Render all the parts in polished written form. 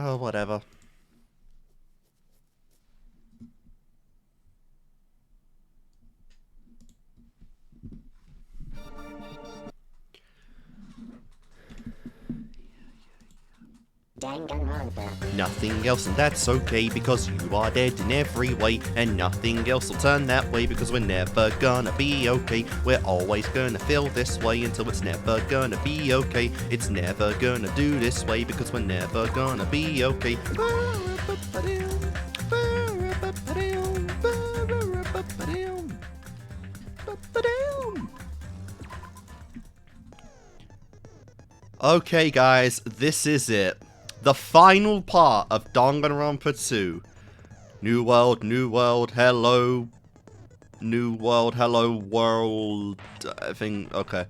Oh, whatever. Danganronpa. Nothing else, and that's okay because you are dead in every way, and nothing else will turn that way because we're never gonna be okay. We're always gonna feel this way until it's never gonna be okay. It's never gonna do this way because we're never gonna be okay. Okay, guys, this is it. The final part of Danganronpa 2. New world, hello. New world, hello world. Okay.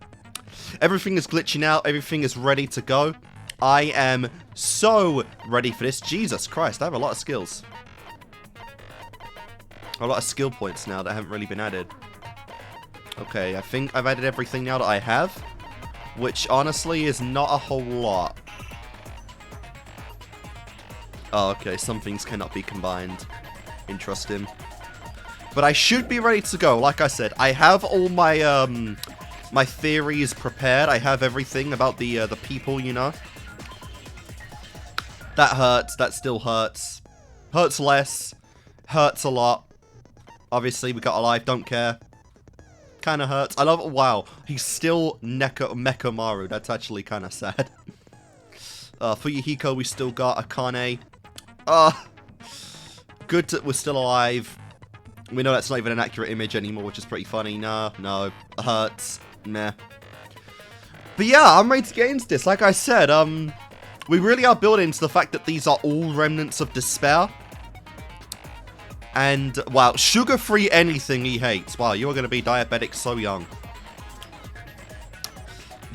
Everything is glitching out, everything is ready to go. I am so ready for this. Jesus Christ, I have a lot of skills. A lot of skill points now that haven't really been added. Okay, I think I've added everything now that I have, which honestly is not a whole lot. Oh, okay, some things cannot be combined. Interesting. But I should be ready to go. Like I said, I have all my my theories prepared. I have everything about the people, you know. That hurts. That still hurts. Hurts less. Hurts a lot. Obviously, we got a life. Don't care. Kind of hurts. I love it. Wow, he's still Mekamaru. That's actually kind of sad. For Yuhiko, we still got Akane. Good that we're still alive. We know that's not even an accurate image anymore, which is pretty funny. No, hurts. Meh. But yeah, I'm ready to get into this. Like I said, we really are building to the fact that these are all remnants of despair. And, wow, sugar-free anything he hates. Wow, you are going to be diabetic so young.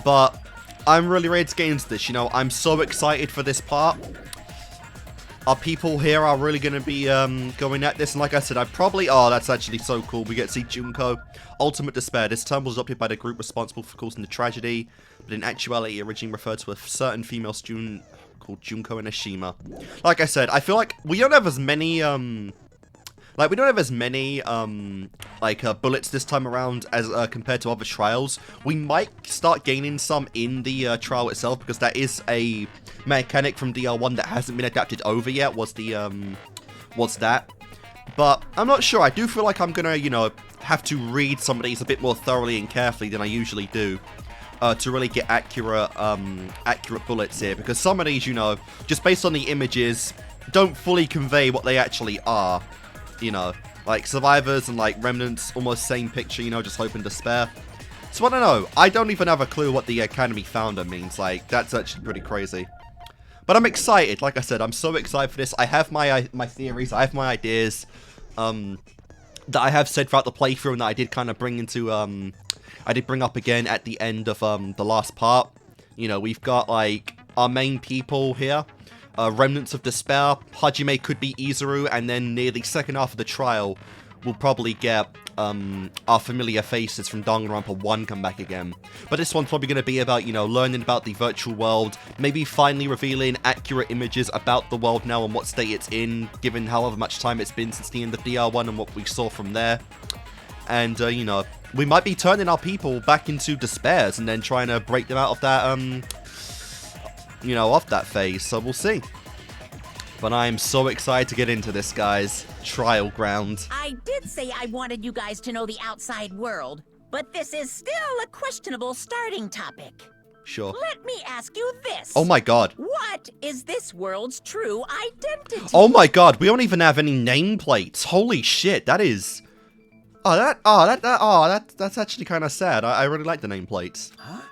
But I'm really ready to get into this, you know. I'm so excited for this part. Our people here are really going to be going at this. And like I said, I probably... Oh, that's actually so cool. We get to see Junko. Ultimate Despair. This term was adopted by the group responsible for causing the tragedy. But in actuality, it originally referred to a certain female student called Junko Inashima. Like I said, I feel like we don't have as many... we don't have as many, bullets this time around as compared to other trials. We might start gaining some in the trial itself, because that is a mechanic from DR1 that hasn't been adapted over yet, was that. But I'm not sure. I do feel like I'm gonna, you know, have to read some of these a bit more thoroughly and carefully than I usually do. To really get accurate bullets here, because some of these, you know, just based on the images, don't fully convey what they actually are. You know, like survivors and like remnants, almost same picture, you know, just hope and despair. So I don't know. I don't even have a clue what the Academy founder means. Like, that's actually pretty crazy. But I'm excited. Like I said, I'm so excited for this. I have my theories. I have my ideas that I have said throughout the playthrough, and that I did kind of bring into I did bring up again at the end of the last part. You know, we've got like our main people here. Remnants of Despair. Hajime could be Izuru, and then near the second half of the trial, we'll probably get our familiar faces from Danganronpa 1 come back again. But this one's probably going to be about, you know, learning about the virtual world, maybe finally revealing accurate images about the world now and what state it's in, given however much time it's been since the end of DR1 and what we saw from there. And, you know, we might be turning our people back into despairs and then trying to break them out of that, you know, off that phase, so we'll see. But I am so excited to get into this, guys. Trial ground. I did say I wanted you guys to know the outside world, but this is still a questionable starting topic. Sure. Let me ask you this. Oh my god. What is this world's true identity? Oh my god, we don't even have any nameplates. Holy shit, that is... that's actually kind of sad. I really like the nameplates. Huh?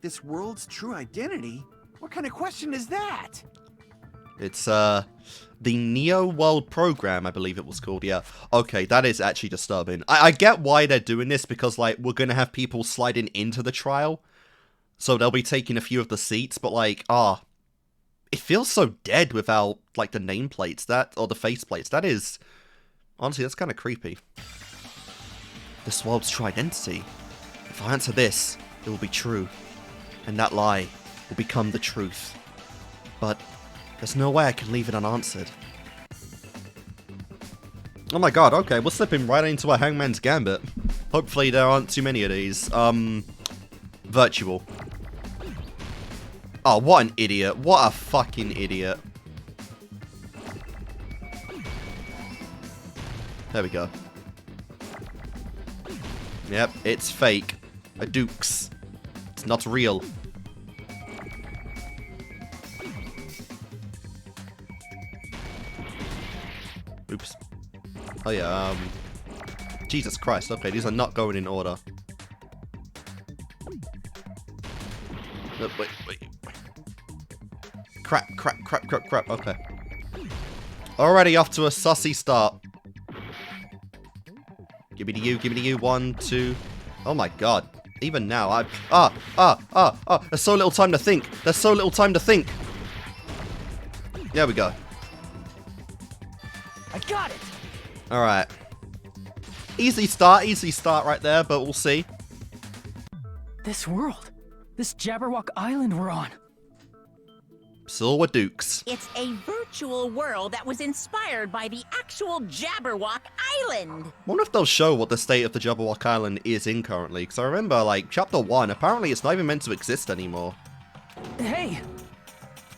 This world's true identity? What kind of question is that? It's, the Neo World Program, I believe it was called, yeah. Okay, that is actually disturbing. I get why they're doing this, because, like, we're gonna have people sliding into the trial. So they'll be taking a few of the seats, but, like, it feels so dead without, like, the nameplates, or the faceplates. That is, honestly, that's kind of creepy. This world's true identity. If I answer this, it will be true. And that lie will become the truth. But There's no way I can leave it unanswered. Oh my god, okay, we're slipping right into a Hangman's Gambit. Hopefully there aren't too many of these. Virtual. Oh, what an idiot. What a fucking idiot. There we go. Yep, it's fake. A Dukes. It's not real. Oops. Oh yeah, Jesus Christ, okay, these are not going in order. Wait. Crap, okay. Already off to a sussy start. Give me to you, 1, 2. Oh my god. Even now, there's so little time to think. There we go. I got it! Alright. Easy start right there, but we'll see. This world. This Jabberwock Island we're on. Silver Dukes. It's a virtual world that was inspired by the actual Jabberwock Island. Wonder if they'll show what the state of the Jabberwock Island is in currently, because I remember, like, Chapter 1, apparently it's not even meant to exist anymore. Hey!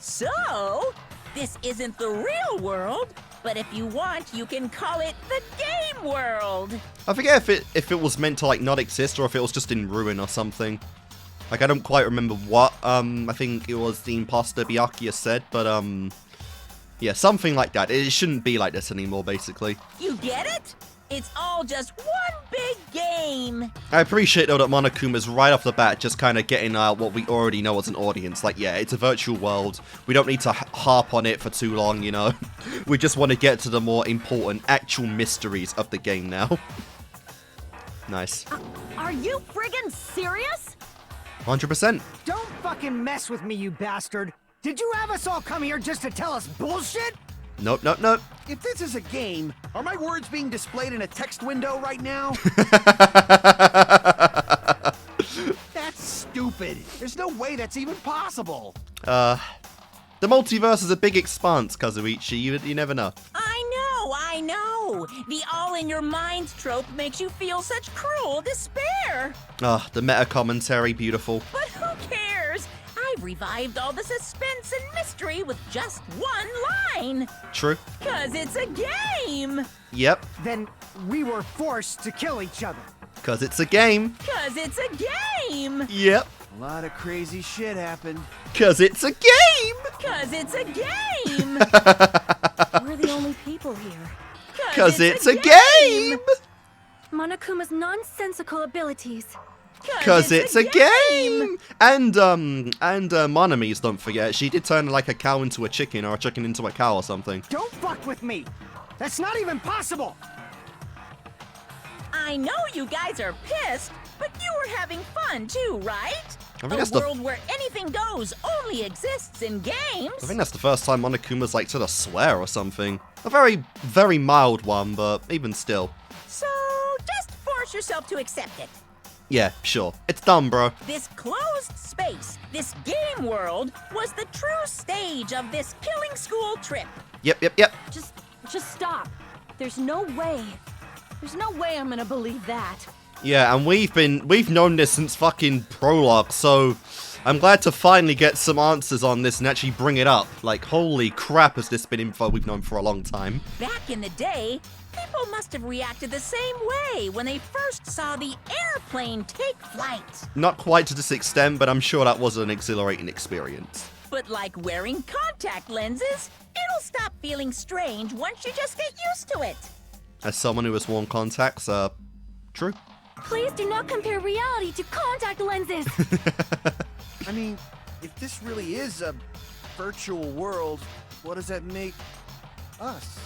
So, this isn't the real world, but if you want, you can call it the game world. I forget if it was meant to, like, not exist, or if it was just in ruin or something. Like, I don't quite remember what, I think it was the impostor Byakuya said, but, yeah, something like that. It shouldn't be like this anymore, basically. You get it? It's all just one big game. I appreciate, though, that Monokuma's right off the bat just kind of getting what we already know as an audience. Like, yeah, it's a virtual world. We don't need to harp on it for too long, you know? We just want to get to the more important, actual mysteries of the game now. Nice. Are you friggin' serious? 100%. Don't fucking mess with me, you bastard! Did you have us all come here just to tell us bullshit? Nope. If this is a game, are my words being displayed in a text window right now? That's stupid. There's no way that's even possible. The multiverse is a big expanse, Kazuichi. You never know. I know. The all-in-your-mind trope makes you feel such cruel despair. Ah, the meta commentary, beautiful. But who cares? I've revived all the suspense and mystery with just one line. True. 'Cause it's a game. Yep. Then we were forced to kill each other. 'Cause it's a game. 'Cause it's a game. Yep. A lot of crazy shit happened. 'Cause it's a game. 'Cause it's a game. We're the only people here. 'Cause it's a game. Monokuma's nonsensical abilities. 'Cause it's a game. And Monomise, don't forget, she did turn like a cow into a chicken or a chicken into a cow or something. Don't fuck with me! That's not even possible! I know you guys are pissed, but you were having fun too, right? I think A that's world where anything goes only exists in games. I think that's the first time Monokuma's like said a swear or something. A very, very mild one, but even still. So just force yourself to accept it. Yeah, sure. It's dumb, bro. This closed space, this game world, was the true stage of this killing school trip. Yep. Just stop. There's no way. There's no way I'm gonna believe that. Yeah, and we've known this since fucking prologue, so I'm glad to finally get some answers on this and actually bring it up. Like, holy crap, has this been info we've known for a long time. Back in the day, people must have reacted the same way when they first saw the airplane take flight. Not quite to this extent, but I'm sure that was an exhilarating experience. But like wearing contact lenses, it'll stop feeling strange once you just get used to it. As someone who has worn contacts, true. Please do not compare reality to contact lenses. I mean, if this really is a virtual world, what does that make us?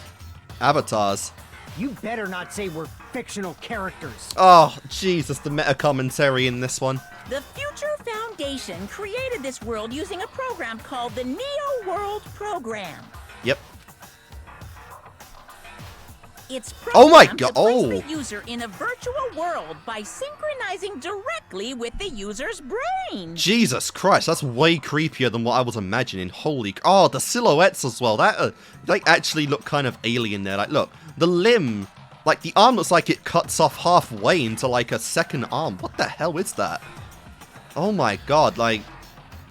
Avatars. You better not say we're fictional characters. Oh, Jesus, the meta commentary in this one. The Future Foundation created this world using a program called the Neo World Program. Yep. It's Oh my programmed God, to place oh. the user in a virtual world by synchronizing directly with the user's brain. Jesus Christ, that's way creepier than what I was imagining. Holy... Oh, the silhouettes as well. That they actually look kind of alien there. Like, look, the limb... Like, the arm looks like it cuts off halfway into, like, a second arm. What the hell is that? Oh my God, like...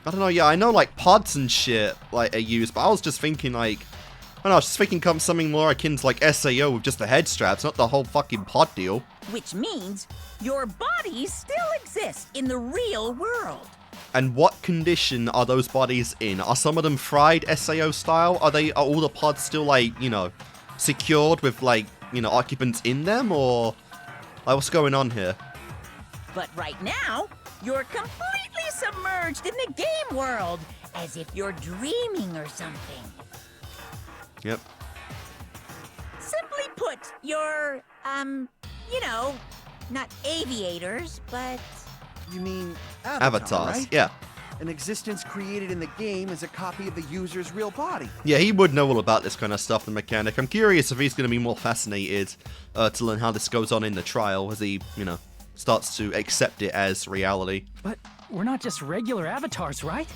I don't know, yeah, I know, like, pods and shit, like, are used, but I was just thinking, like... I don't know, I was just thinking something more akin to, like, SAO with just the head straps, not the whole fucking pod deal. Which means your bodies still exist in the real world. And what condition are those bodies in? Are some of them fried SAO style? Are all the pods still, like, you know, secured with, like, you know, occupants in them, or... Like, what's going on here? But right now, you're completely submerged in the game world, as if you're dreaming or something. Yep. Simply put, you're, you know, not aviators, but... You mean Avatars, right? yeah. An existence created in the game is a copy of the user's real body. Yeah, he would know all about this kind of stuff, the mechanic. I'm curious if he's going to be more fascinated to learn how this goes on in the trial as he, you know, starts to accept it as reality. But we're not just regular avatars, right?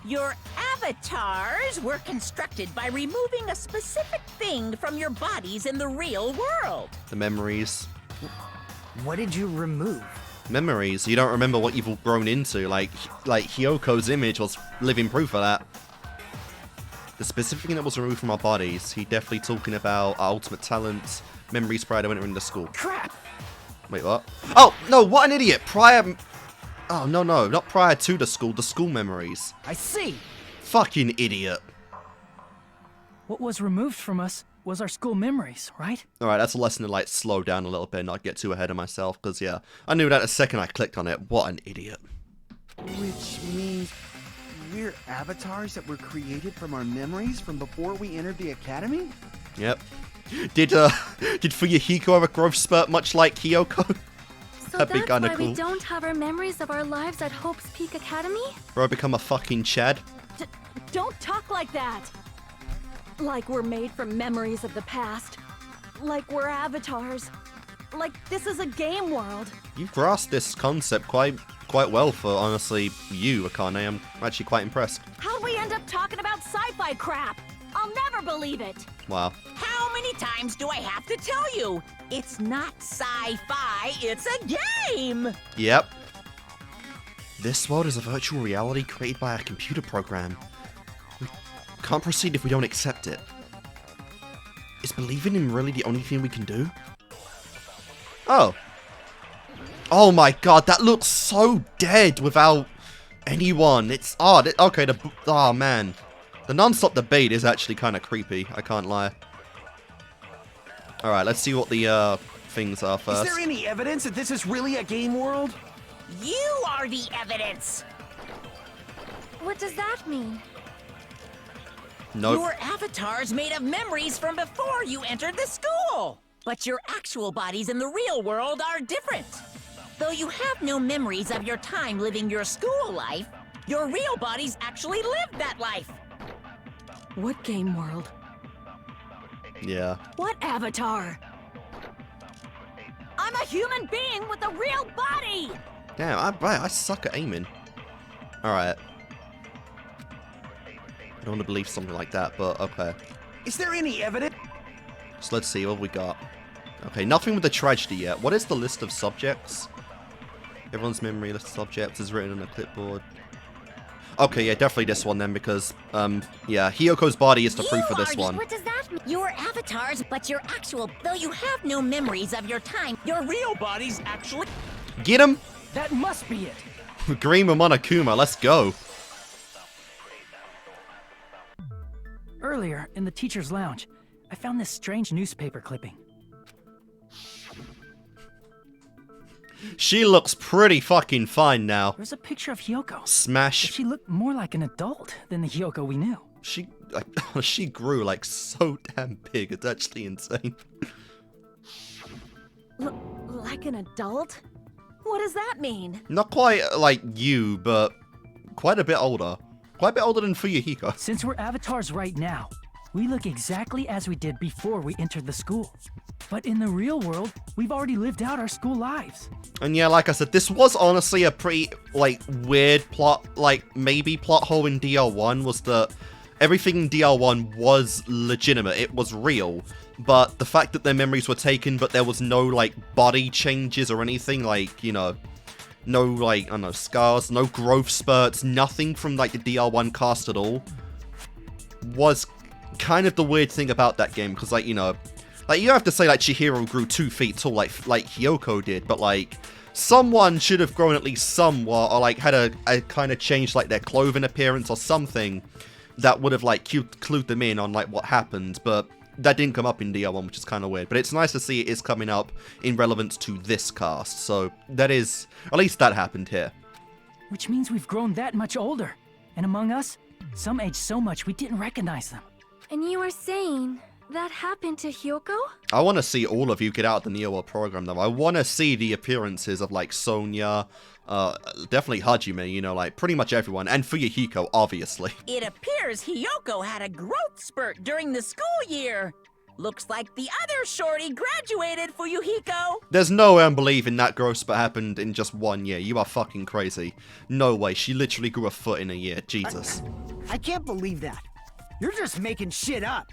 Your avatars were constructed by removing a specific thing from your bodies in the real world. The memories. What did you remove? Memories. You don't remember what you've grown into. Like Hyoko's image was living proof of that. The specific thing that was removed from our bodies. He definitely talking about our ultimate talents, memories prior to entering the school. Crap! Wait, what? Oh, no, what an idiot. Prior... Oh, no, not prior to the school memories. I see! Fucking idiot. What was removed from us was our school memories, right? Alright, that's a lesson to, like, slow down a little bit and not get too ahead of myself, because, yeah, I knew that the second I clicked on it. What an idiot. Which means we're avatars that were created from our memories from before we entered the academy? Yep. Did Fuyuhiko have a growth spurt much like Hyoko? So That'd be that's kinda why cool. we don't have our memories of our lives at Hope's Peak Academy? Or I become a fucking Chad? Don't talk like that! Like we're made from memories of the past. Like we're avatars. Like this is a game world. You grasped this concept quite well for, honestly, you, Akane. I'm actually quite impressed. How'd we end up talking about sci-fi crap? I'll never believe it! Wow. How many times do I have to tell you? It's not sci-fi, it's a game! Yep. This world is a virtual reality created by a computer program. We can't proceed if we don't accept it. Is believing in really the only thing we can do? Oh. Oh my god, that looks so dead without anyone. It's odd. Okay, oh man. The non-stop debate is actually kind of creepy, I can't lie. Alright, let's see what the things are first. Is there any evidence that this is really a game world? You are the evidence! What does that mean? Nope. Your avatar's made of memories from before you entered the school! But your actual bodies in the real world are different. Though you have no memories of your time living your school life, your real bodies actually lived that life. What game world? Yeah. What avatar? I'm a human being with a real body! Damn, I suck at aiming. Alright. I don't want to believe something like that, but okay. Is there any evidence? So let's see what we got. Okay, nothing with the tragedy yet. What is the list of subjects? Everyone's memory list of subjects is written on a clipboard. Okay, yeah, definitely this one then, because, yeah, Hyoko's body is the proof of this one. What does that mean? Your avatars, but your actual... Though you have no memories of your time, your real bodies actually... Get him! That must be it! Green with Monokuma, let's go. Earlier, in the teacher's lounge, I found this strange newspaper clipping. She looks pretty fucking fine now. There's a picture of Hyoko. But Smash. she looked more like an adult than the Hyoko we knew. She, like, she grew, like, so damn big. It's actually insane. Like an adult? What does that mean? Not quite like you, but quite a bit older. Quite a bit older than Fuyuhiko. Since we're avatars right now, we look exactly as we did before we entered the school. But in the real world, we've already lived out our school lives. And yeah, like I said, this was honestly a pretty, like, weird plot, like, maybe plot hole in DR1 was that everything in DR1 was legitimate, it was real, but the fact that their memories were taken, but there was no, like, body changes or anything, like, you know, no, like, I don't know, scars, no growth spurts, nothing from, like, the DR1 cast at all, was kind of the weird thing about that game, because, like, you know, like, you don't have to say, like, Chihiro grew 2 feet tall like Hyoko did, but, like, someone should have grown at least somewhat, or, like, had a kind of changed, like, their clothing appearance or something that would have, like, clued them in on, like, what happened, but that didn't come up in DR1, which is kind of weird. But it's nice to see it is coming up in relevance to this cast, so that is, at least that happened here. Which means we've grown that much older. And among us, some aged so much we didn't recognize them. And you were saying that happened to Hyoko? I want to see all of you get out the Neo World program, though. I want to see the appearances of, like, Sonya, definitely Hajime, you know, like, pretty much everyone, and Fuyuhiko, obviously. It appears Hyoko had a growth spurt during the school year. Looks like the other shorty graduated, Fuyuhiko. There's no way I'm believing that growth spurt happened in just 1 year. You are fucking crazy. No way. She literally grew a foot in a year. Jesus. I can't believe that. You're just making shit up.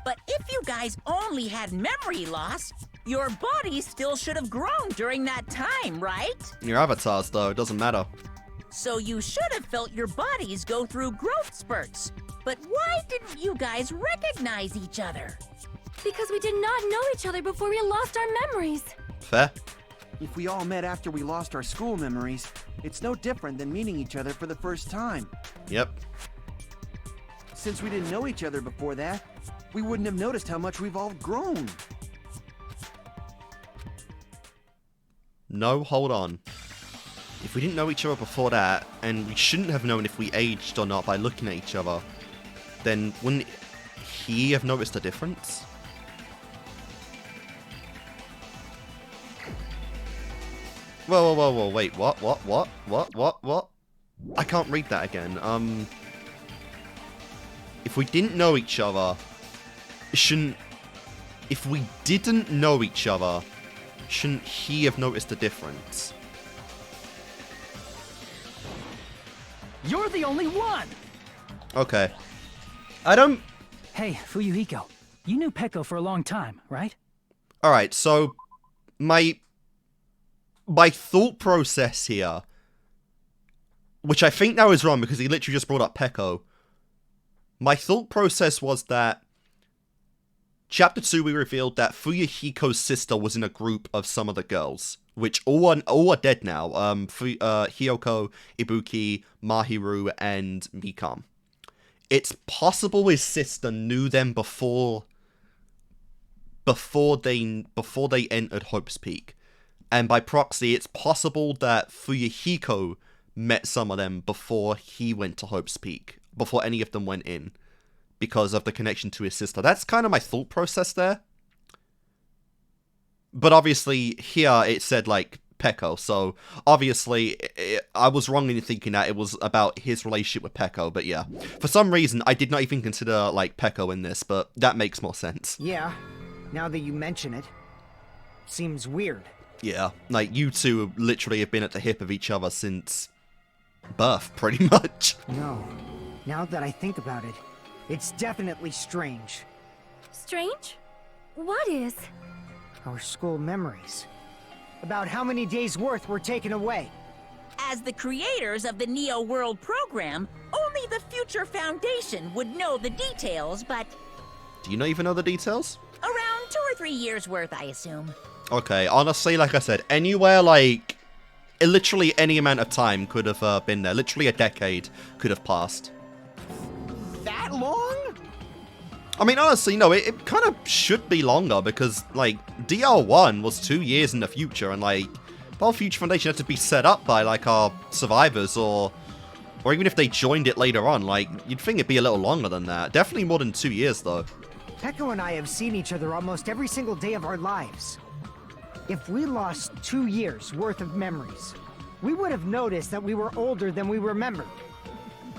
But if you guys only had memory loss, your body still should have grown during that time, right? Your avatars, though, it doesn't matter. So you should have felt your bodies go through growth spurts. But why didn't you guys recognize each other? Because we did not know each other before we lost our memories. Fair. If we all met after we lost our school memories, it's no different than meeting each other for the first time. Yep. Since we didn't know each other before that, we wouldn't have noticed how much we've all grown. No, hold on. If we didn't know each other before that, and we shouldn't have known if we aged or not by looking at each other, then wouldn't he have noticed a difference? Whoa, wait, what? I can't read that again. If we didn't know each other, if we didn't know each other, shouldn't he have noticed a difference? You're the only one! Okay. I don't... Hey, Fuyuhiko, you knew Peko for a long time, right? Alright, so my thought process here, which I think now is wrong because he literally just brought up Peko. My thought process was that Chapter 2 we revealed that Fuyuhiko's sister was in a group of some of the girls, which all are dead now. Hyoko, Ibuki, Mahiru, and Mikam. It's possible his sister knew them before they entered Hope's Peak. And by proxy, it's possible that Fuyuhiko met some of them before he went to Hope's Peak, before any of them went in, because of the connection to his sister. That's kind of my thought process there. But obviously, here it said, like, Peko, so obviously, I was wrong in thinking that it was about his relationship with Peko, but yeah. For some reason, I did not even consider, like, Peko in this, but that makes more sense. Yeah, now that you mention it, seems weird. Yeah, like, you two literally have been at the hip of each other since birth, pretty much. No, now that I think about it, it's definitely strange. Strange? What is? Our school memories. About how many days' worth were taken away. As the creators of the Neo World program, only the Future Foundation would know the details, but Do you not even know the details? around 2 or 3 years worth, I assume. Okay, honestly, like I said, anywhere, like, literally any amount of time could have been there. Literally a decade could have passed. That long? I mean, honestly, no, it kind of should be longer because, like, DR1 was 2 years in the future, and, like, the whole Future Foundation had to be set up by, like, our survivors, or even if they joined it later on, like, you'd think it'd be a little longer than that. Definitely more than 2 years, though. Peko and I have seen each other almost every single day of our lives. If we lost 2 years worth of memories, we would have noticed that we were older than we remembered.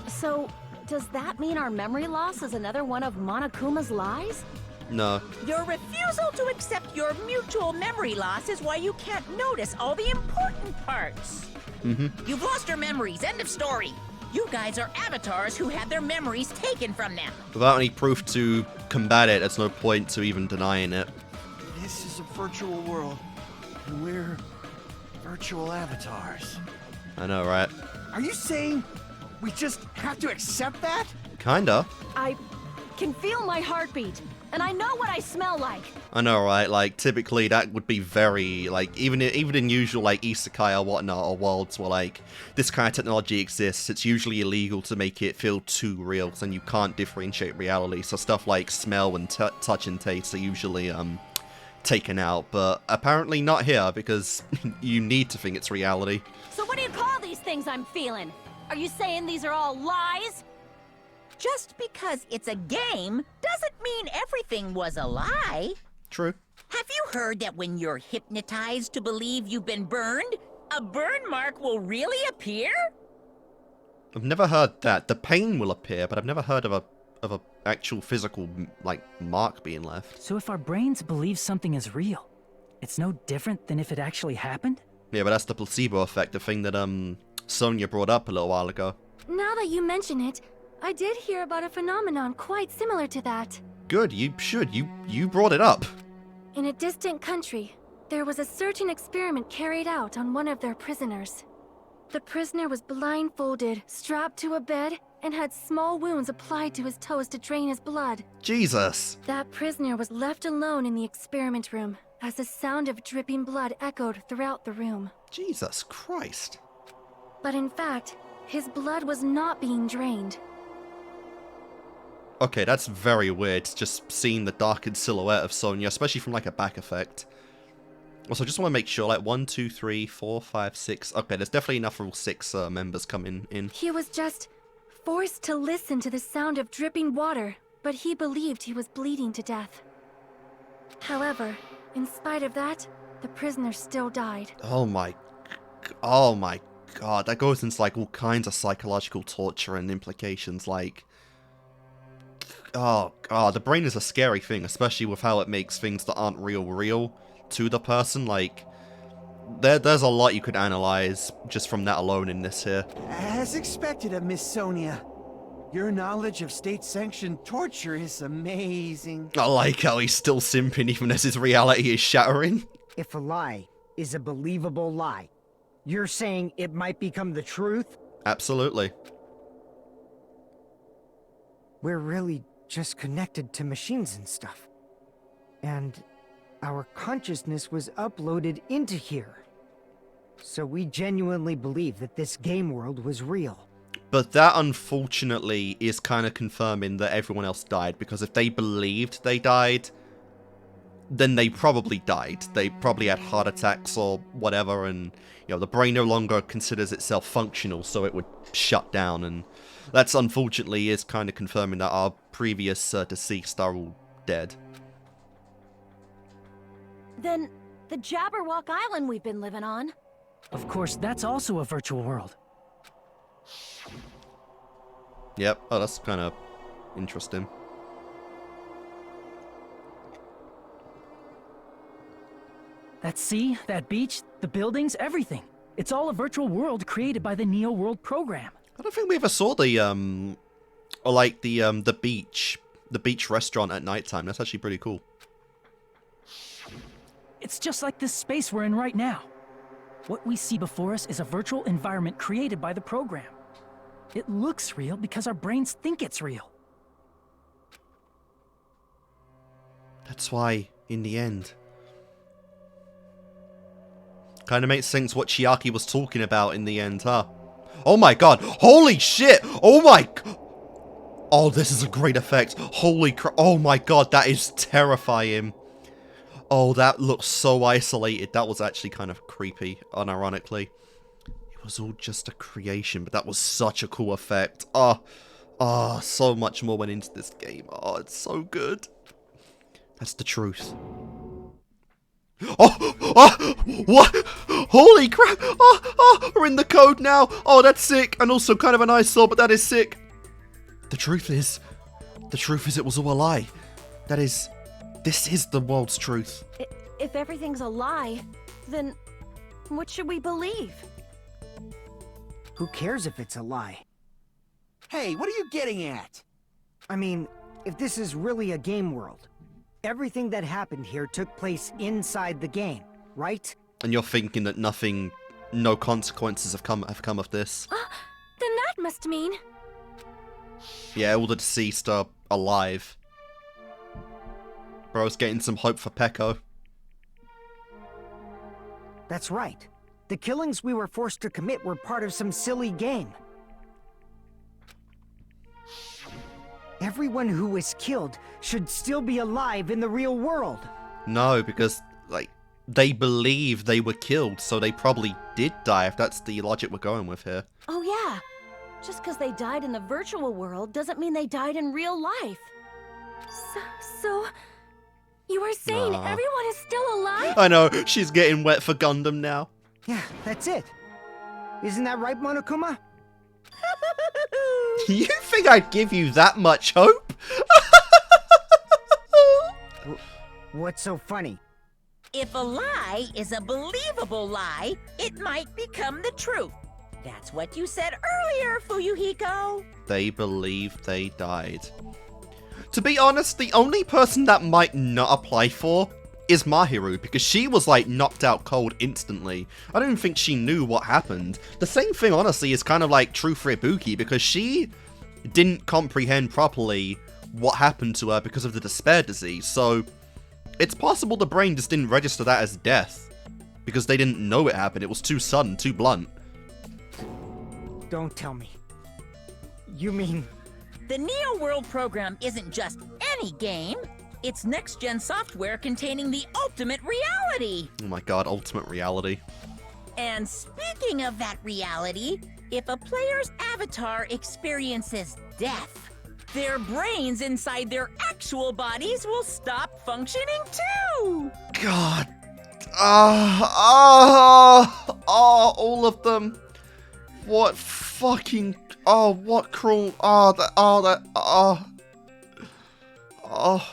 So, Does that mean our memory loss is another one of Monokuma's lies? No. Your refusal to accept your mutual memory loss is why you can't notice all the important parts. You've lost your memories, end of story. You guys are avatars who had their memories taken from them. Without any proof to combat it, there's no point to even denying it. This is a virtual world, and we're virtual avatars. I know, right? Are you saying we just have to accept that? Kinda. I can feel my heartbeat, and I know what I smell like. I know, right? Like, typically that would be very, like, even in usual, like, isekai or whatnot, or worlds where, like, this kind of technology exists, it's usually illegal to make it feel too real, and you can't differentiate reality, so stuff like smell and touch and taste are usually, taken out, but apparently not here, because you need to think it's reality. So what do you call these things I'm feeling? Are you saying these are all lies? Just because it's a game doesn't mean everything was a lie. True. Have you heard that when you're hypnotized to believe you've been burned, a burn mark will really appear? I've never heard that. The pain will appear, but I've never heard of a actual physical, like, mark being left. So if our brains believe something is real, it's no different than if it actually happened? Yeah, but that's the placebo effect, the thing that, Sonia brought up a little while ago. Now that you mention it, I did hear about a phenomenon quite similar to that. Good, you should. You brought it up. In a distant country, there was a certain experiment carried out on one of their prisoners. The prisoner was blindfolded, strapped to a bed, and had small wounds applied to his toes to drain his blood. Jesus. That prisoner was left alone in the experiment room, as the sound of dripping blood echoed throughout the room. Jesus Christ. But in fact, his blood was not being drained. Okay, that's very weird, just seeing the darkened silhouette of Sonia, especially from, like, a back effect. Also, I just want to make sure, like, 1, 2, 3, 4, 5, 6... Okay, there's definitely enough for all 6 members coming in. He was just forced to listen to the sound of dripping water, but he believed he was bleeding to death. However, in spite of that, the prisoner still died. Oh my god, that goes into, like, all kinds of psychological torture and implications, like... Oh god, the brain is a scary thing, especially with how it makes things that aren't real to the person. Like, there's a lot you could analyze just from that alone in this here. As expected of Miss Sonia, your knowledge of state-sanctioned torture is amazing. I like how he's still simping even as his reality is shattering. If a lie is a believable lie, you're saying it might become the truth? Absolutely. We're really just connected to machines and stuff. And our consciousness was uploaded into here. So we genuinely believe that this game world was real. But that, unfortunately, is kind of confirming that everyone else died, because if they believed they died, then they probably died. They probably had heart attacks or whatever, and, you know, the brain no longer considers itself functional, so it would shut down, and that's, unfortunately, is kind of confirming that our previous deceased are all dead. Then the Jabberwock Island we've been living on. Of course, that's also a virtual world. Yep, oh, that's kind of interesting. That sea, that beach, the buildings, everything. It's all a virtual world created by the Neo World program. I don't think we ever saw the, or like the beach restaurant at nighttime. That's actually pretty cool. It's just like this space we're in right now. What we see before us is a virtual environment created by the program. It looks real because our brains think it's real. That's why, in the end... Kind of makes sense what Chiaki was talking about in the end, huh? Oh my god! Holy shit! Oh my... Oh, this is a great effect. Holy crap. Oh my god, that is terrifying. Oh, that looks so isolated. That was actually kind of creepy, unironically. It was all just a creation, but that was such a cool effect. Oh, so much more went into this game. Oh, it's so good. That's the truth. Oh, what? Holy crap. Oh, we're in the code now. Oh, that's sick. And also kind of an eyesore, but that is sick. The truth is it was all a lie. This is the world's truth. If everything's a lie, then what should we believe? Who cares if it's a lie? Hey, what are you getting at? I mean, if this is really a game world, everything that happened here took place inside the game, right? And you're thinking that no consequences have come of this. Then that must mean... Yeah, all the deceased are alive. Bro's getting some hope for Peko. That's right. The killings we were forced to commit were part of some silly game. Everyone who was killed should still be alive in the real world. No, because, like, they believe they were killed, so they probably did die, if that's the logic we're going with here. Oh yeah. Just because they died in the virtual world doesn't mean they died in real life. So... You are saying everyone is still alive? I know, she's getting wet for Gundam now. Yeah, that's it. Isn't that right, Monokuma? You think I'd give you that much hope? What's so funny? If a lie is a believable lie, it might become the truth. That's what you said earlier, Fuyuhiko. They believe they died. To be honest, the only person that might not apply for is Mahiru, because she was like knocked out cold instantly. I don't think she knew what happened. The same thing, honestly, is kind of like true for Ibuki, because she didn't comprehend properly what happened to her because of the despair disease. So it's possible the brain just didn't register that as death, because they didn't know it happened. It was too sudden, too blunt. Don't tell me. You mean... The Neo World program isn't just any game. It's next-gen software containing the ultimate reality. Oh my god, ultimate reality. And speaking of that reality, if a player's avatar experiences death, their brains inside their actual bodies will stop functioning too. God. All of them. What fucking... what cruel...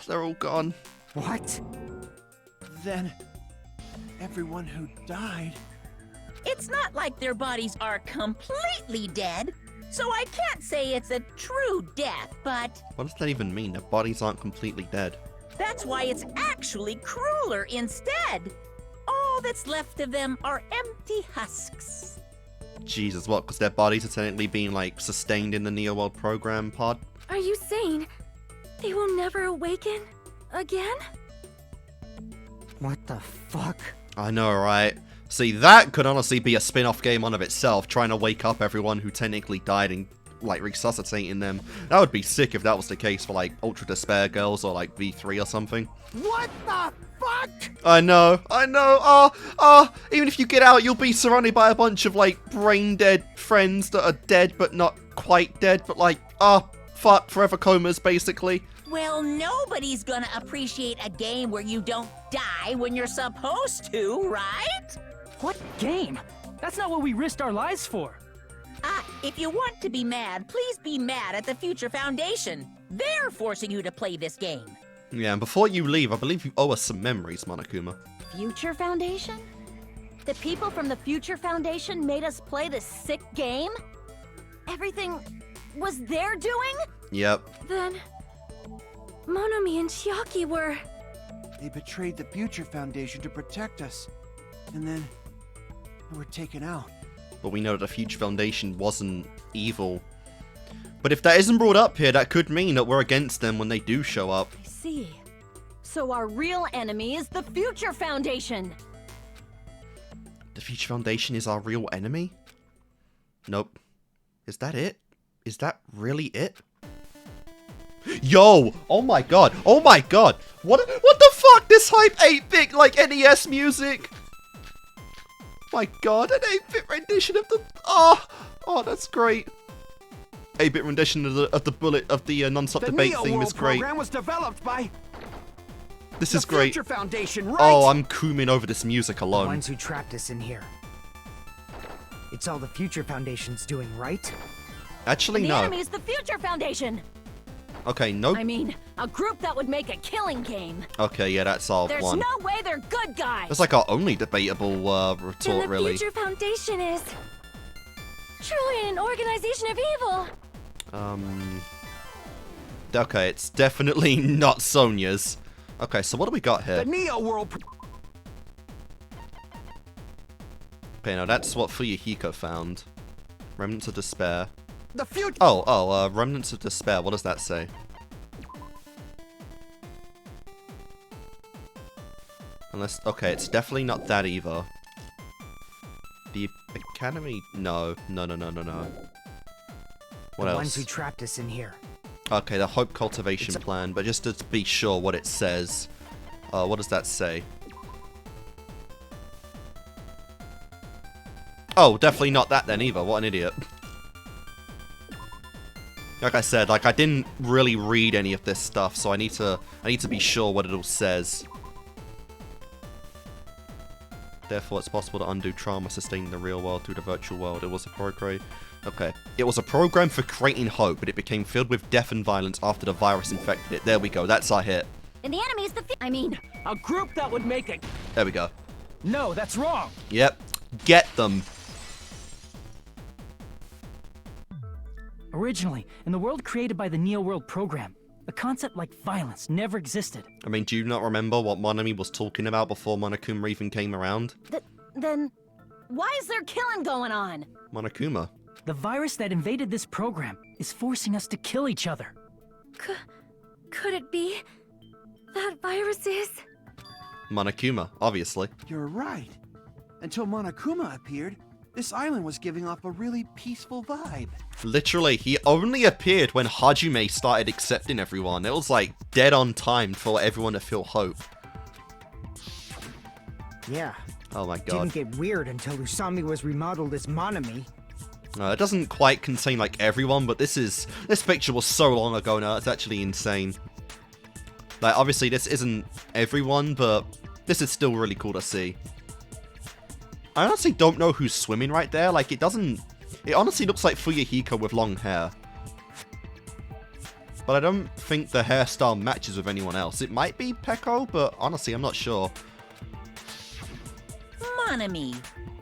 they're all gone. What? Then... everyone who died... It's not like their bodies are completely dead, so I can't say it's a true death, but... What does that even mean? Their bodies aren't completely dead. That's why it's actually crueler instead. All that's left of them are empty husks. Jesus, what? Because their bodies are technically being, like, sustained in the Neo World program pod? Are you saying they will never awaken again? What the fuck? I know, right? See, that could honestly be a spin-off game on of itself, trying to wake up everyone who technically died and, like, resuscitating them. That would be sick if that was the case for, like, Ultra Despair Girls or, like, V3 or something. What the fuck? I know. Even if you get out, you'll be surrounded by a bunch of, like, brain-dead friends that are dead but not quite dead, but, like, fuck, forever comas, basically. Well, nobody's gonna appreciate a game where you don't die when you're supposed to, right? What game? That's not what we risked our lives for. If you want to be mad, please be mad at the Future Foundation. They're forcing you to play this game. Yeah, and before you leave, I believe you owe us some memories, Monokuma. Future Foundation? The people from the Future Foundation made us play this sick game? Everything was their doing? Yep. Then... Monomi and Chiaki were... They betrayed the Future Foundation to protect us. And then... they were taken out. But we know that the Future Foundation wasn't evil. But if that isn't brought up here, that could mean that we're against them when they do show up. I see. So our real enemy is the Future Foundation! The Future Foundation is our real enemy? Nope. Is that it? Is that really it? Yo! Oh my god! Oh my god! What the fuck? This hype 8-bit, like, NES music! My god, an 8-bit rendition of the... Oh, that's great. 8-bit rendition of the non-stop debate theme is great. The program was developed by... This is great. Future Foundation, right? Oh, I'm cooming over this music The alone. ones who trapped us in here. It's all the Future Foundation's doing, right? Actually, The no. enemy is the Future Foundation. Okay, nope. I mean, a group that would make a killing game. Okay, yeah, that's our There's one. no way they're good guys. That's like our only debatable Then retort, the really. Future Foundation is truly an organization of evil. Okay, it's definitely not Sonya's. Okay, so what do we got here? The Neo World. Okay, now that's what Fuyuhiko found. Remnants of Despair. The future. Remnants of Despair. What does that say? Unless, okay, it's definitely not that either. The Academy? No. What The else? ones who trapped us in here. Okay, the Hope Cultivation Plan, but just to be sure what it says. What does that say? Oh, definitely not that then either. What an idiot. Like I said, like I didn't really read any of this stuff, so I need to be sure what it all says. Therefore, it's possible to undo trauma sustained in the real world through the virtual world. It was a program. Okay. It was a program for creating hope, but it became filled with death and violence after the virus infected it. There we go. That's our hit. And the enemy is the I mean, A group that would make a... There we go. No, that's wrong. Yep. Get them. Originally, in the world created by the Neo World program, a concept like violence never existed. I mean, do you not remember what Monami was talking about before Monokuma even came around? then why is there killing going on? Monokuma. The virus that invaded this program is forcing us to kill each other. Could it be that virus is? Monokuma, obviously. You're right. Until Monokuma appeared, this island was giving off a really peaceful vibe. Literally, he only appeared when Hajime started accepting everyone. It was like dead on time for everyone to feel hope. Yeah. Oh my god. Didn't get weird until Usami was remodeled as Monami. It doesn't quite contain like everyone, but this picture was so long ago now, it's actually insane. Like, obviously this isn't everyone, but this is still really cool to see. I honestly don't know who's swimming right there, like it honestly looks like Fuyuhiko with long hair. But I don't think the hairstyle matches with anyone else. It might be Peko, but honestly I'm not sure. Monami,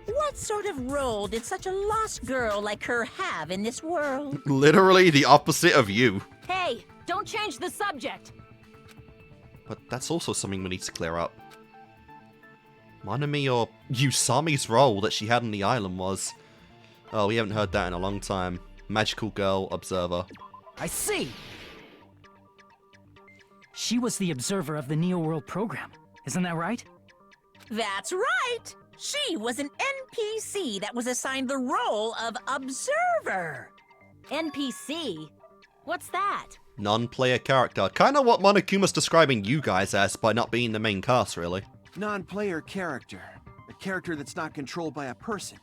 what sort of role did such a lost girl like her have in this world? Literally the opposite of you. Hey, don't change the subject. But that's also something we need to clear up. Monami or Usami's role that she had on the island was... Oh, we haven't heard that in a long time. Magical Girl Observer. I see! She was the observer of the Neo World program. Isn't that right? That's right! She was an NPC that was assigned the role of Observer. NPC? What's that? Non-player character. Kind of what Monokuma's describing you guys as by not being the main cast, really. Non-player character. A character that's not controlled by a person.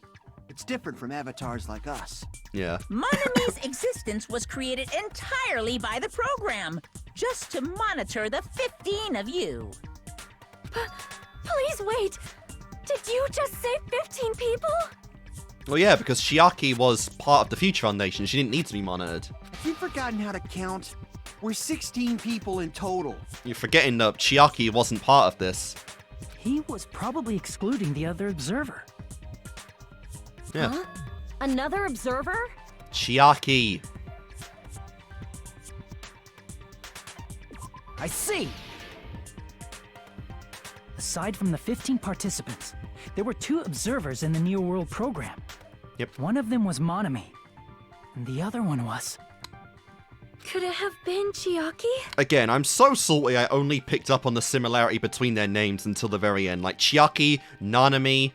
It's different from avatars like us. Yeah. Monami's existence was created entirely by the program, just to monitor the 15 of you. Please wait. Did you just say 15 people? Well, yeah, because Chiaki was part of the Future Foundation. She didn't need to be monitored. Have you forgotten how to count? We're 16 people in total. You're forgetting that Chiaki wasn't part of this. He was probably excluding the other observer. Yeah. Huh? Another observer? Chiaki. I see! Aside from the 15 participants, there were 2 observers in the Neo World program. Yep. One of them was Monami, and the other one was... Could it have been Chiaki? Again, I'm so salty I only picked up on the similarity between their names until the very end. Like, Chiaki, Nanami,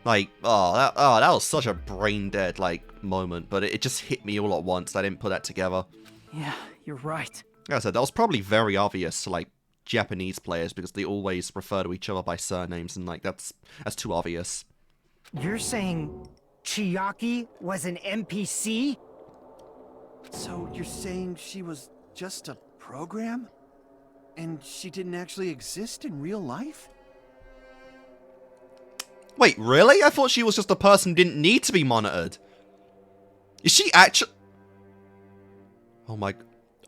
like, that was such a brain-dead, like, moment. But it just hit me all at once. I didn't put that together. Yeah, you're right. Like I said, that was probably very obvious to, like, Japanese players because they always refer to each other by surnames, and, like, that's too obvious. You're saying Chiaki was an NPC? So you're saying she was just a program? And she didn't actually exist in real life? Wait, really? I thought she was just a person who didn't need to be monitored. Is she actually... Oh my...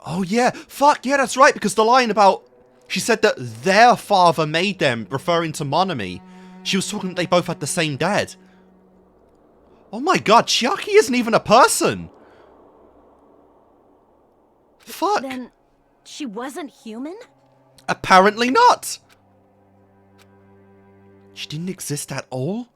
Oh yeah, fuck, yeah, that's right, because the line about... She said that their father made them, referring to Monami. She was talking that they both had the same dad. Oh my god, Chiaki isn't even a person! Fuck. Then she wasn't human? Apparently not! She didn't exist at all?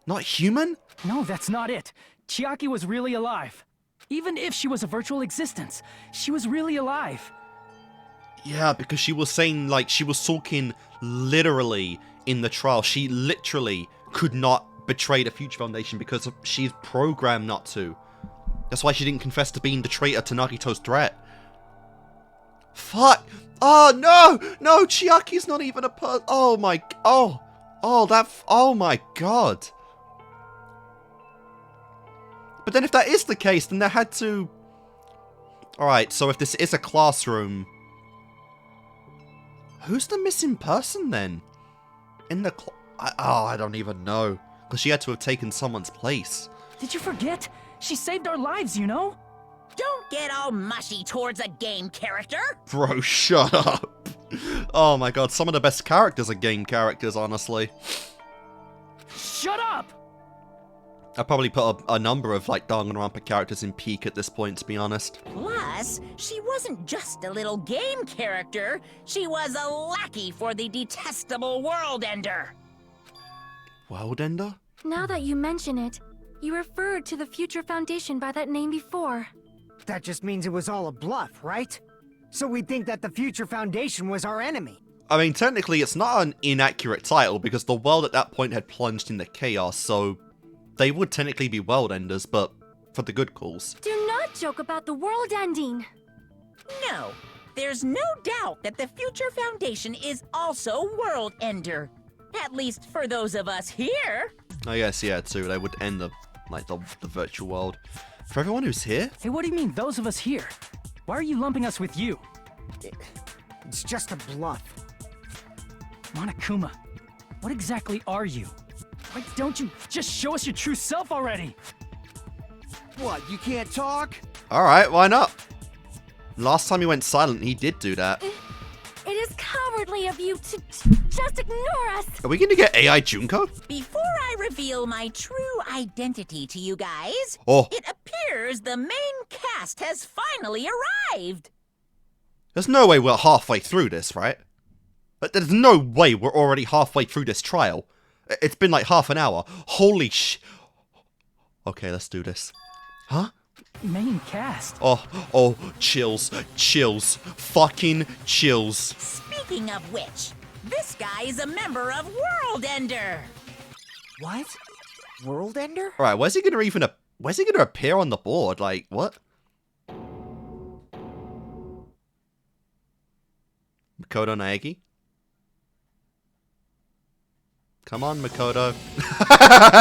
Not human? No, that's not it. Chiaki was really alive. Even if she was a virtual existence, she was really alive. Yeah, because she was saying, like, she was talking literally in the trial. She literally could not betray the Future Foundation because she's programmed not to. That's why she didn't confess to being the traitor to Nagito's threat. Fuck! Oh, no! No, Chiaki's not even a person. Oh my... Oh my god. But then if that is the case, then there had to... Alright, so if this is a classroom... Who's the missing person then? In the I don't even know. Because she had to have taken someone's place. Did you forget? She saved our lives, you know? Don't get all mushy towards a game character. Bro, shut up. Oh my god, some of the best characters are game characters, honestly. Shut up! I'd probably put a number of, like, Danganronpa characters in peak at this point, to be honest. Plus, she wasn't just a little game character. She was a lackey for the detestable World Ender. World Ender? Now that you mention it, you referred to the Future Foundation by that name before. That just means it was all a bluff, right? So we think that the Future Foundation was our enemy. I mean, technically, it's not an inaccurate title, because the world at that point had plunged into chaos, so... They would technically be world enders, but for the good cause. Do not joke about the world ending. No, there's no doubt that the Future Foundation is also World Ender. At least for those of us here. I guess, yeah, too. They would end the virtual world. For everyone who's here? Hey, what do you mean, those of us here? Why are you lumping us with you? It's just a bluff. Monokuma, what exactly are you? Why don't you just show us your true self already? What, you can't talk? Alright, why not? Last time he went silent, he did do that. It is cowardly of you to just ignore us. Are we gonna get AI Junko? Before I reveal my true identity to you guys, Oh. it appears the main cast has finally arrived. There's no way we're halfway through this, right? There's no way we're already halfway through this trial. It's been like half an hour. Holy sh... Okay, let's do this. Huh? Main cast. Oh, chills. Chills. Fucking chills. Speaking of which, this guy is a member of World Ender. What? World Ender? Alright, where's he gonna appear on the board? Like, what? Makoto Naegi? Come on, Makoto.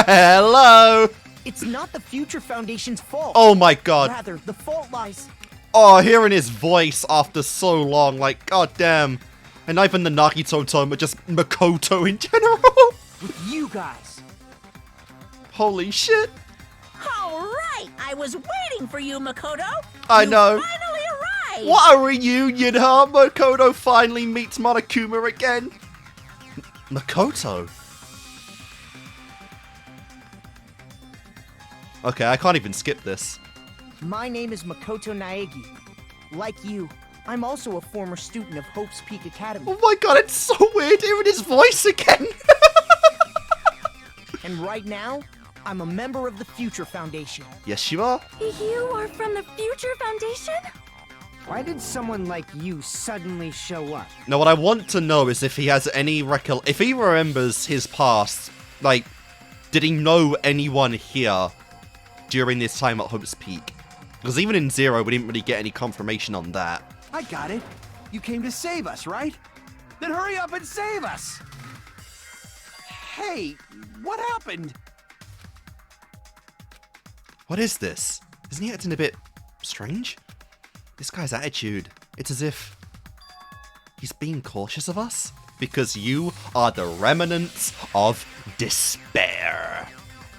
Hello! It's not the Future Foundation's fault. Oh my god. Rather, the fault lies... Oh, hearing his voice after so long, like, goddamn. And not even the Nagito tone, but just Makoto in general. with you guys. Holy shit. All right, I was waiting for you, Makoto. I You know. finally arrived. What a reunion, huh? Makoto finally meets Monokuma again. Makoto? Okay, I can't even skip this. My name is Makoto Naegi. Like you, I'm also a former student of Hope's Peak Academy. Oh my god, it's so weird hearing his voice again. And right now, I'm a member of the Future Foundation. Yes, you are. You are from the Future Foundation? Why did someone like you suddenly show up? Now, what I want to know is if he has any if he remembers his past. Like, did he know anyone here during this time at Hope's Peak? Because even in Zero, we didn't really get any confirmation on that. I got it. You came to save us, right? Then hurry up and save us! Hey, what happened? What is this? Isn't he acting a bit strange? This guy's attitude, it's as if he's being cautious of us? Because you are the remnants of despair.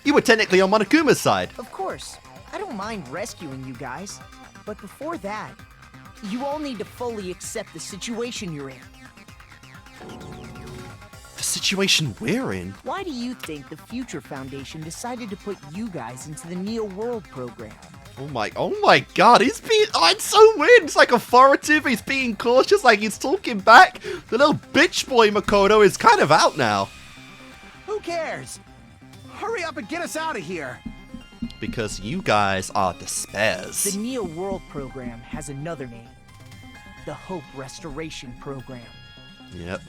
You were technically on Monokuma's side. Of course, I don't mind rescuing you guys. But before that, you all need to fully accept the situation you're in. The situation we're in? Why do you think the Future Foundation decided to put you guys into the Neo World program? Oh my god, he's being, it's so weird, it's like authoritative, he's being cautious, like he's talking back. The little bitch boy Makoto is kind of out now. Who cares? Hurry up and get us out of here. Because you guys are despairs. The Neo World program has another name. The Hope Restoration Program. Yep.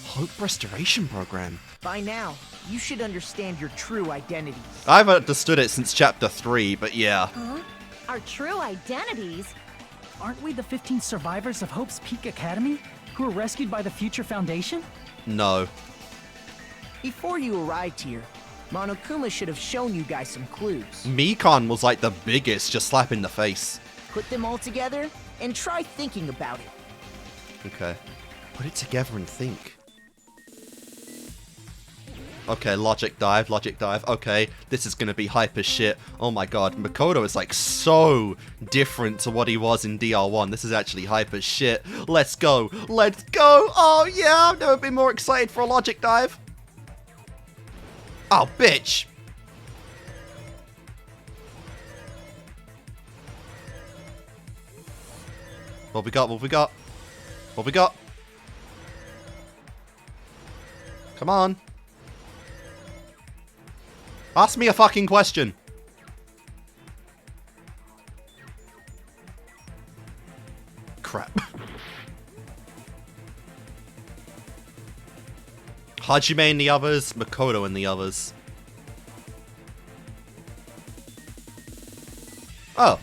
Hope Restoration Program. By now, you should understand your true identity. I've understood it since chapter 3, but yeah. Huh? Our true identities? Aren't we the 15 survivors of Hope's Peak Academy who were rescued by the Future Foundation? No. Before you arrived here, Monokuma should have shown you guys some clues. Mikan was like the biggest, just slap in the face. Put them all together and try thinking about it. Okay. Put it together and think. Okay, logic dive. Okay, this is gonna be hyper shit. Oh my god, Makoto is like so different to what he was in DR1. This is actually hyper shit. Let's go. Oh yeah, I've never been more excited for a logic dive. Oh, bitch. What we got? Come on. Ask me a fucking question. Crap. Hajime and the others, Makoto and the others. Oh.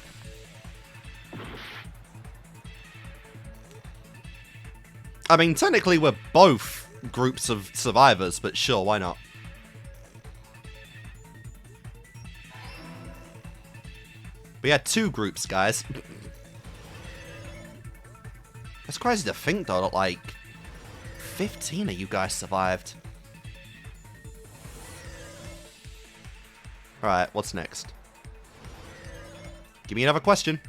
I mean, technically we're both groups of survivors, but sure, why not? We had 2 groups, guys. That's crazy to think, though, that, like, 15 of you guys survived. Alright, what's next? Give me another question.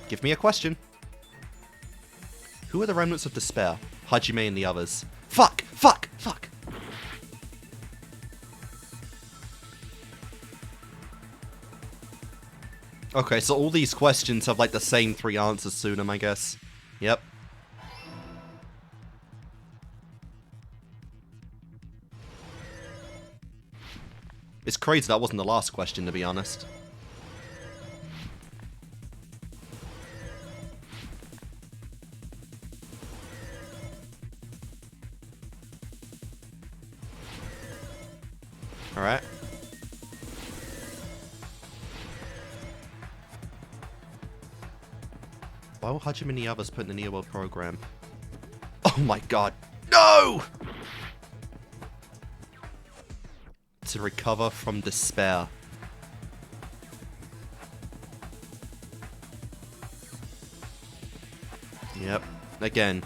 Give me a question. Who are the remnants of despair? Hajime and the others. Fuck! Okay, so all these questions have like the same 3 answers to them, I guess. Yep. It's crazy that wasn't the last question, to be honest. Alright. Why will Hajime and the others put in the Neo World program? Oh my god. No! To recover from despair. Yep. Again,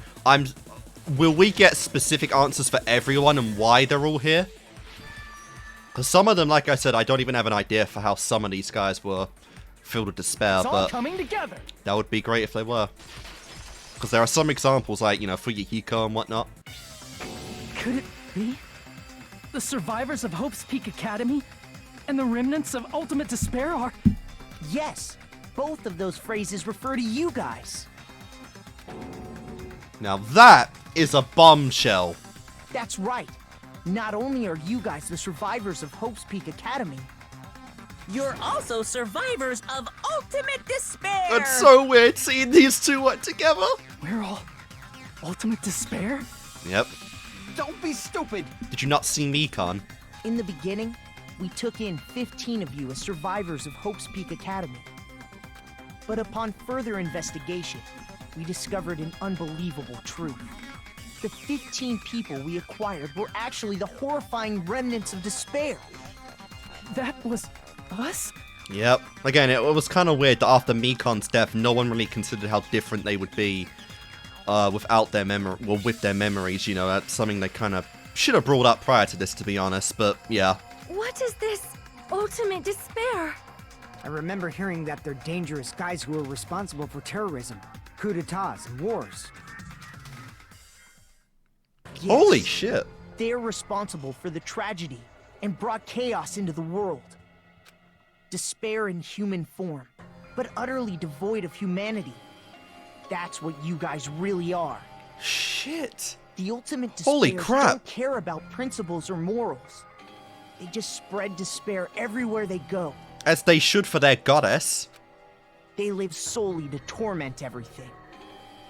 will we get specific answers for everyone and why they're all here? Because some of them, like I said, I don't even have an idea for how some of these guys were filled with despair, It's all but coming together. that would be great if they were. Because there are some examples, like, you know, Fuyuhiko and whatnot. Could it be? The survivors of Hope's Peak Academy and the remnants of ultimate despair are... Yes, both of those phrases refer to you guys. Now that is a bombshell. That's right. Not only are you guys the survivors of Hope's Peak Academy, You're also survivors of ultimate despair. It's so weird seeing these 2 work together. We're all ultimate despair? Yep. Don't be stupid. Did you not see Mikan? in the beginning, we took in 15 of you as survivors of Hope's Peak Academy. But upon further investigation, we discovered an unbelievable truth. The 15 people we acquired were actually the horrifying remnants of despair. That was us? Yep. Again, it was kind of weird that after Mikan's death, no one really considered how different they would be without their memory, well, with their memories. You know, that's something they kind of should have brought up prior to this, to be honest. But yeah. What is this ultimate despair. I remember hearing that they're dangerous guys who are responsible for terrorism, coups d'etats, and wars. Yes, Holy shit. they're responsible for the tragedy and brought chaos into the world. Despair in human form, but utterly devoid of humanity. That's what you guys really are. Shit. The ultimate Holy despairs crap. don't care about principles or morals. They just spread despair everywhere they go. As they should for their goddess. They live solely to torment everything,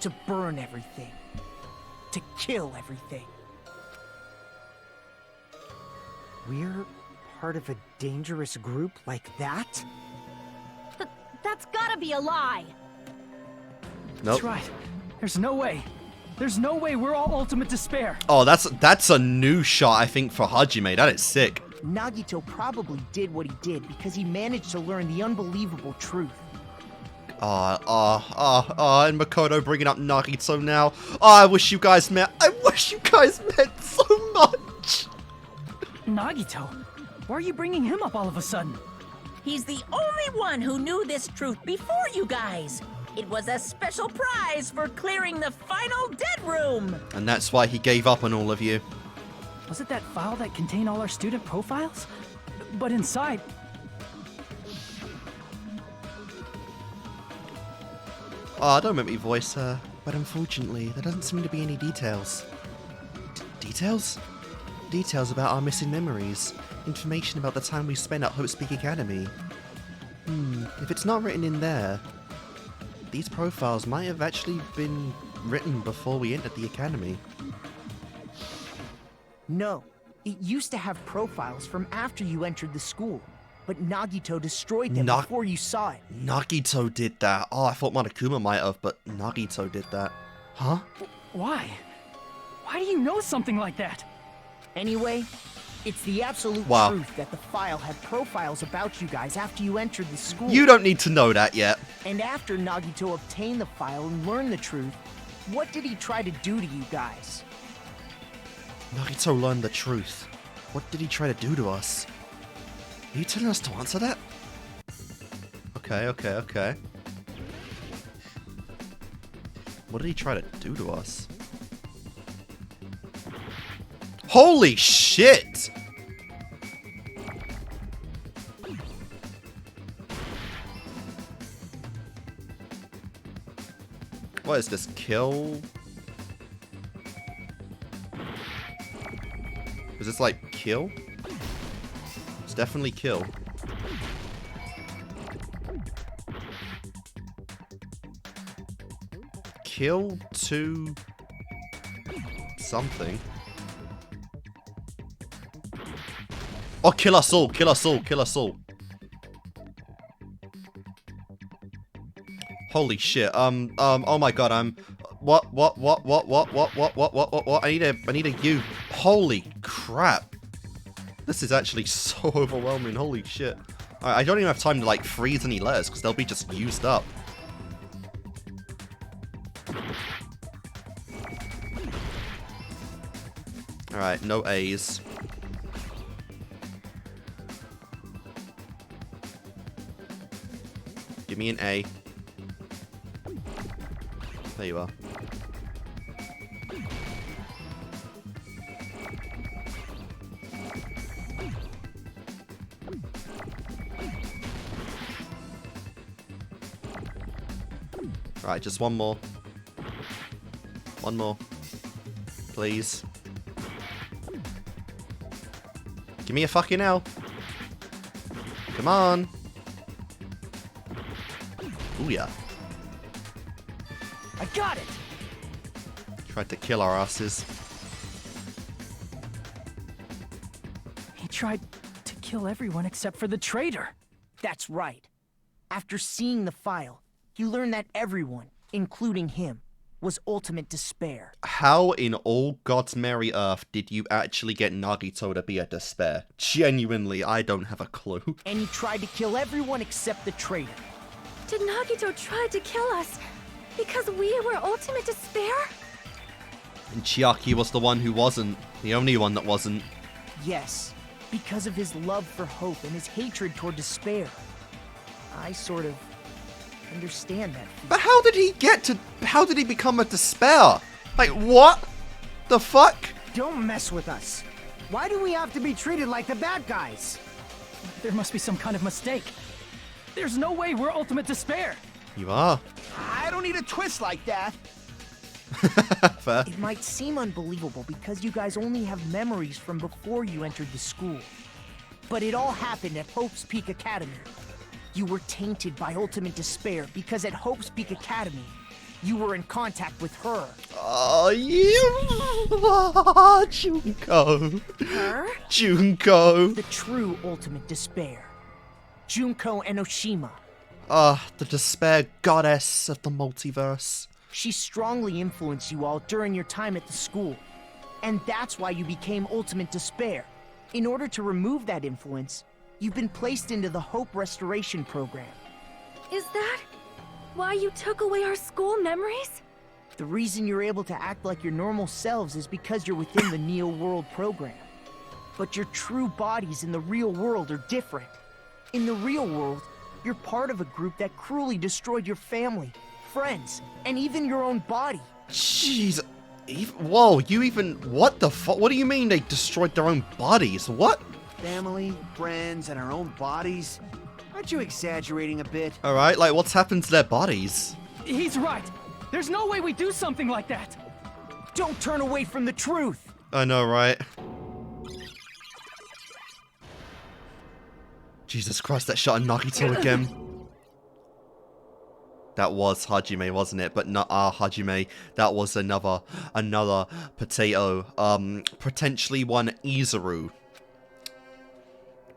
to burn everything, to kill everything. We're part of a dangerous group like that? That's gotta be a lie. Nope. That's right. There's no way. There's no way we're all ultimate despair. Oh, that's a new shot, I think, for Hajime. That is sick. Nagito probably did what he did because he managed to learn the unbelievable truth. And Makoto bringing up Nagito now. Oh, I wish you guys met. I wish you guys met so much. Nagito? Why are you bringing him up all of a sudden? He's the only one who knew this truth before you guys. It was a special prize for clearing the final dead room. And that's why he gave up on all of you. Was it that file that contained all our student profiles? But inside... Oh, don't make me voice her. But unfortunately, there doesn't seem to be any details. Details? Details about our missing memories. Information about the time we spent at Hope's Peak Academy. If it's not written in there, these profiles might have actually been written before we entered the academy. No, it used to have profiles from after you entered the school, but Nagito destroyed them before you saw it. Nagito did that. Oh, I thought Monokuma might have, but Nagito did that. Huh? Why? Why do you know something like that? Anyway, it's the absolute Wow. truth that the file had profiles about you guys after you entered the school. You don't need to know that yet. And after Nagito obtained the file and learned the truth, what did he try to do to you guys? Nagito learned the truth. What did he try to do to us? Are you telling us to answer that? Okay. What did he try to do to us? Holy shit! What is this? Kill? Is this like kill? It's definitely kill. Kill to something. Oh, kill us all, kill us all, kill us all. Holy shit. Oh my god, what? I need a U. Holy crap. This is actually so overwhelming, holy shit. Alright, I don't even have time to like freeze any letters because they'll be just used up. Alright, no A's. Give me an A. There you are. Right, just one more. One more. Please. Give me a fucking L. Come on. Ooh, yeah. I got it! Tried to kill our asses. He tried to kill everyone except for the traitor. That's right. After seeing the file, you learned that everyone, including him, was ultimate despair. How in all God's merry earth did you actually get Nagito to be a despair? Genuinely, I don't have a clue. And he tried to kill everyone except the traitor. Did Nagito try to kill us because we were ultimate despair? And Chiaki was the one who wasn't. The only one that wasn't. Yes, because of his love for hope and his hatred toward despair. I sort of understand that feeling. But how did he become a despair? Like, what the fuck? Don't mess with us. Why do we have to be treated like the bad guys? There must be some kind of mistake. There's no way we're ultimate despair. You are. I don't need a twist like that. Fair. It might seem unbelievable because you guys only have memories from before you entered the school. But it all happened at Hope's Peak Academy. You were tainted by ultimate despair because at Hope's Peak Academy, you were in contact with her. Oh, yeah. Junko. Her? Junko. The true ultimate despair. Junko Enoshima. The despair goddess of the multiverse. She strongly influenced you all during your time at the school. And that's why you became ultimate despair. In order to remove that influence, you've been placed into the Hope Restoration Program. Is that why you took away our school memories? The reason you're able to act like your normal selves is because you're within the Neo World program. But your true bodies in the real world are different. In the real world, you're part of a group that cruelly destroyed your family, friends, and even your own body. Jeez. Whoa, what the fuck? What do you mean they destroyed their own bodies? What? Family, friends, and our own bodies. Aren't you exaggerating a bit? Alright, like what's happened to their bodies? He's right. There's no way we do something like that. Don't turn away from the truth. I know, right? Jesus Christ, that shot at Nagito again. That was Hajime, wasn't it? But not our Hajime. That was another potato. Potentially one Izuru.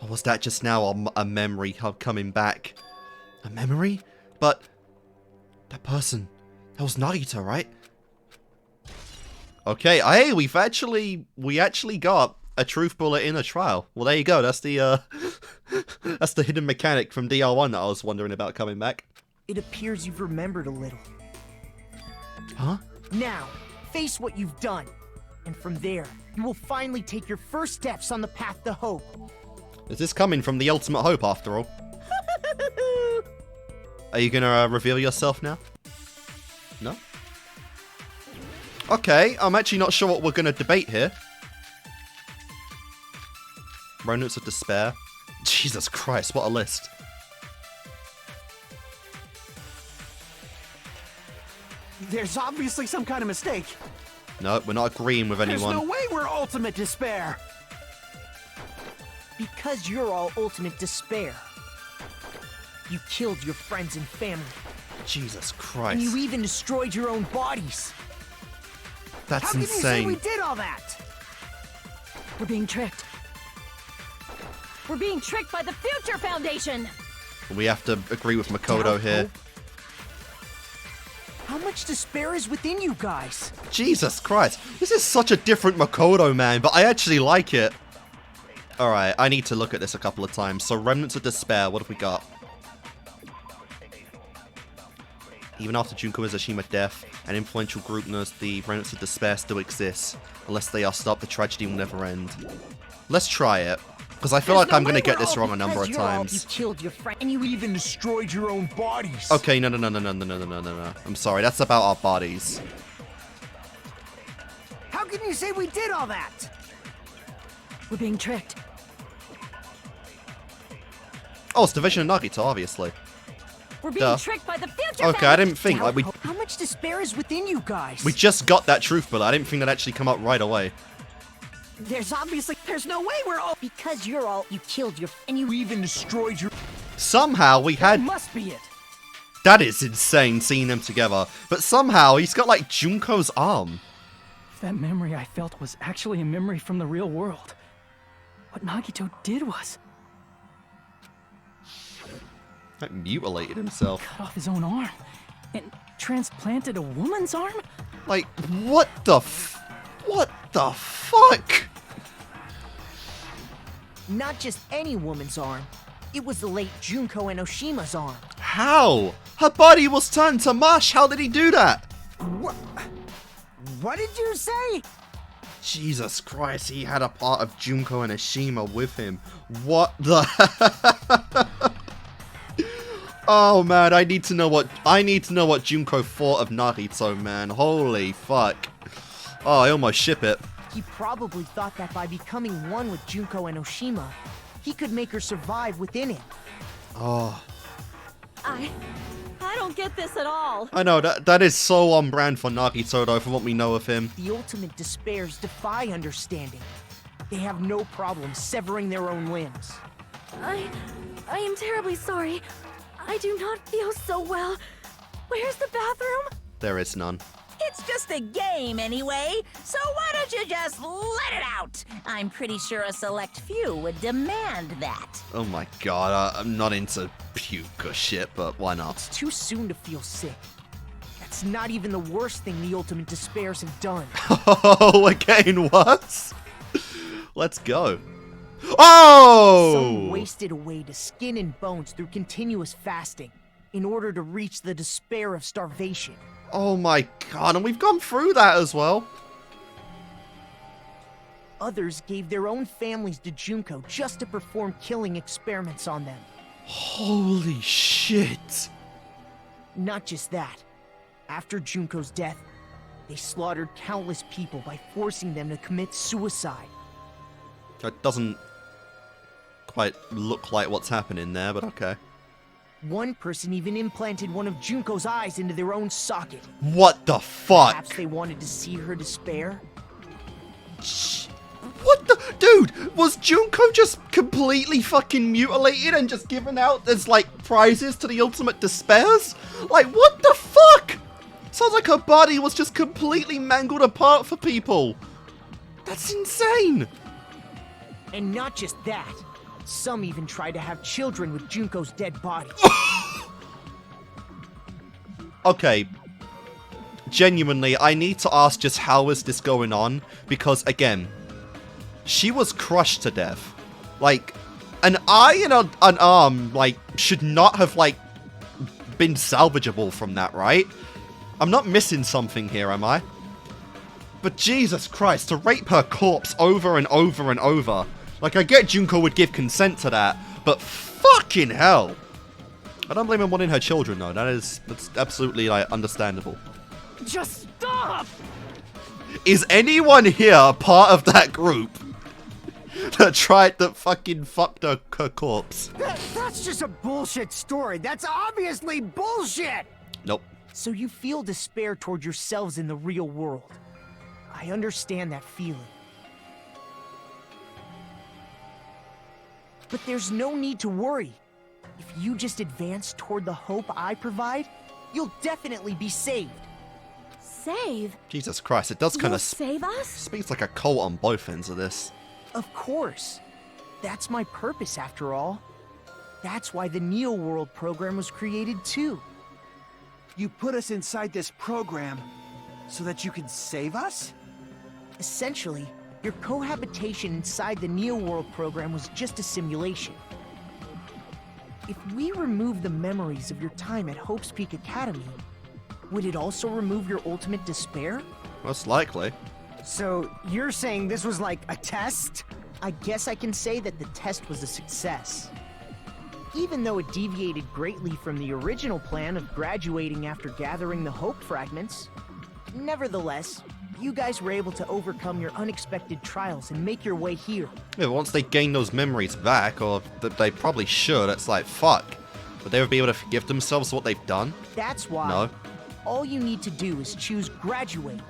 Or was that just now a memory coming back? A memory? But that person, that was Nagito, right? Okay, hey, we actually got a truth bullet in a trial. Well, there you go. That's the that's the hidden mechanic from DR1 that I was wondering about coming back. It appears you've remembered a little. Huh? Now, face what you've done. And from there, you will finally take your first steps on the path to hope. Is this coming from the ultimate hope, after all? Are you gonna reveal yourself now? No? Okay, I'm actually not sure what we're gonna debate here. Remnants of despair. Jesus Christ, what a list. There's obviously some kind of mistake. No, we're not agreeing with anyone. There's no way we're ultimate despair. Because you're all ultimate despair. You killed your friends and family. Jesus And Christ. you even destroyed your own bodies. That's How can you say insane. we did all that? We're being tricked. We're being tricked by the Future Foundation! We have to agree with Makoto Doubt here. hope. How much despair is within you guys? Jesus Christ. This is such a different Makoto, man, but I actually like it. Alright, I need to look at this a couple of times. So, Remnants of Despair, what have we got? Even after Junko and Ashima death, an influential group knows the Remnants of Despair still exists. Unless they are stopped, the tragedy will never end. Let's try it. Because I feel like I'm going to get this wrong a number of You times. killed your friend and you even destroyed your own bodies. Okay, no. I'm sorry, that's about our bodies. How can you say we did all that? We're being tricked. Oh, it's Division of Nagito, obviously. We're being Duh. tricked by the Future Okay, I Foundation! didn't think, like, we How much despair is within you guys? just got that truth bullet. I didn't think that actually come up right away. There's no way we're all. Because you killed your and you even destroyed your. Somehow we had... Must be it. That is insane, seeing them together. But somehow he's got, like, Junko's arm. If that memory I felt was actually a memory from the real world, what Nagito did was Like, mutilated himself. cut off his own arm and transplanted a woman's arm? Like, what the fuck? Not just any woman's arm. It was the late Junko Enoshima's arm. How? Her body was turned to mush. How did he do that? What did you say? Jesus Christ, he had a part of Junko and Ashima with him. What the? Oh man, I need to know what Junko thought of Nagito, man. Holy fuck. Oh, I almost ship it. He probably thought that by becoming one with Junko and Oshima, he could make her survive within him. Oh. I don't get this at all. I know, that is so on brand for Nagito though, from what we know of him. The ultimate despairs defy understanding. They have no problem severing their own limbs. I am terribly sorry. I do not feel so well. Where's the bathroom? There is none. It's just a game anyway, so why don't you just let it out? I'm pretty sure a select few would demand that. Oh my god, I'm not into puke or shit, but why not? It's too soon to feel sick. That's not even the worst thing the ultimate despairs have done. Oh, we're getting worse? Let's go. Oh! Some wasted away to skin and bones through continuous fasting in order to reach the despair of starvation. Oh my god, and we've gone through that as well. Others gave their own families to Junko just to perform killing experiments on them. Holy shit. Not just that. After Junko's death, they slaughtered countless people by forcing them to commit suicide. That doesn't quite look like what's happening there, but okay. One person even implanted one of Junko's eyes into their own socket. What the fuck? Perhaps they wanted to see her despair? What the? Dude, was Junko just completely fucking mutilated and just given out as, like, prizes to the ultimate despairs? Like, what the fuck? Sounds like her body was just completely mangled apart for people. That's insane. And not just that. Some even tried to have children with Junko's dead body. Okay. Genuinely, I need to ask just how is this going on? Because, again, she was crushed to death. Like, an eye and an arm, like, should not have, like, been salvageable from that, right? I'm not missing something here, am I? But Jesus Christ, to rape her corpse over and over and over. Like, I get Junko would give consent to that, but fucking hell. I don't blame him wanting her children, though. That's absolutely, like, understandable. Just stop! Is anyone here part of that group that fucking fucked her corpse? That's just a bullshit story. That's obviously bullshit! Nope. So you feel despair toward yourselves in the real world. I understand that feeling. But there's no need to worry. If you just advance toward the hope I provide, you'll definitely be saved. Save? Jesus Christ, it does kind You'll of save us? speaks like a cult on both ends of this. Of course. That's my purpose, after all. That's why the Neo World program was created, too. You put us inside this program so that you can save us? Essentially, your cohabitation inside the Neo World program was just a simulation. If we remove the memories of your time at Hope's Peak Academy, would it also remove your ultimate despair? Most likely. So, you're saying this was like a test? I guess I can say that the test was a success. Even though it deviated greatly from the original plan of graduating after gathering the Hope fragments, nevertheless, you guys were able to overcome your unexpected trials and make your way here. Yeah, once they gain those memories back, or that they probably should, it's like, fuck. Would they ever be able to forgive themselves for what they've done? That's why No. all you need to do is choose graduate.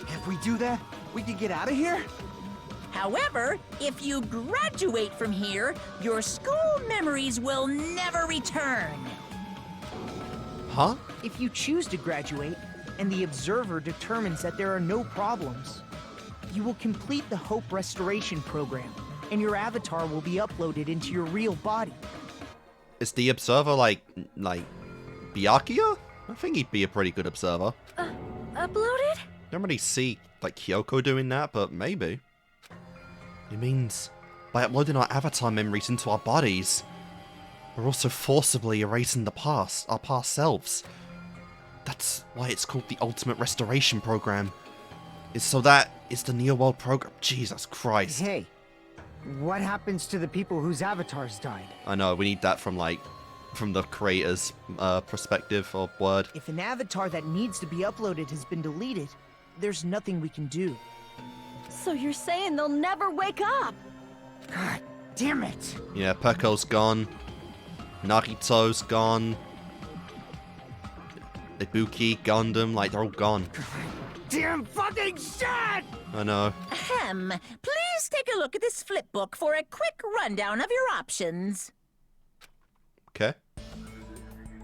If we do that, we can get out of here? However, if you graduate from here, your school memories will never return. Huh? If you choose to graduate, and the observer determines that there are no problems, you will complete the Hope Restoration program, and your avatar will be uploaded into your real body. Is the observer like Byakuya? I think he'd be a pretty good observer. Uploaded? Don't really see like Kyoko doing that, but maybe. It means by uploading our avatar memories into our bodies, we're also forcibly erasing the past, our past selves. That's why it's called the Ultimate Restoration Program. So that is the Neo World program. Jesus Christ. Hey, what happens to the people whose avatars died? I know, we need that from the creator's perspective or word. If an avatar that needs to be uploaded has been deleted, there's nothing we can do. So you're saying they'll never wake up? God damn it! Yeah, Pekko's gone. Nagito's gone. Ibuki, Gundam, like, they're all gone. Damn fucking shit! I know. Ahem. Please take a look at this flip book for a quick rundown of your options. Okay.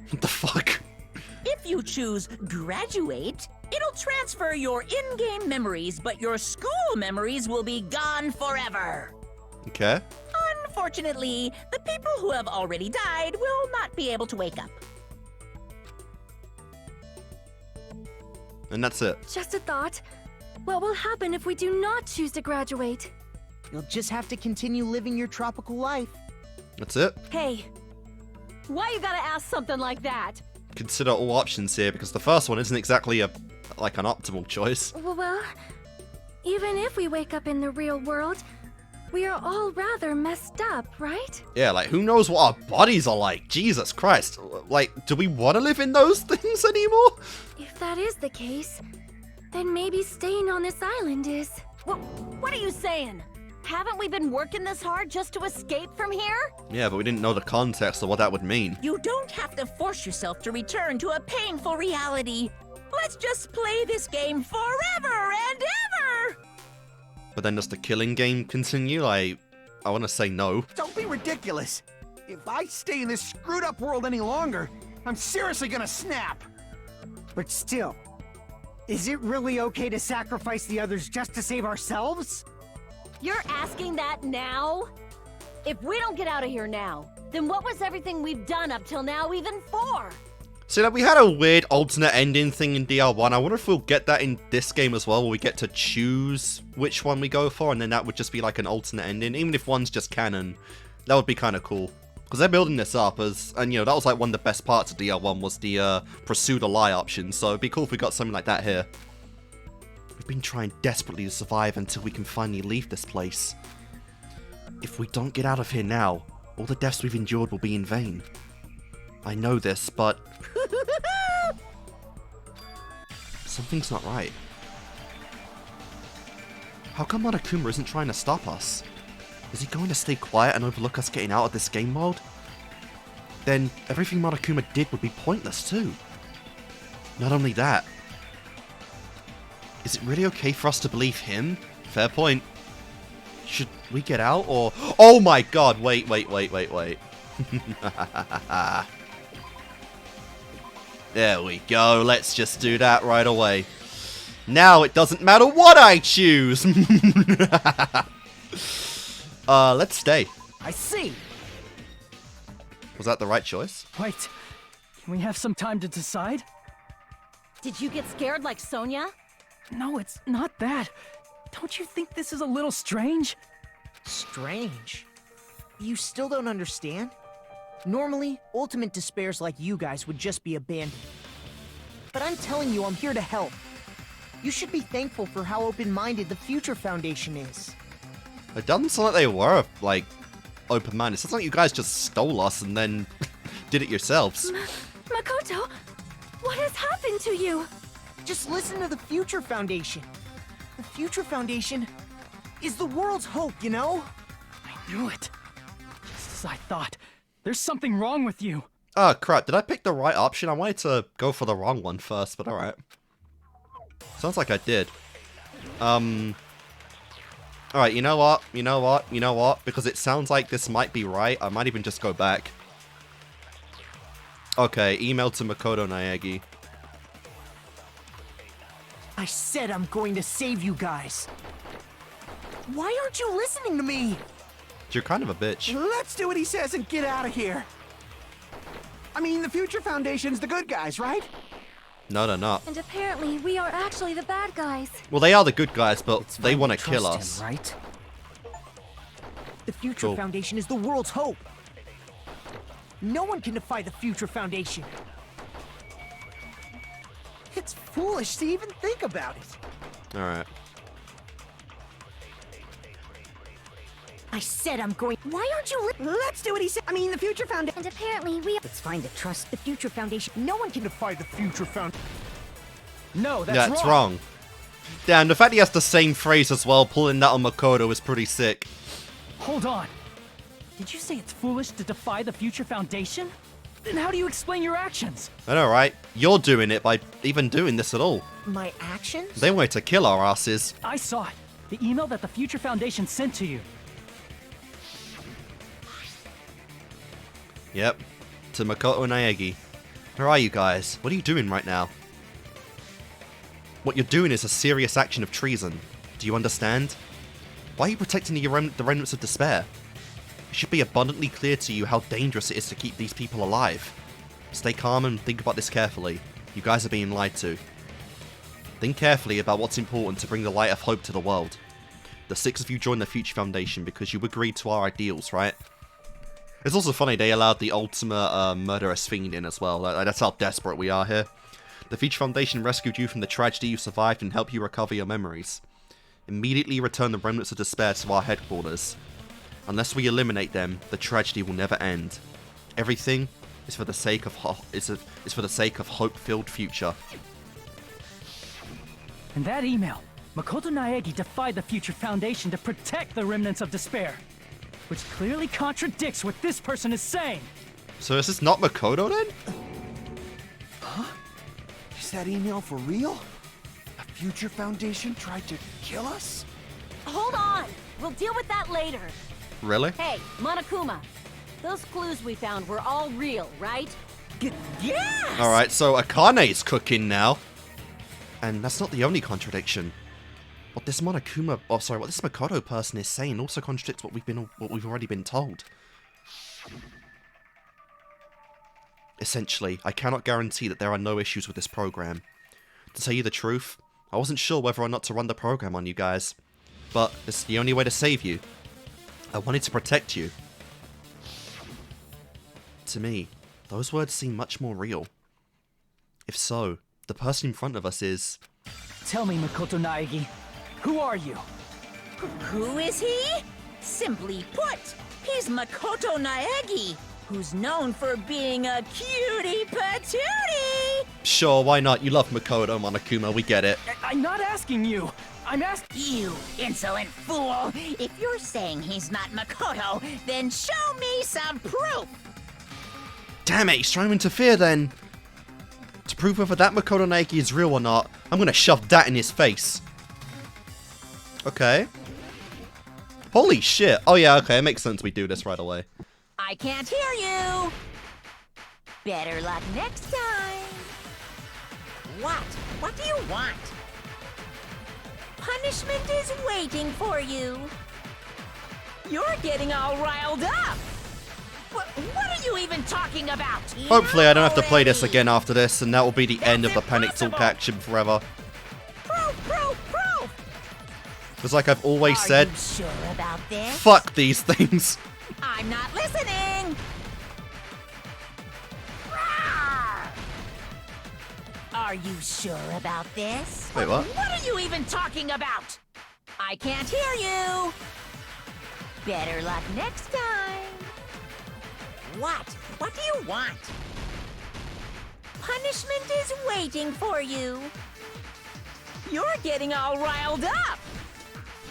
What the fuck? If you choose graduate, it'll transfer your in-game memories, but your school memories will be gone forever. Okay. Unfortunately, the people who have already died will not be able to wake up. And that's it. Just a thought. What will happen if we do not choose to graduate? You'll just have to continue living your tropical life. That's it. Hey, why you gotta ask something like that? Consider all options here, because the first one isn't exactly like an optimal choice. Well, even if we wake up in the real world, we are all rather messed up, right? Yeah, like, who knows what our bodies are like? Jesus Christ. Like, do we want to live in those things anymore? If that is the case, then maybe staying on this island is... What are you saying? Haven't we been working this hard just to escape from here? Yeah, but we didn't know the context of what that would mean. You don't have to force yourself to return to a painful reality. Let's just play this game forever and ever! But then does the killing game continue? I want to say no. Don't be ridiculous. If I stay in this screwed up world any longer, I'm seriously gonna snap. But still, is it really okay to sacrifice the others just to save ourselves? You're asking that now? If we don't get out of here now, then what was everything we've done up till now even for? So like, we had a weird alternate ending thing in DR1. I wonder if we'll get that in this game as well, where we get to choose which one we go for, and then that would just be like an alternate ending. Even if one's just canon, that would be kind of cool. Because they're building this up as, and you know, that was like one of the best parts of DR1 was the pursue the lie option. So it'd be cool if we got something like that here. We've been trying desperately to survive until we can finally leave this place. If we don't get out of here now, all the deaths we've endured will be in vain. I know this, but... something's not right. How come Monokuma isn't trying to stop us? Is he going to stay quiet and overlook us getting out of this game mode? Then everything Monokuma did would be pointless too. Not only that, is it really okay for us to believe him? Fair point. Should we get out or... oh my god, wait. There we go, let's just do that right away. Now it doesn't matter what I choose! Let's stay. I see. Was that the right choice? Wait, can we have some time to decide? Did you get scared like Sonia? No, it's not that. Don't you think this is a little strange? Strange. You still don't understand? Normally, ultimate despairs like you guys would just be abandoned. But I'm telling you, I'm here to help. You should be thankful for how open-minded the Future Foundation is. It doesn't sound like they were, like, open-minded. It sounds like you guys just stole us and then did it yourselves. Makoto, what has happened to you? Just listen to the Future Foundation. The Future Foundation is the world's hope, you know? I knew it. Just as I thought. There's something wrong with you. Oh, crap. Did I pick the right option? I wanted to go for the wrong one first, but alright. Sounds like I did. Alright, you know what? Because it sounds like this might be right, I might even just go back. Okay, email to Makoto Naegi. I said I'm going to save you guys. Why aren't you listening to me? You're kind of a bitch. Let's do what he says and get out of here. I mean, the Future Foundation's the good guys, right? No, they're not. And apparently, we are actually the bad guys. Well, they are the good guys, but It's they fine want to to kill trust us. him, right? The Future Cool. Foundation is the world's hope. No one can defy the Future Foundation. It's foolish to even think about it. Alright. I said I'm going. Why aren't you? Let's do what he said. I mean, the Future Foundation. And apparently we... Let's find the trust, the Future Foundation. No one can defy the Future Foundation. No, that's wrong. Damn, the fact he has the same phrase as well, pulling that on Makoto is pretty sick. Hold on. Did you say it's foolish to defy the Future Foundation? Then how do you explain your actions? I know, right? You're doing it by even doing this at all. My actions? They wanted to kill our asses. I saw it. The email that the Future Foundation sent to you. Yep. To Makoto Naegi. Where are you guys? What are you doing right now? What you're doing is a serious action of treason. Do you understand? Why are you protecting the remnants of despair? It should be abundantly clear to you how dangerous it is to keep these people alive. Stay calm and think about this carefully. You guys are being lied to. Think carefully about what's important to bring the light of hope to the world. The 6 of you joined the Future Foundation because you agreed to our ideals, right? It's also funny they allowed the ultimate murderous fiend in as well. That's how desperate we are here. The Future Foundation rescued you from the tragedy you survived and helped you recover your memories. Immediately return the remnants of despair to our headquarters. Unless we eliminate them, the tragedy will never end. Everything is for the sake of hope-filled future. In that email, Makoto Naegi defied the Future Foundation to protect the remnants of despair, which clearly contradicts what this person is saying. So is this not Makoto then? Huh? Is that email for real? The Future Foundation tried to kill us? Hold on! We'll deal with that later. Really? Hey, Monokuma. Those clues we found were all real, right? Yes! Alright, so Akane's cooking now. And that's not the only contradiction. What this Monokuma, what this Makoto person is saying also contradicts what we've already been told. Essentially, I cannot guarantee that there are no issues with this program. To tell you the truth, I wasn't sure whether or not to run the program on you guys. But it's the only way to save you. I wanted to protect you. To me, those words seem much more real. If so, the person in front of us is... Tell me, Makoto Naegi, who are you? Who is he? Simply put, he's Makoto Naegi, who's known for being a cutie patootie. Sure, why not? You love Makoto, Monokuma, we get it. I'm not asking you. I'm asking... You insolent fool! If you're saying he's not Makoto, then show me some proof! Damn it, he's trying to interfere then. To prove whether that Makoto Naegi is real or not, I'm gonna shove that in his face. Okay. Holy shit. Oh yeah, okay, it makes sense we do this right away. I can't hear you! Better luck next time! What? What do you want? Punishment is waiting for you! You're getting all riled up! What are you even talking about? Hopefully I don't have to play this again after this, and that will be the end of the Panic Talk action forever. Proof! It's like I've always said, Are you sure about this? fuck these things. I'm not listening! Rawr! Are you sure about this? Wait, what? What are you even talking about? I can't hear you! Better luck next time! What? What do you want? Punishment is waiting for you! You're getting all riled up!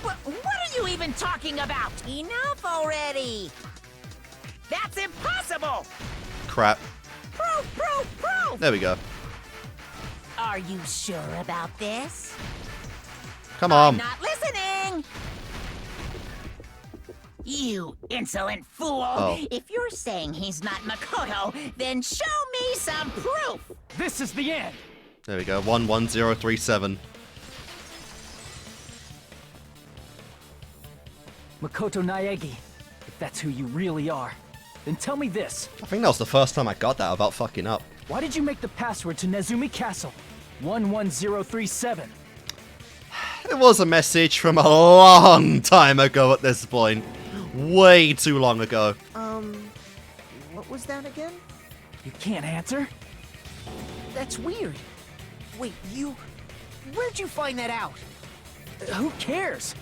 What are you even talking about? Enough already! That's impossible! Crap. Proof! There we go. Are you sure about this? Come on. I'm not listening! You insolent fool! Oh. If you're saying he's not Makoto, then show me some proof! This is the end. There we go. 11037. Makoto Naegi, if that's who you really are, then tell me this. I think that was the first time I got that about fucking up. Why did you make the password to Nezumi Castle? 11037. It was a message from a long time ago at this point. Way too long ago. What was that again? You can't answer? That's weird. Wait, where'd you find that out? Who cares?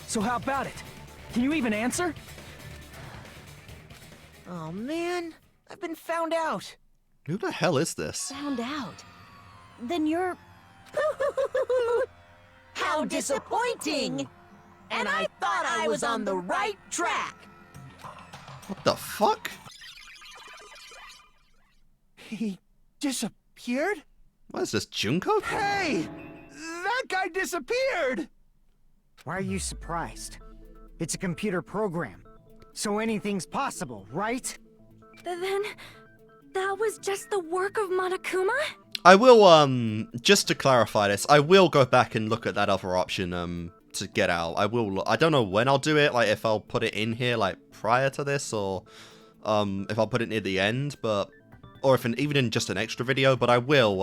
So how about it? Can you even answer? Oh man, I've been found out. Who the hell is this? Found out. Then you're... How disappointing! And I thought I was on the right track. What the fuck? He disappeared? What is this, Junko? Hey! That guy disappeared! Why are you surprised? It's a computer program, so anything's possible, right? Then, that was just the work of Monokuma? I will, just to clarify this, I will go back and look at that other option, to get out. I don't know when I'll do it, like, if I'll put it in here, like, prior to this, or, if I'll put it near the end, but, or if even in just an extra video, but I will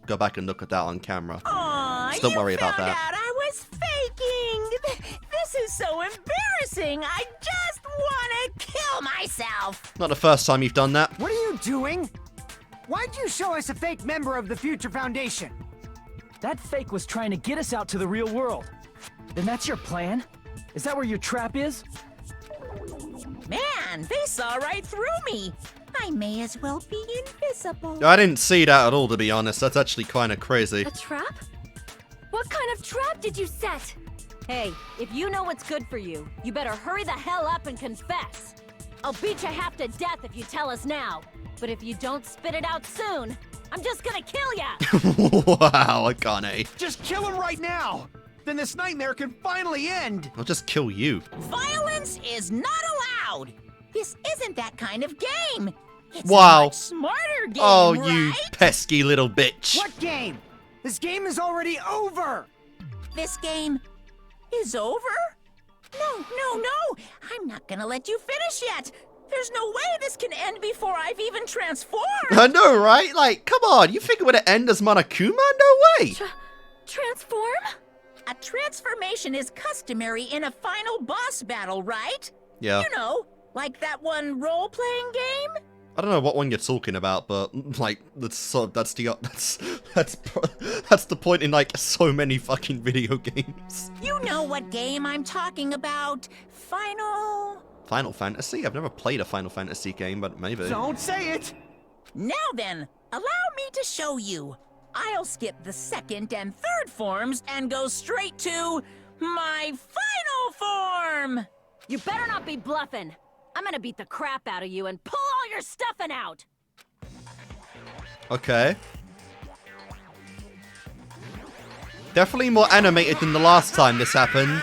go back and look at that on camera. Aw, Just don't worry about found that. out I was faking. This is so embarrassing. I just want to kill myself. Not the first time you've done that. What are you doing? Why'd you show us a fake member of the Future Foundation? That fake was trying to get us out to the real world. Then that's your plan? Is that where your trap is? Man, they saw right through me. I may as well be invisible. I didn't see that at all, to be honest. That's actually kind of crazy. A trap? What kind of trap did you set? Hey, if you know what's good for you, you better hurry the hell up and confess. I'll beat you half to death if you tell us now. But if you don't spit it out soon, I'm just gonna kill ya! Wow, Akane. Just kill him right now! Then this nightmare can finally end! I'll just kill you. Violence is not allowed. This isn't that kind of game. It's Wow. a much smarter game, Oh, right? you pesky little bitch. What game? This game is already over! This game is over? No. I'm not gonna let you finish yet. There's no way this can end before I've even transformed. I know, right? Like, come on. You think it would end as Monokuma? No way. Transform? A transformation is customary in a final boss battle, right? Yeah. You know, like that one role-playing game? I don't know what one you're talking about, but like that's the point in like so many fucking video games. You know what game I'm talking about. Final Fantasy? I've never played a Final Fantasy game, but maybe. Don't say it! Now then, allow me to show you. I'll skip the second and third forms and go straight to my final form. You better not be bluffing. I'm gonna beat the crap out of you and pull all your stuffing out! Okay. Definitely more animated than the last time this happened.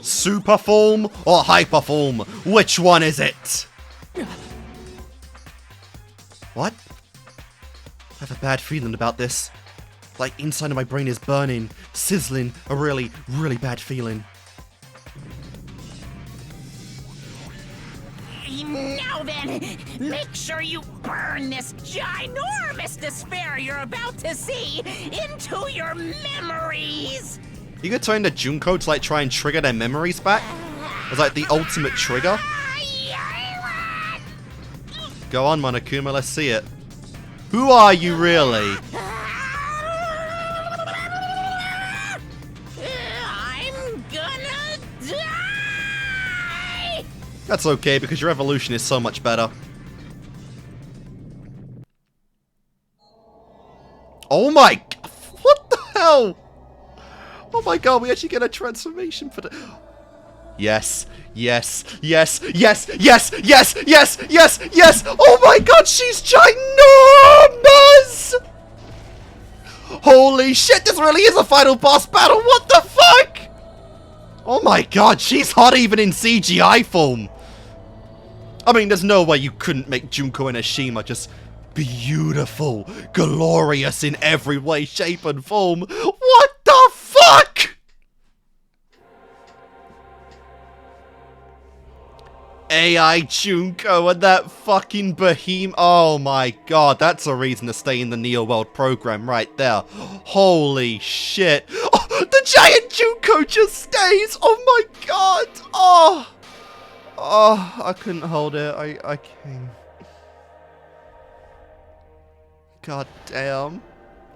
Super form or hyper form? Which one is it? What? I have a bad feeling about this. Like inside of my brain is burning, sizzling, a really, really bad feeling. Now then, make sure you burn this ginormous despair you're about to see into your memories. You could turn to Junko to like try and trigger their memories back? It's like the ultimate trigger. Go on, Monokuma, let's see it. Who are you really? I'm gonna die! That's okay, because your evolution is so much better. Oh my... What the hell? Oh my god, we actually get a transformation for the... Yes, yes, yes, yes, yes, yes, yes, yes, yes! Oh my god, she's ginormous! Holy shit, this really is a final boss battle, what the fuck? Oh my god, she's hot even in CGI form. I mean, there's no way you couldn't make Junko and Ashima just beautiful, glorious in every way, shape, and form. What the fuck? AI Junko and that fucking behemoth. Oh my god, that's a reason to stay in the Neo World program right there. Holy shit. Oh, the giant Junko just stays. Oh my god. Oh, I couldn't hold it. I can't. God damn.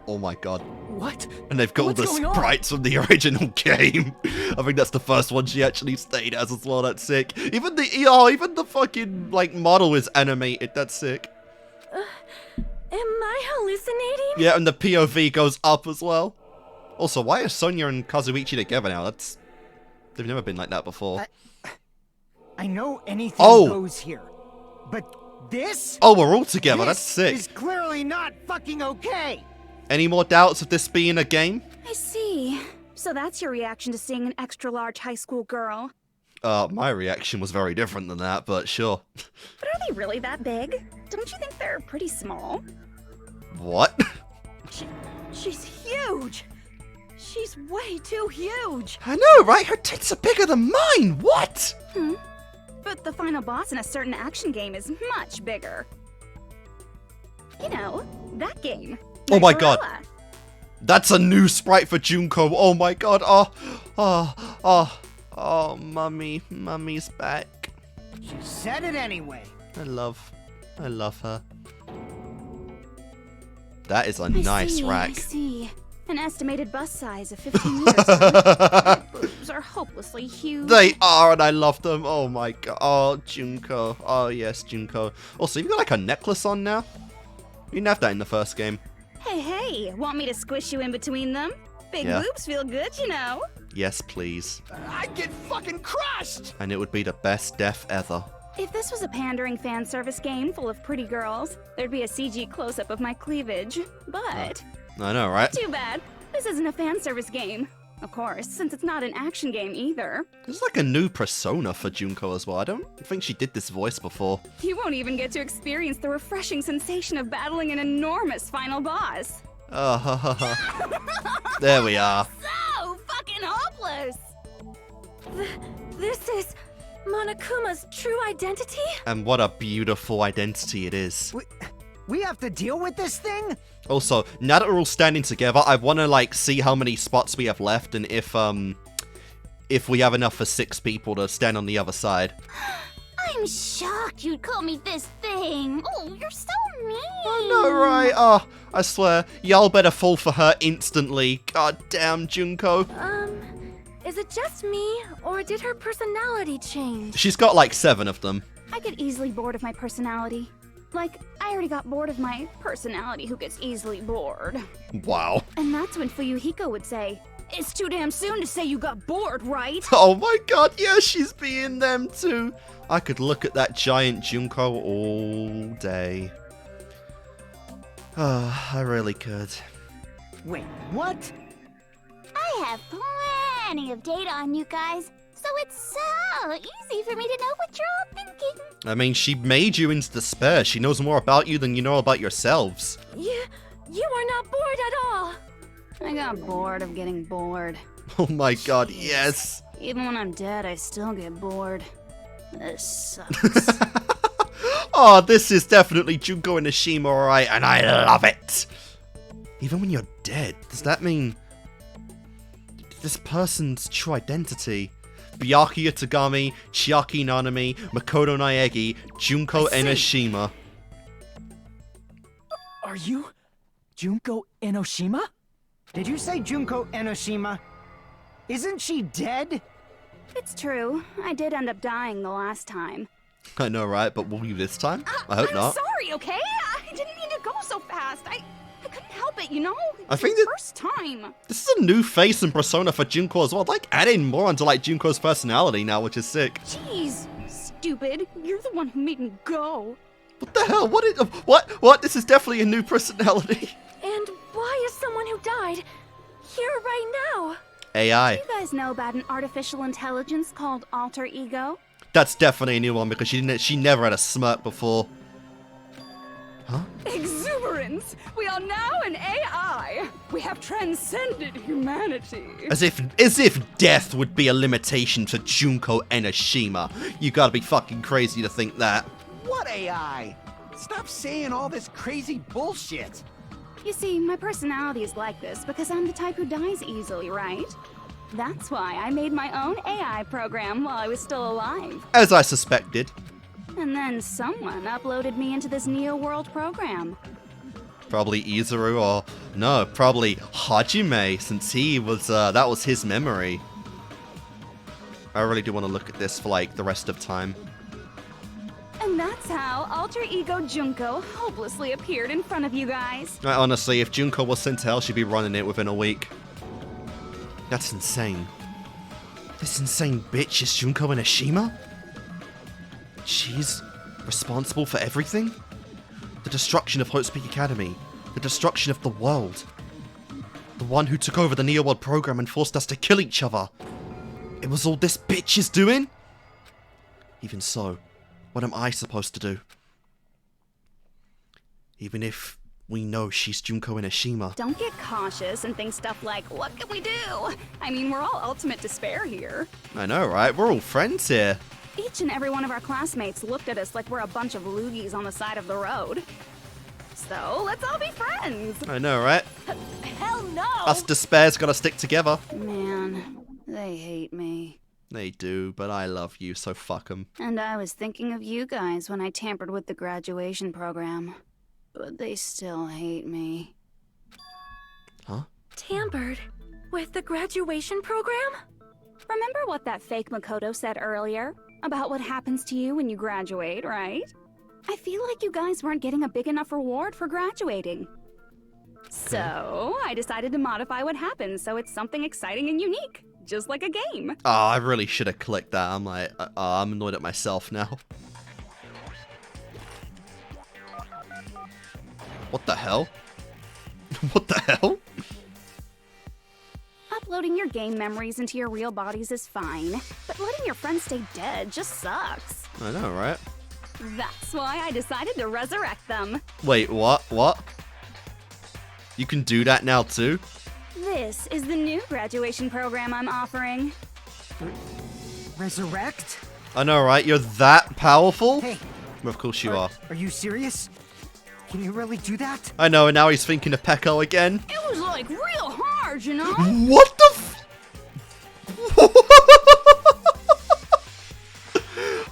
Oh my god. What? And they've got all What's the going on? sprites from the original game. I think that's the first one she actually stayed as well. That's sick. Even the fucking like model is animated. That's sick. Am I hallucinating? Yeah, and the POV goes up as well. Also, why are Sonya and Kazuichi together now? They've never been like that before. I know anything Oh. goes here, but this? Oh, we're all together. That's This sick. is clearly not fucking okay. Any more doubts of this being a game? I see. So that's your reaction to seeing an extra-large high school girl. My reaction was very different than that, but sure. But are they really that big? Don't you think they're pretty small? What? She's huge! She's way too huge! I know, right? Her tits are bigger than mine. What? But the final boss in a certain action game is much bigger. You know, that game. Oh my god. Gorilla. That's a new sprite for Junko. Oh my god. Oh, mummy. Mummy's back. She said it anyway. I love her. That is a I nice see, rack. I see. An estimated bust size of 15 meters. My boobs are hopelessly huge. They are, and I love them. Oh my god. Oh, Junko. Oh, yes, Junko. Also, you've got like a necklace on now? You didn't have that in the first game. Hey, want me to squish you in between them? Big Yeah. boobs feel good, you know. Yes, please. I'd get fucking crushed! And it would be the best death ever. If this was a pandering fan service game full of pretty girls, there'd be a CG close-up of my cleavage. But I know, right? too bad. This isn't a fan service game. Of course, since it's not an action game either. There's like a new persona for Junko as well. I don't think she did this voice before. You won't even get to experience the refreshing sensation of battling an enormous final boss. There we are. So fucking hopeless! This is Monokuma's true identity? And what a beautiful identity it is. We have to deal with this thing? Also, now that we're all standing together, I want to like see how many spots we have left and if we have enough for 6 people to stand on the other side. I'm shocked you'd call me this thing. Oh, you're so mean. I know, right? Oh, I swear, y'all better fall for her instantly. God damn, Junko. Is it just me, or did her personality change? She's got like 7 of them. I get easily bored of my personality. Like, I already got bored of my personality who gets easily bored. Wow. And that's when Fuyuhiko would say, "It's too damn soon to say you got bored, right?" Oh my god, yeah, she's being them too. I could look at that giant Junko all day. I really could. Wait, what? I have plenty of data on you guys, so it's so easy for me to know what you're all thinking. I mean, she made you into despair. She knows more about you than you know about yourselves. You are not bored at all. I got bored of getting bored. Oh my god, yes. Even when I'm dead, I still get bored. This sucks. Oh, this is definitely Junko and Ashima, alright, and I love it. Even when you're dead, does that mean this person's true identity? Byakuya Tagami, Chiaki Nanami, Makoto Naegi, Junko and Ashima. Are you Junko Enoshima? Did you say Junko Enoshima? Isn't she dead? It's true. I did end up dying the last time. I know, right? But will you this time? I hope I'm not. sorry, okay? I didn't mean to go so fast. I couldn't help it, you know? I think It's that- the first time. This is a new face and persona for Junko as well. Like adding more onto like Junko's personality now, which is sick. Jeez, stupid. You're the one who made me go. What the hell? What? This is definitely a new personality. And why is someone who died here right now? AI. You guys know about an artificial intelligence called alter ego? That's definitely a new one because she never had a smirk before. Huh? Exuberance! We are now an AI! We have transcended humanity! As if death would be a limitation to Junko Enoshima. You gotta be fucking crazy to think that. What AI? Stop saying all this crazy bullshit. You see, my personality is like this because I'm the type who dies easily, right? That's why I made my own AI program while I was still alive. As I suspected. And then someone uploaded me into this Neo World program. Probably Izuru or... No, probably Hajime, since he was, that was his memory. I really do want to look at this for, like, the rest of time. And that's how alter ego Junko hopelessly appeared in front of you guys. Honestly, if Junko was sent to hell, she'd be running it within a week. That's insane. This insane bitch is Junko Enoshima? She's responsible for everything? The destruction of Hope's Peak Academy. The destruction of the world. The one who took over the Neo World program and forced us to kill each other. It was all this bitch is doing? Even so, what am I supposed to do? Even if we know she's Junko Enoshima. Don't get cautious and think stuff like, what can we do? I mean, we're all ultimate despair here. I know, right? We're all friends here. Each and every one of our classmates looked at us like we're a bunch of loogies on the side of the road. So, let's all be friends. I know, right? Hell no! Us despairs gotta stick together. Man, they hate me. They do, but I love you, so fuck them. And I was thinking of you guys when I tampered with the graduation program. But they still hate me. Huh? Tampered with the graduation program? Remember what that fake Makoto said earlier? About what happens to you when you graduate, right? I feel like you guys weren't getting a big enough reward for graduating. So, I decided to modify what happens so it's something exciting and unique. Just like a game. Oh, I really should have clicked that. I'm like, I'm annoyed at myself now. What the hell? What the hell? Uploading your game memories into your real bodies is fine, but letting your friends stay dead just sucks. I know, right? That's why I decided to resurrect them. Wait, what? What? You can do that now too? This is the new graduation program I'm offering. Resurrect? I know, right? You're that powerful? Hey. Well, of course you are. Are you serious? Can you really do that? I know, and now he's thinking of Peko again. It was like real hard, you know? What the f-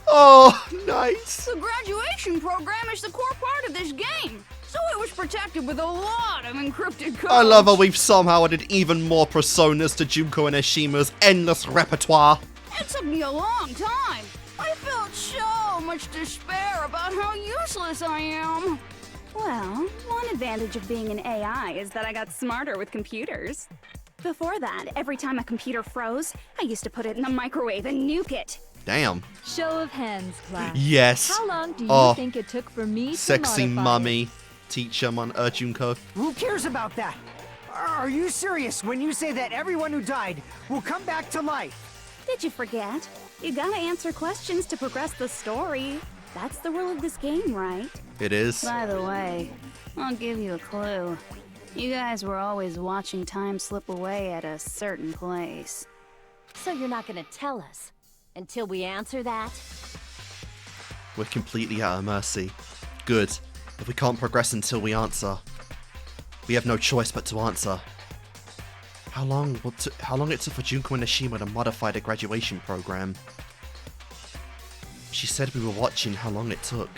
Oh, nice. The graduation program is the core part of this game, so it was protected with a lot of encrypted codes. I love how we've somehow added even more personas to Junko Enoshima's endless repertoire. It took me a long time. I felt so much despair about how useless I am. Well, one advantage of being an AI is that I got smarter with computers. Before that, every time a computer froze, I used to put it in the microwave and nuke it. Damn. Show of hands, class. Yes. How long do you think it took for me to Sexy modify mummy. it? Teacher Junko. Who cares about that? Are you serious when you say that everyone who died will come back to life? Did you forget? You gotta answer questions to progress the story. That's the rule of this game, right? It is. By the way, I'll give you a clue. You guys were always watching time slip away at a certain place. So you're not gonna tell us until we answer that? We're completely at our mercy. Good. If we can't progress until we answer, we have no choice but to answer. How long it took for Junko Enoshima to modify the graduation program? She said we were watching how long it took.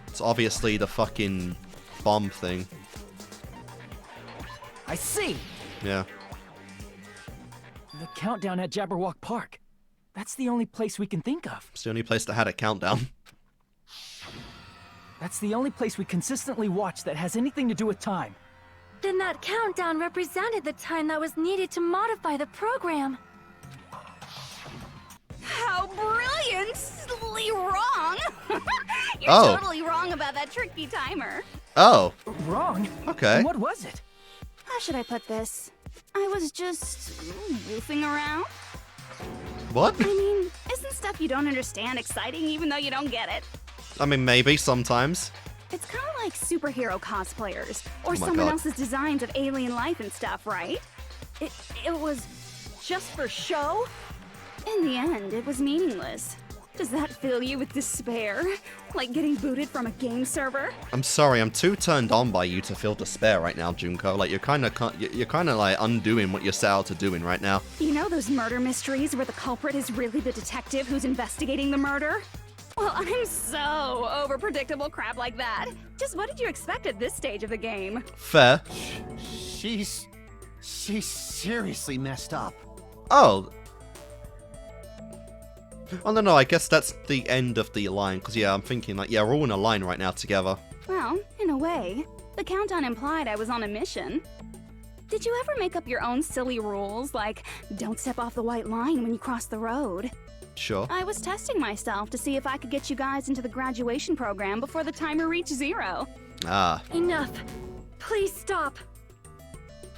It's obviously the fucking bomb thing. I see. Yeah. The countdown at Jabberwock Park. That's the only place we can think of. It's the only place that had a countdown. That's the only place we consistently watch that has anything to do with time. Then that countdown represented the time that was needed to modify the program. How brilliantly wrong! You're Oh. totally wrong about that tricky timer. Oh. Wrong? Okay. And what was it? How should I put this? I was just goofing around. What? I mean, isn't stuff you don't understand exciting even though you don't get it? I mean, maybe sometimes. It's kind of like superhero cosplayers or Oh my someone God. else's designs of alien life and stuff, right? It was Just for show? in the end, it was meaningless. Does that fill you with despair? Like getting booted from a game server? I'm sorry, I'm too turned on by you to feel despair right now, Junko. Like you're kind of like undoing what you're set out to doing right now. You know those murder mysteries where the culprit is really the detective who's investigating the murder? Well, I'm so over predictable crap like that. Just what did you expect at this stage of the game? Fair. She's seriously messed up. Oh. Oh, no, I guess that's the end of the line, because, yeah, I'm thinking, like, yeah, we're all in a line right now together. Well, in a way. The countdown implied I was on a mission. Did you ever make up your own silly rules, like, don't step off the white line when you cross the road? Sure. I was testing myself to see if I could get you guys into the graduation program before the timer reached 0. Ah. Enough. Please stop.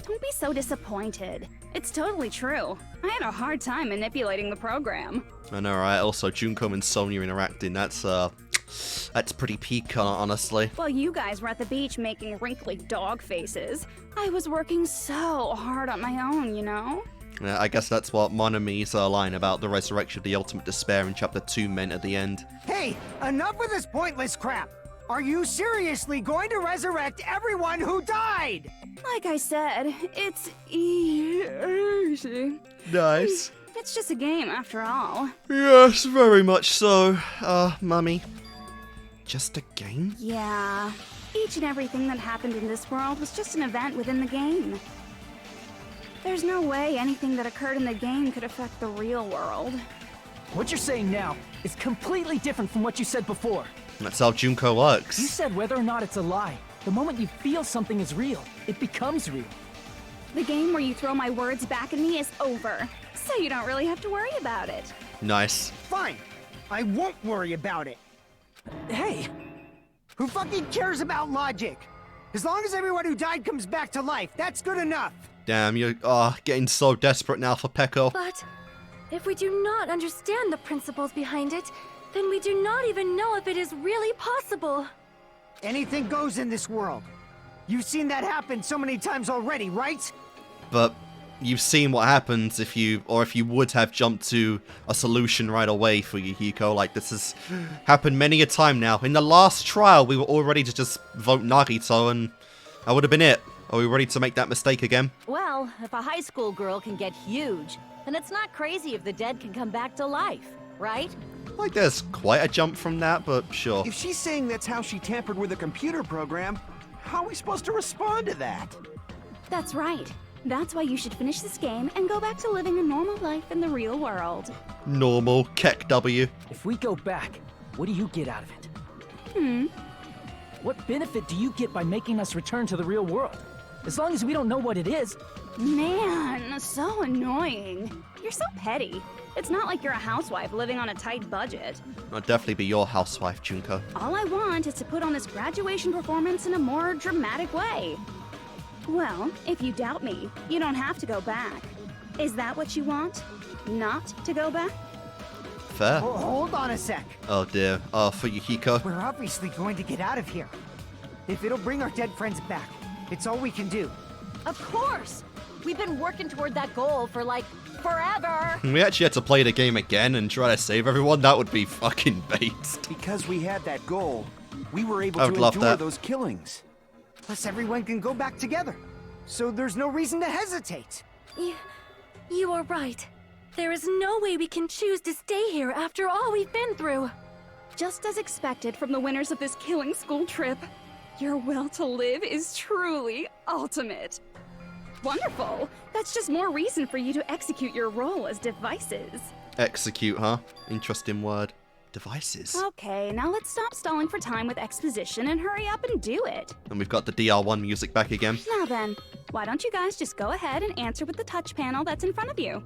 Don't be so disappointed. It's totally true. I had a hard time manipulating the program. I know, right? Also, Junko and Sonya interacting, that's pretty peak, honestly. While you guys were at the beach making wrinkly dog faces, I was working so hard on my own, you know? Yeah, I guess that's what Monomi's line about the resurrection of the ultimate despair in chapter 2 meant at the end. Hey, enough with this pointless crap! Are you seriously going to resurrect everyone who died? Like I said, it's easy. Nice. It's just a game after all. Yes, very much so, Mummy. Just a game? Yeah. Each and everything that happened in this world was just an event within the game. There's no way anything that occurred in the game could affect the real world. What you're saying now is completely different from what you said before. That's how Junko works. You said whether or not it's a lie. The moment you feel something is real, it becomes real. The game where you throw my words back at me is over, so you don't really have to worry about it. Nice. Fine. I won't worry about it. Hey! Who fucking cares about logic? As long as everyone who died comes back to life, that's good enough. Damn, you're getting so desperate now for Peko. But if we do not understand the principles behind it, then we do not even know if it is really possible. Anything goes in this world. You've seen that happen so many times already, right? But you've seen what happens if you would have jumped to a solution right away for Yuhiko. Like, this has happened many a time now. In the last trial, we were all ready to just vote Nagito, and that would have been it. Are we ready to make that mistake again? Well, if a high school girl can get huge, then it's not crazy if the dead can come back to life, right? Like, there's quite a jump from that, but sure. If she's saying that's how she tampered with a computer program, how are we supposed to respond to that? That's right. That's why you should finish this game and go back to living a normal life in the real world. Normal, Keck W. If we go back, what do you get out of it? What benefit do you get by making us return to the real world? As long as we don't know what it is. Man, so annoying. You're so petty. It's not like you're a housewife living on a tight budget. I'll definitely be your housewife, Junko. All I want is to put on this graduation performance in a more dramatic way. Well, if you doubt me, you don't have to go back. Is that what you want? Not to go back? Fair. Oh, hold on a sec. Oh dear. Oh, for Yuhiko. We're obviously going to get out of here. If it'll bring our dead friends back, it's all we can do. Of course! We've been working toward that goal for, like, forever! We actually had to play the game again and try to save everyone. That would be fucking based. Because we had that goal, we were able I to would love endure that. those killings. Plus, everyone can go back together. So there's no reason to hesitate. You are right. There is no way we can choose to stay here after all we've been through. Just as expected from the winners of this killing school trip, your will to live is truly ultimate. Wonderful! That's just more reason for you to execute your role as devices. Execute, huh? Interesting word. Devices. Okay, now let's stop stalling for time with exposition and hurry up and do it. And we've got the DR1 music back again. Now then, why don't you guys just go ahead and answer with the touch panel that's in front of you?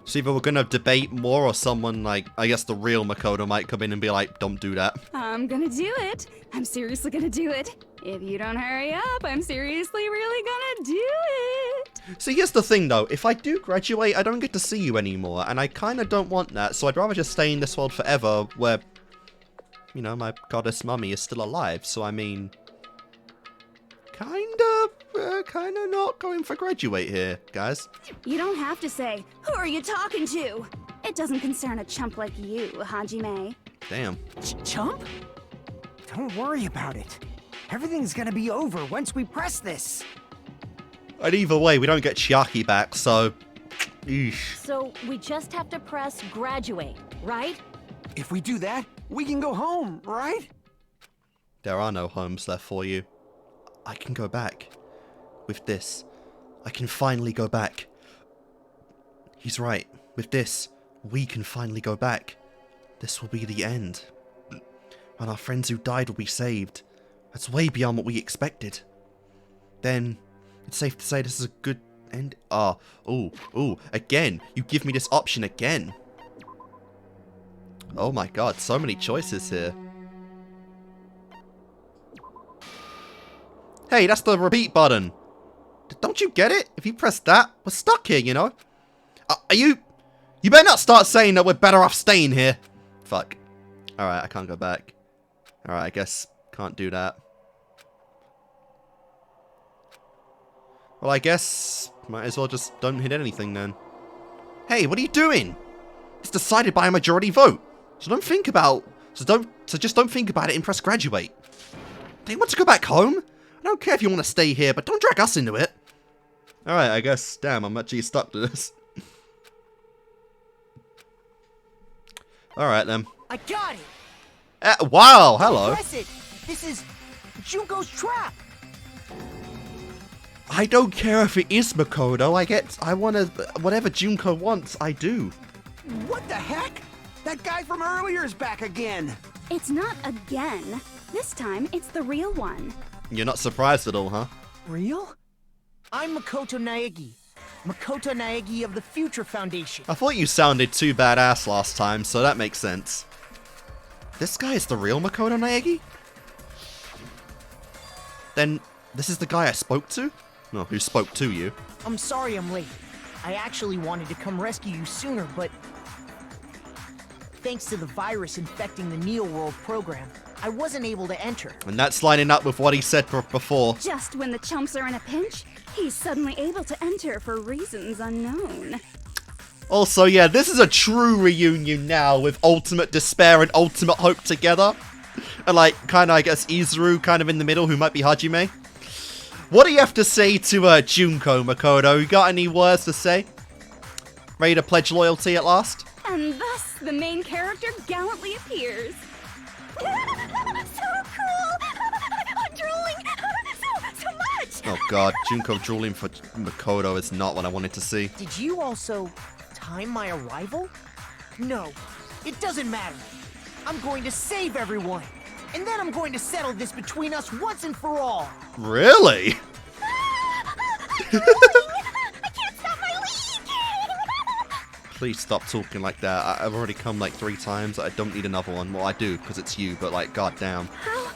So either we're gonna debate more or someone like, I guess the real Makoto might come in and be like, don't do that. I'm gonna do it. I'm seriously gonna do it. If you don't hurry up, I'm seriously really gonna do it. See, here's the thing though, if I do graduate, I don't get to see you anymore, and I kinda don't want that, so I'd rather just stay in this world forever where, you know, my goddess mummy is still alive, so I mean, kinda not going for graduate here, guys. You don't have to say, who are you talking to? It doesn't concern a chump like you, Hajime. Damn. Chump? Don't worry about it. Everything's gonna be over once we press this. And either way, we don't get Chiaki back, so... Eesh. So we just have to press graduate, right? If we do that, we can go home, right? There are no homes left for you. I can go back. With this, I can finally go back. He's right. With this, we can finally go back. This will be the end. And our friends who died will be saved. That's way beyond what we expected. Then, it's safe to say this is a good end. Again, you give me this option again. Oh my god, so many choices here. Hey, that's the repeat button. Don't you get it? If you press that, we're stuck here, you know? You better not start saying that we're better off staying here. Fuck. Alright, I can't go back. Alright, I guess can't do that. Well, I guess might as well just don't hit anything then. Hey, what are you doing? It's decided by a majority vote. So just don't think about it and press graduate. Do you want to go back home? I don't care if you want to stay here, but don't drag us into it. Alright, I guess, damn, I'm actually stuck to this. Alright then. I got it! Wow, hello. Press it! This is Junko's trap! I don't care if it is Makoto. I want to, whatever Junko wants, I do. What the heck? That guy from earlier is back again. It's not again. This time, it's the real one. You're not surprised at all, huh? Real? I'm Makoto Naegi. Makoto Naegi of the Future Foundation. I thought you sounded too badass last time, so that makes sense. This guy is the real Makoto Naegi? Then, this is the guy I spoke to? No, who spoke to you? I'm sorry I'm late. I actually wanted to come rescue you sooner, but thanks to the virus infecting the Neo World program, I wasn't able to enter. And that's lining up with what he said before. Just when the chumps are in a pinch, he's suddenly able to enter for reasons unknown. Also, yeah, this is a true reunion now with Ultimate Despair and Ultimate Hope together. And like, kinda, I guess, Izuru kind of in the middle, who might be Hajime. What do you have to say to Junko, Makoto? You got any words to say? Ready to pledge loyalty at last? And thus, the main character gallantly appears. So cool! I'm drooling so much! Oh god, Junko drooling for Makoto is not what I wanted to see. Did you also time my arrival? No, it doesn't matter. I'm going to save everyone. And then I'm going to settle this between us once and for all. Really? I can't stop my leak! Please stop talking like that. I've already come like 3 times. I don't need another one. Well, I do, because it's you, but like, goddamn. How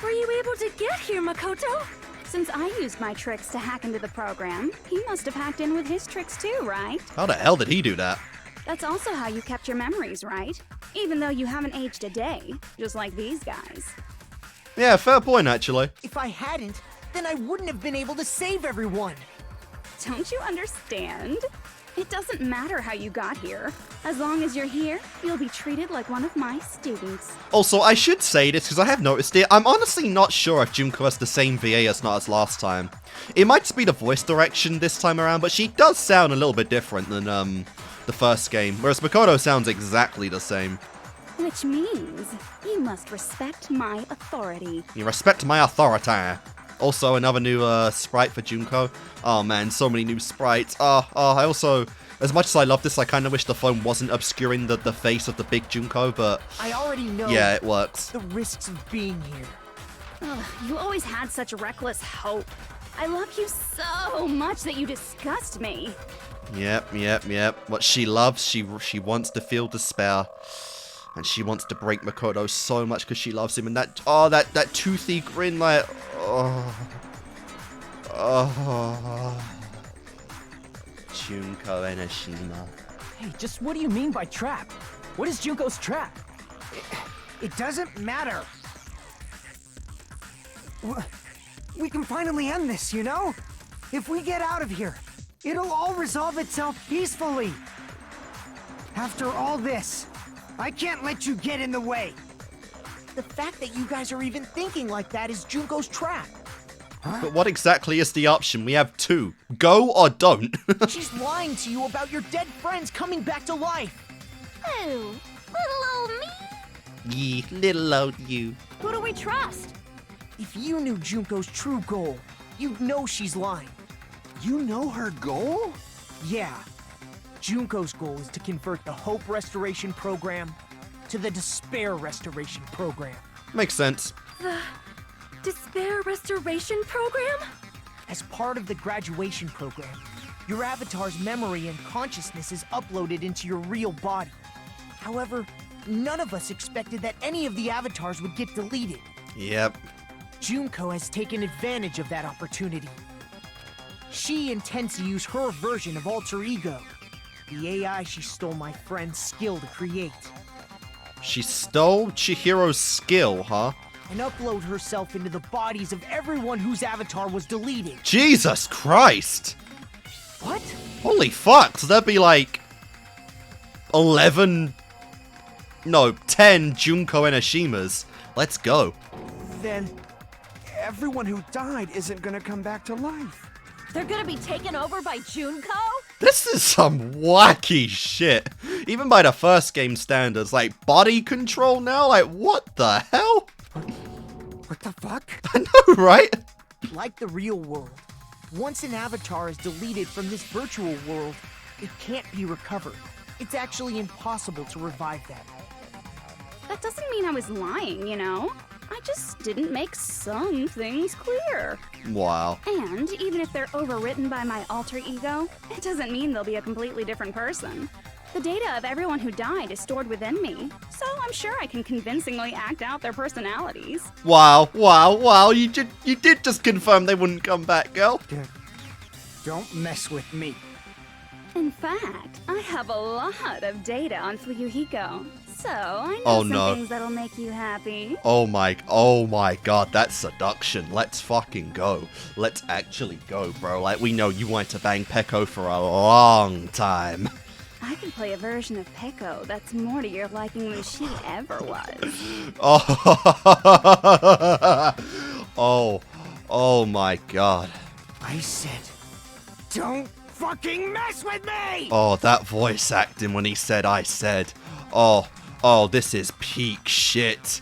were you able to get here, Makoto? Since I used my tricks to hack into the program, he must have hacked in with his tricks too, right? How the hell did he do that? That's also how you kept your memories, right? Even though you haven't aged a day, just like these guys. Yeah, fair point, actually. If I hadn't, then I wouldn't have been able to save everyone. Don't you understand? It doesn't matter how you got here. As long as you're here, you'll be treated like one of my students. Also, I should say this because I have noticed it. I'm honestly not sure if Junko has the same VA as not as last time. It might just be the voice direction this time around, but she does sound a little bit different than the first game, whereas Makoto sounds exactly the same. Which means you must respect my authority. You respect my authority. Also, another new sprite for Junko. Oh man, so many new sprites. I also, as much as I love this, I kind of wish the phone wasn't obscuring the face of the big Junko, but I already know. Yeah, it works. The risks of being here. Ugh, you always had such reckless hope. I love you so much that you disgust me. Yep. What she loves, she wants to feel despair. And she wants to break Makoto so much because she loves him. And that toothy grin, like, Junko Enoshima. Hey, just what do you mean by trap? What is Junko's trap? It doesn't matter. We can finally end this, you know? If we get out of here, it'll all resolve itself peacefully. After all this, I can't let you get in the way. The fact that you guys are even thinking like that is Junko's trap. But what exactly is the option? We have 2. Go or don't. She's lying to you about your dead friends coming back to life. Oh, little old me Yee, little old you. Who do we trust? If you knew Junko's true goal, you'd know she's lying. You know her goal? Yeah. Junko's goal is to convert the Hope Restoration Program to the Despair Restoration Program. Makes sense. The Despair Restoration Program? As part of the graduation program, your avatar's memory and consciousness is uploaded into your real body. However, none of us expected that any of the avatars would get deleted. Yep. Junko has taken advantage of that opportunity. She intends to use her version of Alter Ego, the AI she stole my friend's skill to create, She stole Chihiro's skill, huh? and upload herself into the bodies of everyone whose avatar was deleted. Jesus Christ! What? Holy fuck, so there'd be like 10 Junko Enoshimas. Let's go. Then everyone who died isn't gonna come back to life. They're gonna be taken over by Junko? This is some wacky shit. Even by the first game standards, like body control now? Like what the hell? What the fuck? I know, right? Like the real world, once an avatar is deleted from this virtual world, it can't be recovered. It's actually impossible to revive them. That doesn't mean I was lying, you know? I just didn't make some things clear. Wow. And even if they're overwritten by my alter ego, it doesn't mean they'll be a completely different person. The data of everyone who died is stored within me, so I'm sure I can convincingly act out their personalities. Wow, you did just confirm they wouldn't come back, girl. Don't mess with me. In fact, I have a lot of data on Fuyuhiko, so I know Oh, some no. things that'll make you happy. Oh my god, that's seduction. Let's fucking go. Let's actually go, bro. Like, we know you wanted to bang Peko for a long time. I can play a version of Peko that's more to your liking than she ever was. Oh my god. I said, don't fucking mess with me! Oh, that voice acting when he said I said. Oh, this is peak shit.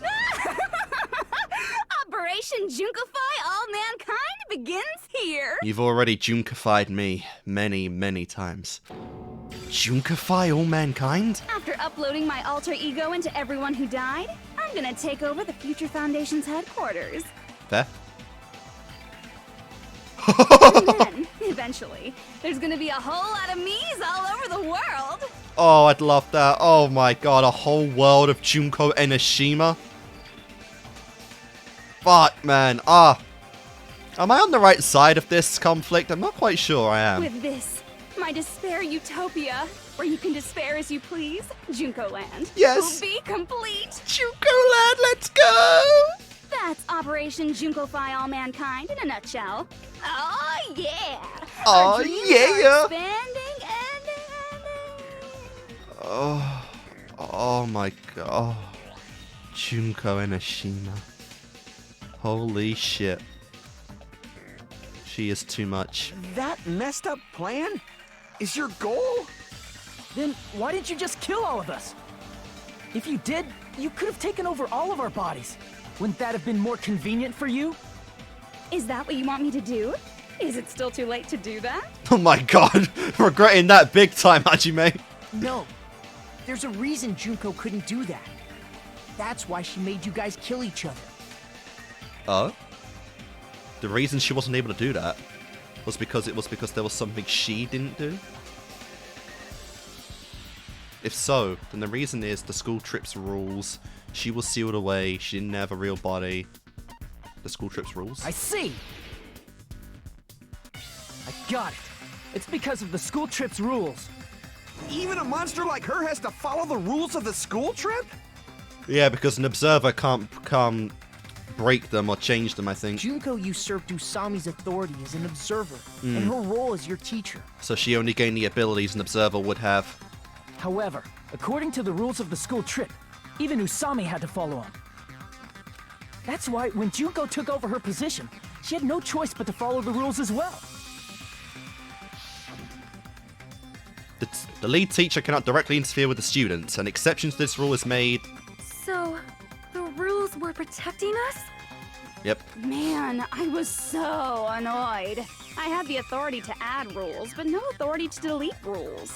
Operation Junkify All Mankind begins here! You've already Junkified me many, many times. Junkify all mankind? After uploading my alter ego into everyone who died, I'm gonna take over the Future Foundation's headquarters. Fair? And then, eventually, there's gonna be a whole lot of me's all over the world! Oh, I'd love that. Oh my god, a whole world of Junko Enoshima. Fuck, man. Am I on the right side of this conflict? I'm not quite sure I am. With this, my despair utopia, where you can despair as you please, Junko Land, Yes. will be complete! Junko Land, let's go! That's Operation Junkify All Mankind in a nutshell. Oh yeah! Oh, Our dreams yeah. are expanding and Oh my god. Junko Enoshima. Holy shit. She is too much. That messed up plan is your goal? Then why didn't you just kill all of us? If you did, you could have taken over all of our bodies. Wouldn't that have been more convenient for you? Is that what you want me to do? Is it still too late to do that? Oh my god. Regretting that big time, Hajime. No. There's a reason Junko couldn't do that. That's why she made you guys kill each other. Oh? The reason she wasn't able to do that was because there was something she didn't do? If so, then the reason is the school trips rules. She was sealed away, she didn't have a real body. The school trips rules? I see! I got it. It's because of the school trip's rules. Even a monster like her has to follow the rules of the school trip? Yeah, because an observer can't break them or change them, I think. Junko usurped Usami's authority as an observer, and her role as your teacher. So she only gained the abilities an observer would have. However, according to the rules of the school trip, even Usami had to follow them. That's why when Junko took over her position, she had no choice but to follow the rules as well. The lead teacher cannot directly interfere with the students. An exception to this rule is made. So, the rules were protecting us? Yep. Man, I was so annoyed. I had the authority to add rules, but no authority to delete rules.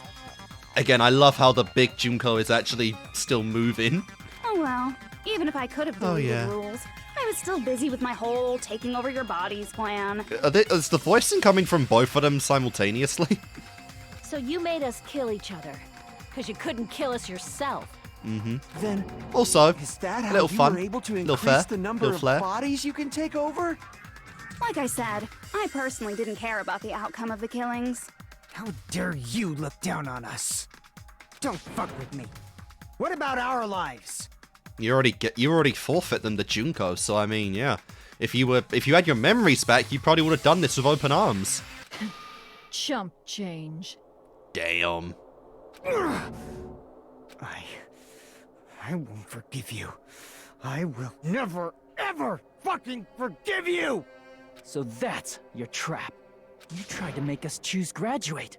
Again, I love how the big Junko is actually still moving. Oh well, even if I could have deleted rules, I was still busy with my whole taking over your bodies plan. Is the voicing coming from both of them simultaneously? So you made us kill each other, because you couldn't kill us yourself. Then, Also, is that how little you fun, were able to little increase fair, the number little of flair. bodies you can take over? Like I said, I personally didn't care about the outcome of the killings. How dare you look down on us? Don't fuck with me. What about our lives? You already forfeit them to Junko, so I mean, yeah. If you had your memories back, you probably would have done this with open arms. Chump change. Damn. I won't forgive you. I will never, ever fucking forgive you! So that's your trap. You tried to make us choose graduate.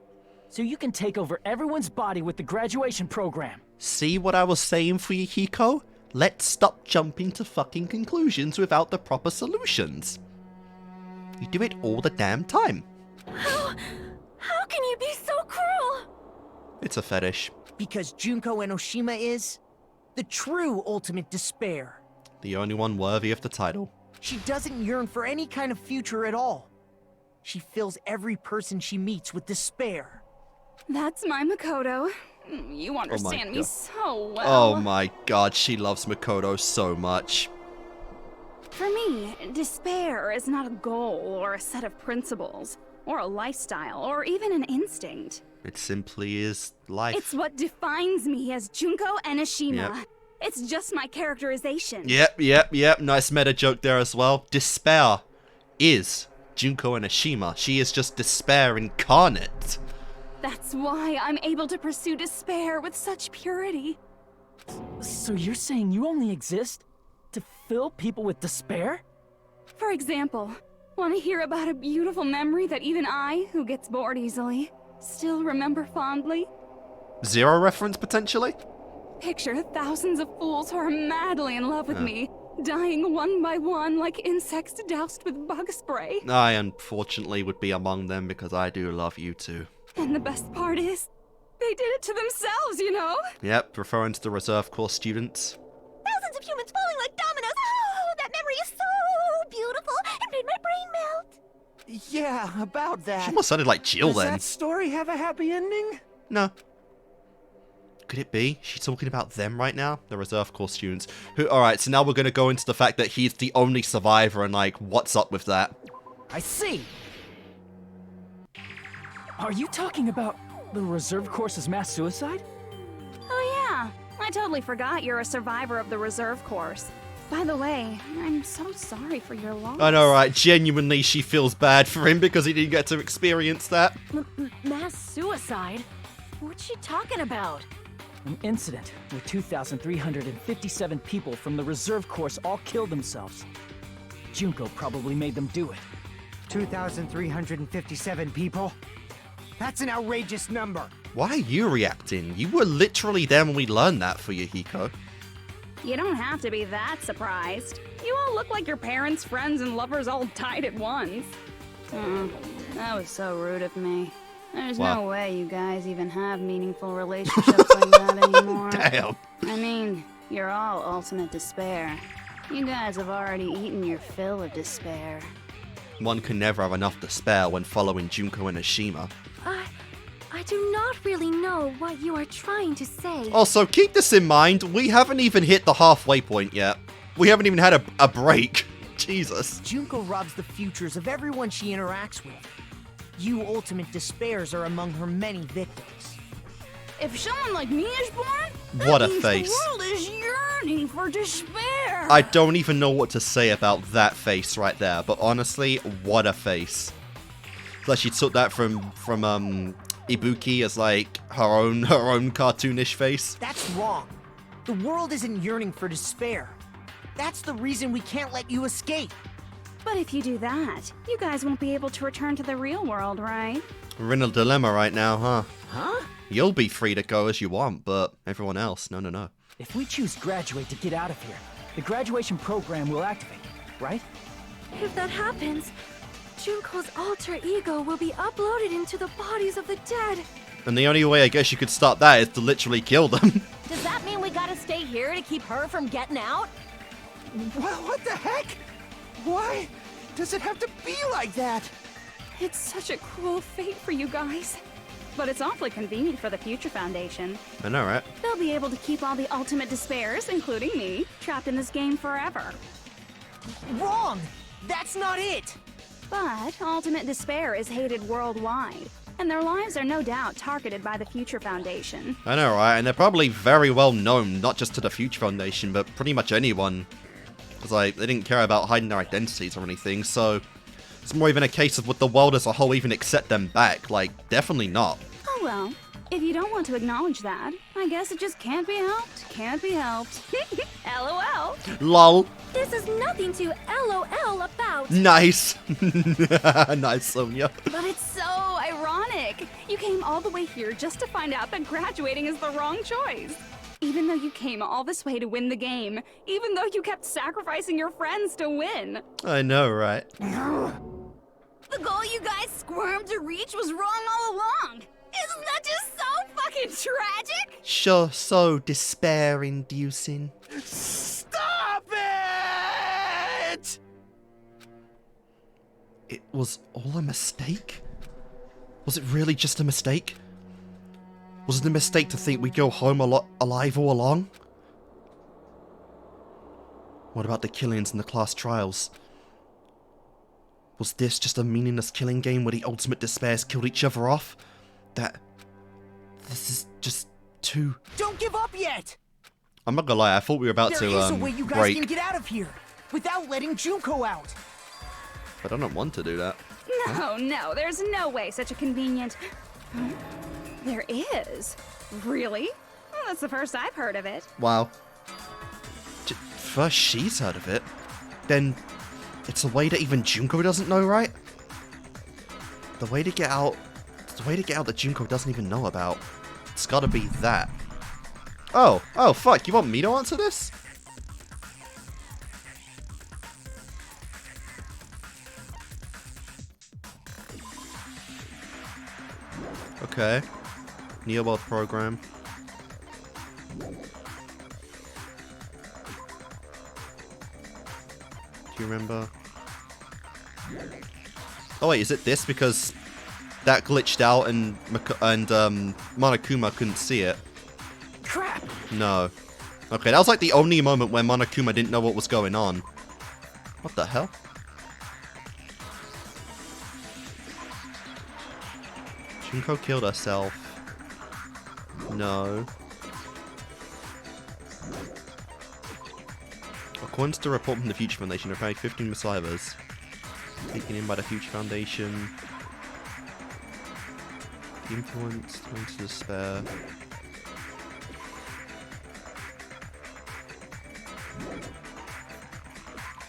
So you can take over everyone's body with the graduation program. See what I was saying for you, Hiko? Let's stop jumping to fucking conclusions without the proper solutions. You do it all the damn time. How can you be so cruel? It's a fetish. Because Junko Enoshima is the true ultimate despair. The only one worthy of the title. She doesn't yearn for any kind of future at all. She fills every person she meets with despair. That's my Makoto. You understand me God. so well. Oh my god, she loves Makoto so much. For me, despair is not a goal or a set of principles, or a lifestyle, or even an instinct. It simply is life. It's what defines me as Junko Enoshima. Yep. It's just my characterization. Yep. Nice meta joke there as well. Despair is Junko Enoshima. She is just despair incarnate. That's why I'm able to pursue despair with such purity. So you're saying you only exist to fill people with despair? For example, want to hear about a beautiful memory that even I, who gets bored easily, still remember fondly? Zero reference, potentially? Picture thousands of fools who are madly in love with me, dying one by one like insects doused with bug spray. I unfortunately would be among them because I do love you too. And the best part is, they did it to themselves, you know? Yep, referring to the reserve course students. Thousands of humans falling like dominoes. Oh, that memory is so beautiful. It made my brain melt. Yeah, about that. She almost sounded like Jill Does then. that story have a happy ending? No. Could it be? She's talking about them right now? The reserve course students. Who? Alright, so now we're going to go into the fact that he's the only survivor and like, what's up with that? I see. Are you talking about the reserve course's mass suicide? Oh yeah, I totally forgot you're a survivor of the reserve course. By the way, I'm so sorry for your loss. I know, right? Genuinely, she feels bad for him because he didn't get to experience that. Mass suicide? What's she talking about? An incident where 2,357 people from the reserve course all killed themselves. Junko probably made them do it. 2,357 people? That's an outrageous number. Why are you reacting? You were literally there when we learned that for you, Hiko. You don't have to be that surprised. You all look like your parents, friends, and lovers all died at once. That was so rude of me. There's no way you guys even have meaningful relationships like that anymore. Damn. I mean, you're all ultimate despair. You guys have already eaten your fill of despair. One can never have enough to spare when following Junko Enoshima. I do not really know what you are trying to say. Also, keep this in mind, we haven't even hit the halfway point yet. We haven't even had a break. Jesus. Junko robs the futures of everyone she interacts with. You ultimate despairs are among her many victims. If someone like me is born, What a that means face. the world is yearning for despair. I don't even know what to say about that face right there, but honestly, what a face. It's like she took that from Ibuki as like her own cartoonish face. That's wrong. The world isn't yearning for despair. That's the reason we can't let you escape. But if you do that, you guys won't be able to return to the real world, right? We're in a dilemma right now, huh? Huh? You'll be free to go as you want, but everyone else, no. If we choose graduate to get out of here, the graduation program will activate, right? If that happens, Junko's alter ego will be uploaded into the bodies of the dead. And the only way I guess you could stop that is to literally kill them. Does that mean we gotta stay here to keep her from getting out? Well, what the heck? Why does it have to be like that? It's such a cruel fate for you guys. But it's awfully convenient for the Future Foundation. I know, right? They'll be able to keep all the ultimate despairs, including me, trapped in this game forever. Wrong! That's not it! But ultimate despair is hated worldwide, and their lives are no doubt targeted by the Future Foundation. I know, right? And they're probably very well known, not just to the Future Foundation, but pretty much anyone. Because, like, they didn't care about hiding their identities or anything, so it's more even a case of would the world as a whole even accept them back? Like, definitely not. Oh well, if you don't want to acknowledge that, I guess it just can't be helped. Can't be helped. LOL. LOL. This is nothing to LOL about. Nice. Nice, Sonia. But it's so ironic. You came all the way here just to find out that graduating is the wrong choice. Even though you came all this way to win the game. Even though you kept sacrificing your friends to win. I know, right? The goal you guys squirmed to reach was wrong all along. Isn't that just so fucking tragic? Sure, so despair-inducing. Stop it! It was all a mistake? Was it really just a mistake? Was it a mistake to think we'd go home alive all along? What about the killings and the class trials? Was this just a meaningless killing game where the ultimate despairs killed each other off? This is just too... Don't give up yet! I'm not gonna lie, I thought we were about There to, is a way you guys break. can get out of here without letting Junko out. But I don't want to do that. No, there's no way such a convenient... There is. Really? Well, that's the first I've heard of it. Wow. First she's heard of it. Then it's a way that even Junko doesn't know, right? The way to get out that Junko doesn't even know about. It's gotta be that. Oh, fuck, you want me to answer this? Okay. Neo World program. Do you remember? Oh wait, is it this? Because that glitched out and Monokuma couldn't see it. Crap! No. Okay, that was like the only moment where Monokuma didn't know what was going on. What the hell? Junko killed herself. No. According to the report from the Future Foundation, there are apparently 15 survivors taken in by the Future Foundation. Influence, turn to despair.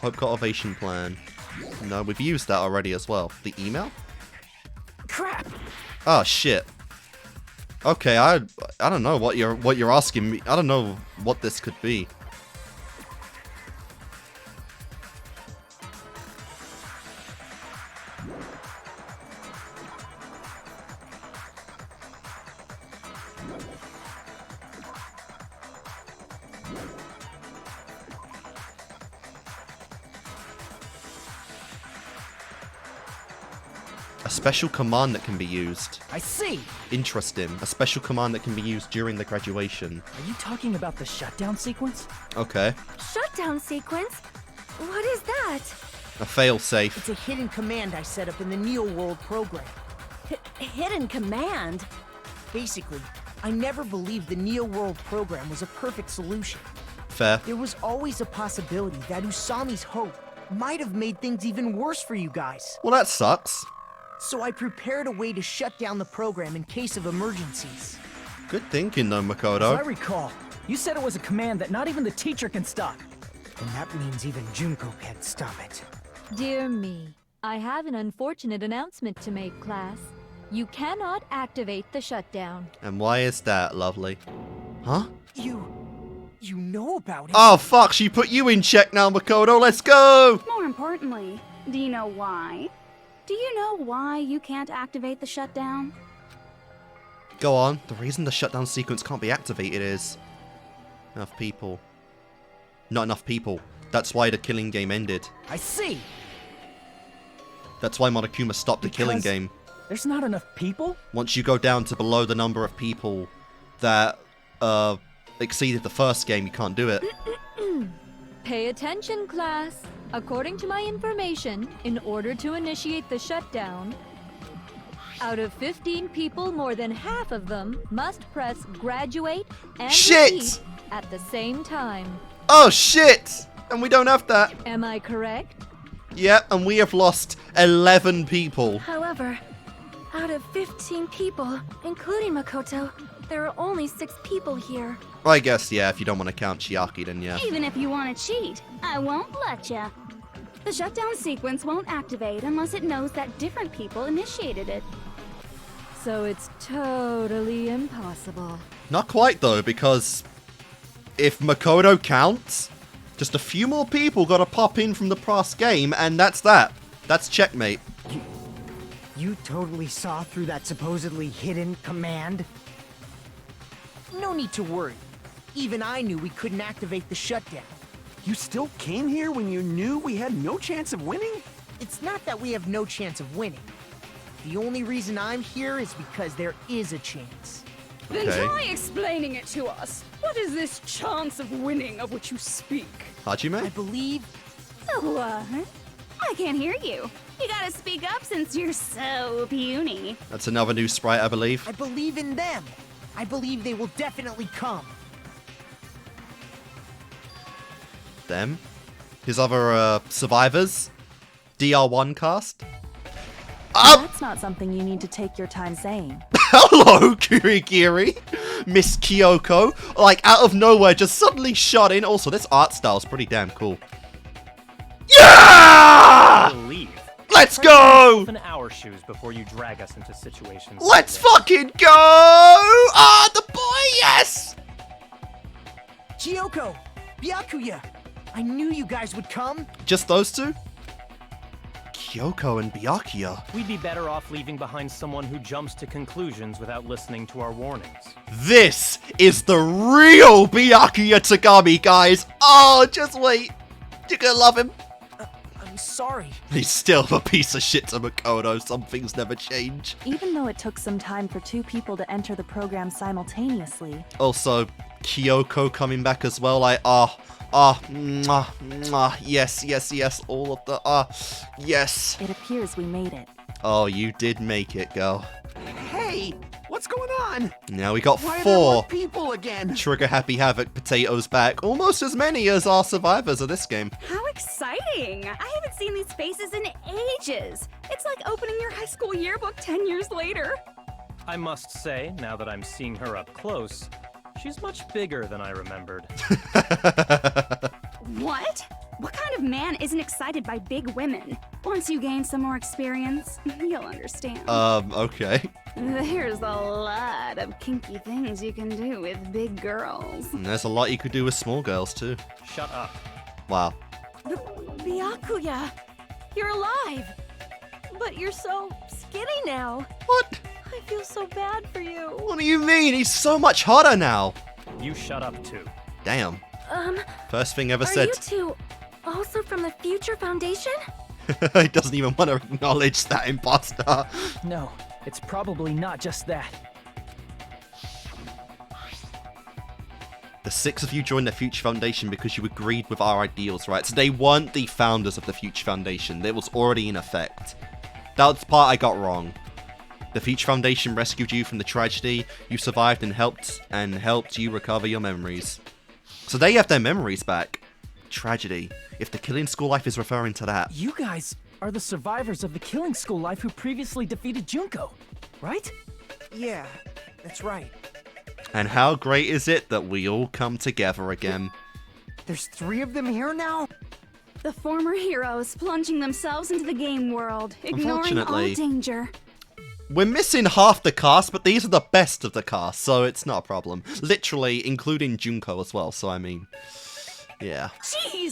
Hope cultivation plan. No, we've used that already as well. The email? Crap! Oh shit. Okay, I don't know what you're asking me. I don't know what this could be. A special command that can be used. I see! Interesting. A special command that can be used during the graduation. Are you talking about the shutdown sequence? Okay. Shutdown sequence? What is that? A failsafe. It's a hidden command I set up in the Neo World program. Hidden command? Basically, I never believed the Neo World program was a perfect solution. Fair. There was always a possibility that Usami's hope might have made things even worse for you guys. Well, that sucks. So I prepared a way to shut down the program in case of emergencies. Good thinking, though, As I Makoto. recall, you said it was a command that not even the teacher can stop. And that means even Junko can't stop it. Dear me, I have an unfortunate announcement to make, class. You cannot activate the shutdown. And why is that, lovely? Huh? You know about it? Oh, fuck, she put you in check now, Makoto. Let's go! More importantly, do you know why? Do you know why you can't activate the shutdown? Go on. The reason the shutdown sequence can't be activated is... enough people. Not enough people. That's why the killing game ended. I see. That's why Monokuma stopped the killing Because game. There's not enough people? Once you go down to below the number of people that exceeded the first game, you can't do it. Pay attention, class. According to my information, in order to initiate the shutdown, out of 15 people, more than half of them must press graduate and Shit! repeat at the same time. Oh, shit! And we don't have that. Am I correct? Yep, and we have lost 11 people. However, out of 15 people, including Makoto, there are only 6 people here. I guess, yeah, if you don't want to count Chiaki, then yeah. Even if you want to cheat, I won't let ya. The shutdown sequence won't activate unless it knows that different people initiated it. So it's totally impossible. Not quite, though, because if Makoto counts, just a few more people gotta pop in from the past game, and that's that. That's checkmate. You totally saw through that supposedly hidden command? No need to worry. Even I knew we couldn't activate the shutdown. You still came here when you knew we had no chance of winning? It's not that we have no chance of winning. The only reason I'm here is because there is a chance. Then Okay. try explaining it to us. What is this chance of winning of which you speak? I Hajime? believe... What? I can't hear you. You gotta speak up since you're so puny. That's another new sprite, I believe. I believe in them. I believe they will definitely come. Them? His other survivors? DR1 cast? That's not something you need to take your time saying. Hello, Kirigiri! Miss Kyoko. Like, out of nowhere, just suddenly shot in. Also, this art style's pretty damn cool. Yeah! Leave. Let's go! In our shoes before you drag us into situations. Let's like this. fucking go! Ah, the boy, yes! Kyoko! Byakuya! I knew you guys would come. Just those two? Kyoko and Byakuya. We'd be better off leaving behind someone who jumps to conclusions without listening to our warnings. This is the real Byakuya Tagami, guys. Oh, just wait. You're gonna love him. I'm sorry. He's still a piece of shit to Makoto. Some things never change. Even though it took some time for 2 people to enter the program simultaneously. Also, Kyoko coming back as well. Like, yes, all of the, yes. It appears we made it. Oh, you did make it, girl. Hey, what's going on? Now we got Why are there more 4 people again? Trigger Happy Havoc potatoes back. Almost as many as our survivors of this game. How exciting! I haven't seen these faces in ages. It's like opening your high school yearbook 10 years later. I must say, now that I'm seeing her up close, she's much bigger than I remembered. What? What kind of man isn't excited by big women? Once you gain some more experience, you'll understand. Okay. There's a lot of kinky things you can do with big girls. And there's a lot you could do with small girls, too. Shut up. Wow. Byakuya, you're alive. But you're so skinny now. What? I feel so bad for you. What do you mean? He's so much hotter now. You shut up too. Damn. First thing ever Are said. you two also from the Future Foundation? He doesn't even want to acknowledge that imposter. No, it's probably not just that. The 6 of you joined the Future Foundation because you agreed with our ideals, right? So they weren't the founders of the Future Foundation. It was already in effect. That's the part I got wrong. The Future Foundation rescued you from the tragedy. You survived and helped you recover your memories. So they have their memories back. Tragedy. If the killing school life is referring to that. You guys are the survivors of the killing school life who previously defeated Junko, right? Yeah, that's right. And how great is it that we all come together again? There's 3 of them here now? The former heroes plunging themselves into the game world, ignoring all Unfortunately. danger. We're missing half the cast, but these are the best of the cast, so it's not a problem. Literally, including Junko as well, so I mean, yeah. Jeez,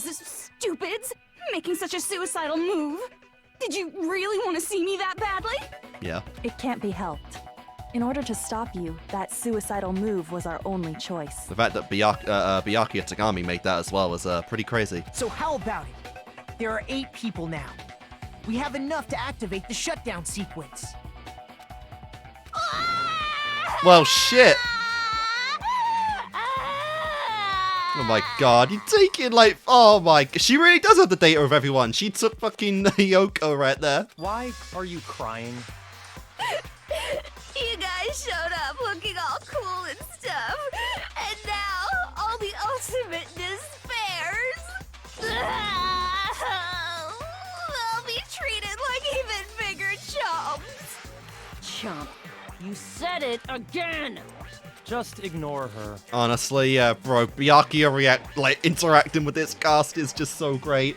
stupids! Making such a suicidal move. Did you really want to see me that badly? Yeah. It can't be helped. In order to stop you, that suicidal move was our only choice. The fact that Byakuya Tagami made that as well was pretty crazy. So how about it? There are 8 people now. We have enough to activate the shutdown sequence. Well, shit. Oh my god, you're taking like, oh my, she really does have the data of everyone. She took fucking Yoko right there. Why are you crying? You guys showed up looking all cool and stuff, and now all the ultimate despairs. They'll be treated like even bigger chumps. Chump, you said it again! Just ignore her. Honestly, yeah, bro, Byakuya interacting with this cast is just so great.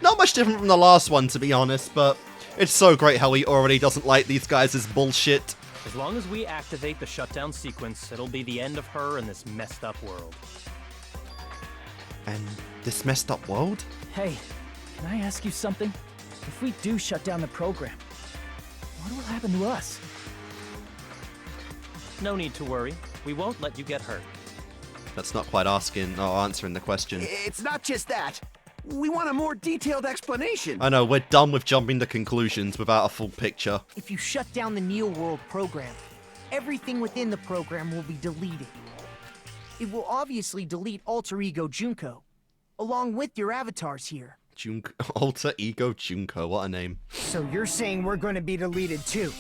Not much different from the last one, to be honest, but it's so great how he already doesn't like these guys' bullshit. As long as we activate the shutdown sequence, it'll be the end of her in this messed up world. And this messed up world? Hey, can I ask you something? If we do shut down the program, what will happen to us? No need to worry. We won't let you get hurt. That's not quite asking or answering the question. It's not just that. We want a more detailed explanation. I know, we're done with jumping to conclusions without a full picture. If you shut down the Neo World program, everything within the program will be deleted. It will obviously delete Alter Ego Junko, along with your avatars here. Junko, Alter Ego Junko, what a name. So you're saying we're going to be deleted too?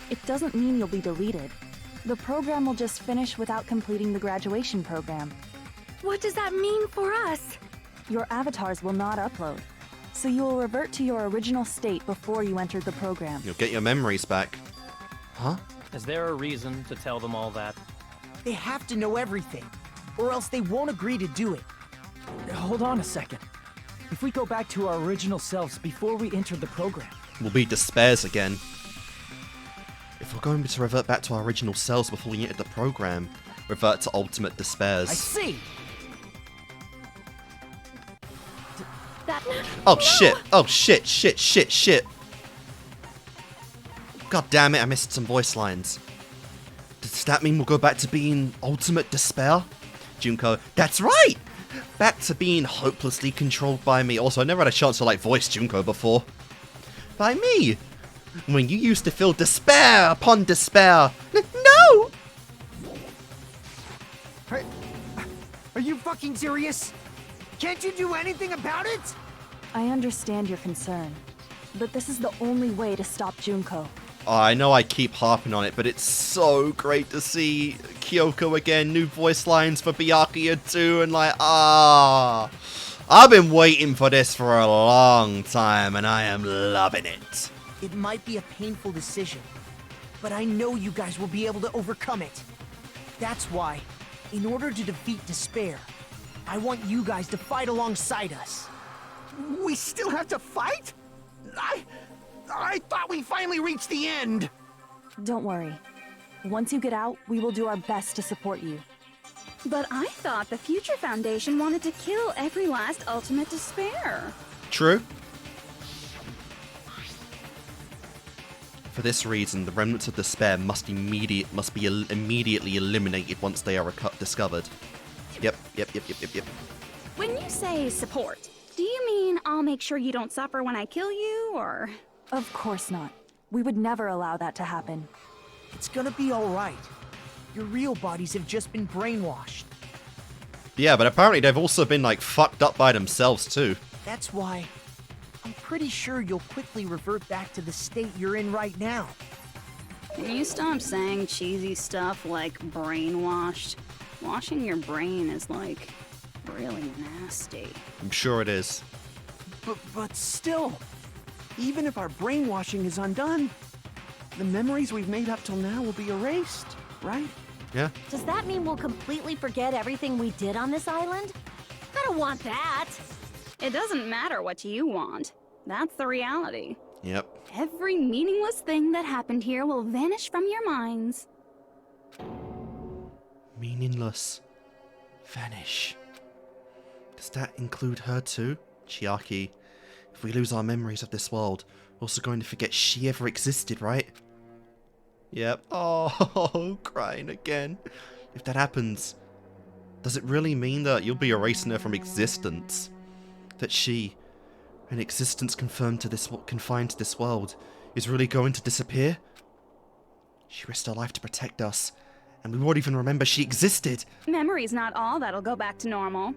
It doesn't mean you'll be deleted. The program will just finish without completing the graduation program. What does that mean for us? Your avatars will not upload, so you will revert to your original state before you entered the program. You'll get your memories back. Huh? Is there a reason to tell them all that? They have to know everything, or else they won't agree to do it. Hold on a second. If we go back to our original selves before we entered the program, We'll be despairs again. If we're going to revert back to our original selves before we enter the program, revert to ultimate despairs. I see! Oh shit! Oh shit! Shit! God damn it! I missed some voice lines. Does that mean we'll go back to being ultimate despair? Junko, that's right! Back to being hopelessly controlled by me. Also, I never had a chance to voice Junko before. By me! When you used to feel despair upon despair. No! Are you fucking serious? Can't you do anything about it? I understand your concern, but this is the only way to stop Junko. Oh, I know I keep harping on it, but it's so great to see Kyoko again, new voice lines for Byakuya too, and I've been waiting for this for a long time, and I am loving it. It might be a painful decision, but I know you guys will be able to overcome it. That's why, in order to defeat despair, I want you guys to fight alongside us. We still have to fight? I thought we finally reached the end. Don't worry. Once you get out, we will do our best to support you. But I thought the Future Foundation wanted to kill every last ultimate despair. True. For this reason, the remnants of despair must be immediately eliminated once they are discovered. Yep. When you say support, do you mean I'll make sure you don't suffer when I kill you, or...? Of course not. We would never allow that to happen. It's gonna be alright. Your real bodies have just been brainwashed. Yeah, but apparently they've also been, fucked up by themselves, too. That's why I'm pretty sure you'll quickly revert back to the state you're in right now. Can you stop saying cheesy stuff like brainwashed? Washing your brain is, really nasty. I'm sure it is. But still, even if our brainwashing is undone, the memories we've made up till now will be erased, right? Yeah. Does that mean we'll completely forget everything we did on this island? I don't want that. It doesn't matter what you want. That's the reality. Yep. Every meaningless thing that happened here will vanish from your minds. Meaningless. Vanish. Does that include her too? Chiaki. If we lose our memories of this world, we're also going to forget she ever existed, right? Yep. Oh, crying again. If that happens, does it really mean that you'll be erasing her from existence? That she, an existence confined to this world, is really going to disappear? She risked her life to protect us, and we won't even remember she existed. Memory's not all that'll go back to normal.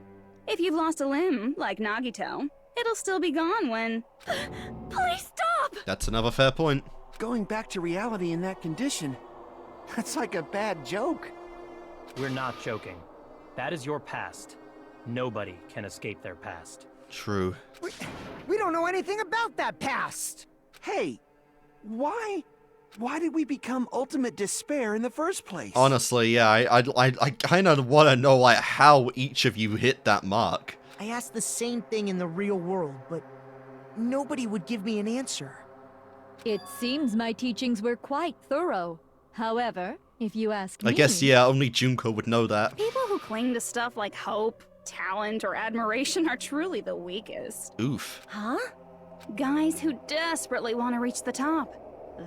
If you've lost a limb, like Nagito, it'll still be gone when... Please stop! That's another fair point. Going back to reality in that condition, that's like a bad joke. We're not joking. That is your past. Nobody can escape their past. True. We don't know anything about that past! Hey, why did we become ultimate despair in the first place? Honestly, yeah, I kind of want to know like how each of you hit that mark. I asked the same thing in the real world, but nobody would give me an answer. It seems my teachings were quite thorough. However, if you ask me... I guess, yeah, only Junko would know that. People who cling to stuff like hope, talent, or admiration are truly the weakest. Oof. Huh? Guys who desperately want to reach the top.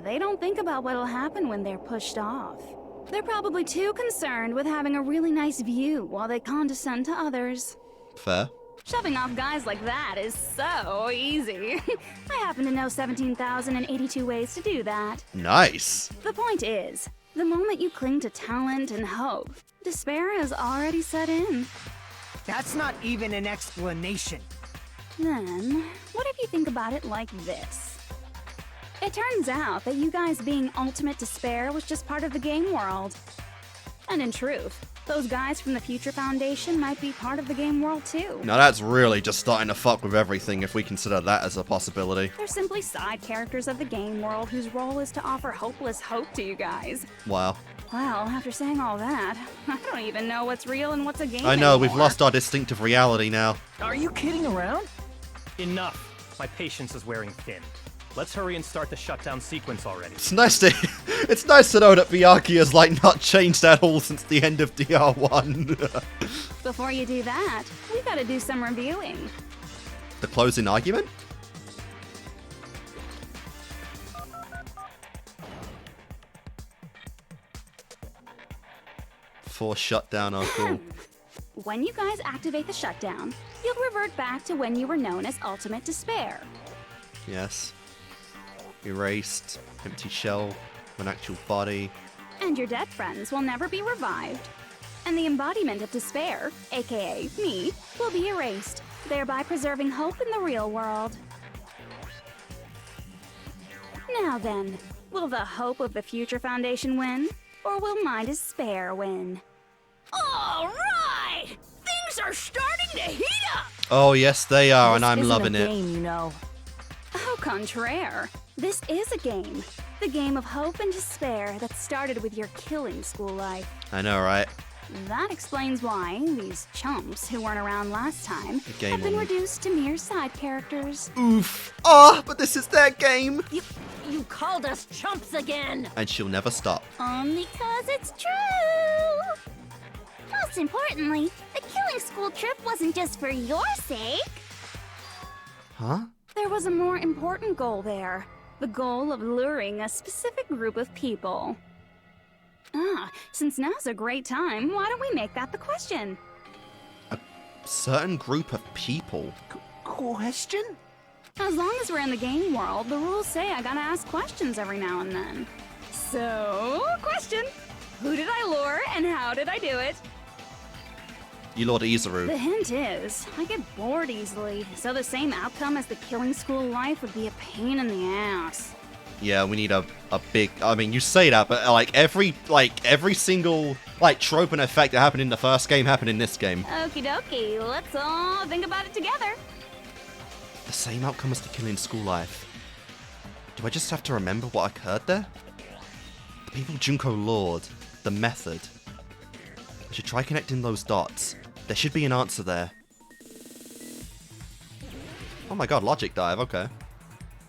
They don't think about what'll happen when they're pushed off. They're probably too concerned with having a really nice view while they condescend to others. Fair. Shoving off guys like that is so easy. I happen to know 17,082 ways to do that. Nice. The point is, the moment you cling to talent and hope, despair has already set in. That's not even an explanation. Then, what if you think about it like this? It turns out that you guys being ultimate despair was just part of the game world. And in truth, those guys from the Future Foundation might be part of the game world too. Now that's really just starting to fuck with everything if we consider that as a possibility. They're simply side characters of the game world whose role is to offer hopeless hope to you guys. Wow. Well, after saying all that, I don't even know what's real and what's a game I know, we've anymore. lost our distinctive reality now. Are you kidding around? Enough. My patience is wearing thin. Let's hurry and start the shutdown sequence already. It's nice to know that Miyaki has like not changed at all since the end of DR1. Before you do that, we gotta do some reviewing. The closing argument? For shutdown are cool. When you guys activate the shutdown, you'll revert back to when you were known as Ultimate Despair. Yes. Erased, empty shell, an actual body. And your dead friends will never be revived. And the embodiment of despair, aka me, will be erased, thereby preserving hope in the real world. Now then, will the hope of the Future Foundation win? Or will my despair win? All right! Things are starting to heat up! Oh yes they are, and I'm This isn't loving a it. game, you know. Au contraire. This is a game. The game of hope and despair that started with your killing school life. I know, right? That explains why these chumps who weren't around last time game have been on. reduced to mere side characters. Oof. Ah, but this is their game. You called us chumps again! And she'll never stop. Only 'cause it's true! Most importantly, the killing school trip wasn't just for your sake. Huh? There was a more important goal there. The goal of luring a specific group of people. Since now's a great time, why don't we make that the question? Certain group of people. Question? As long as we're in the game world, the rules say I gotta ask questions every now and then. So, question. Who did I lure and how did I do it? You Lord Izuru. The hint is, I get bored easily, so the same outcome as the killing school life would be a pain in the ass. Yeah, we need a big... I mean, you say that, but every single trope and effect that happened in the first game happened in this game. Okie dokie, let's all think about it together. The same outcome as the killing school life. Do I just have to remember what occurred there? The people Junko lured, the method. I should try connecting those dots. There should be an answer there. Oh my god, logic dive, okay.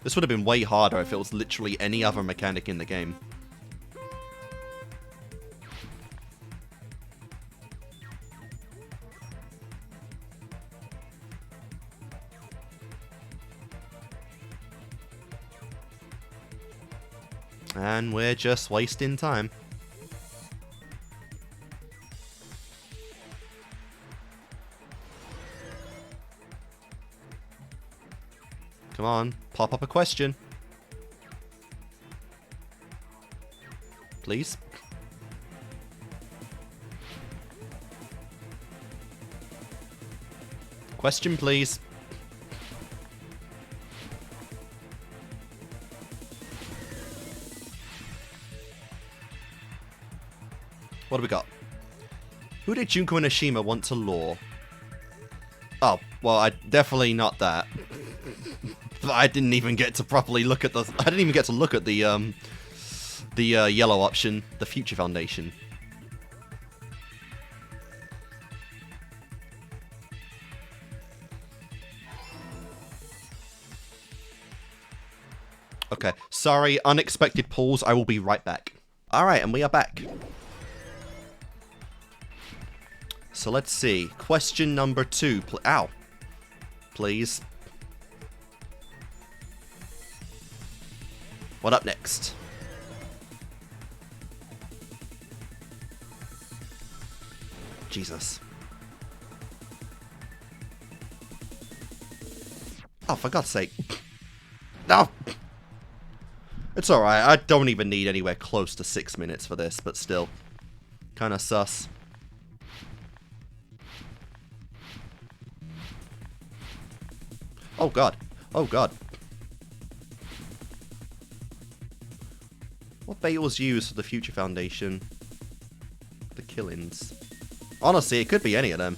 This would have been way harder if it was literally any other mechanic in the game. And we're just wasting time. Come on, pop up a question. Please. Question, please. What do we got? Who did Junko and Ashima want to lure? Oh, well, I definitely not that. But I didn't even get to properly look at the. I didn't even get to look at the yellow option, the Future Foundation. Okay, sorry, unexpected pause. I will be right back. All right, and we are back. So let's see. Question number 2. Ow. Please. What up next? Jesus. Oh, for God's sake. No! It's alright. I don't even need anywhere close to 6 minutes for this, but still. Kinda sus. Oh god. Oh god. What bait was used for the Future Foundation? The killings. Honestly, it could be any of them.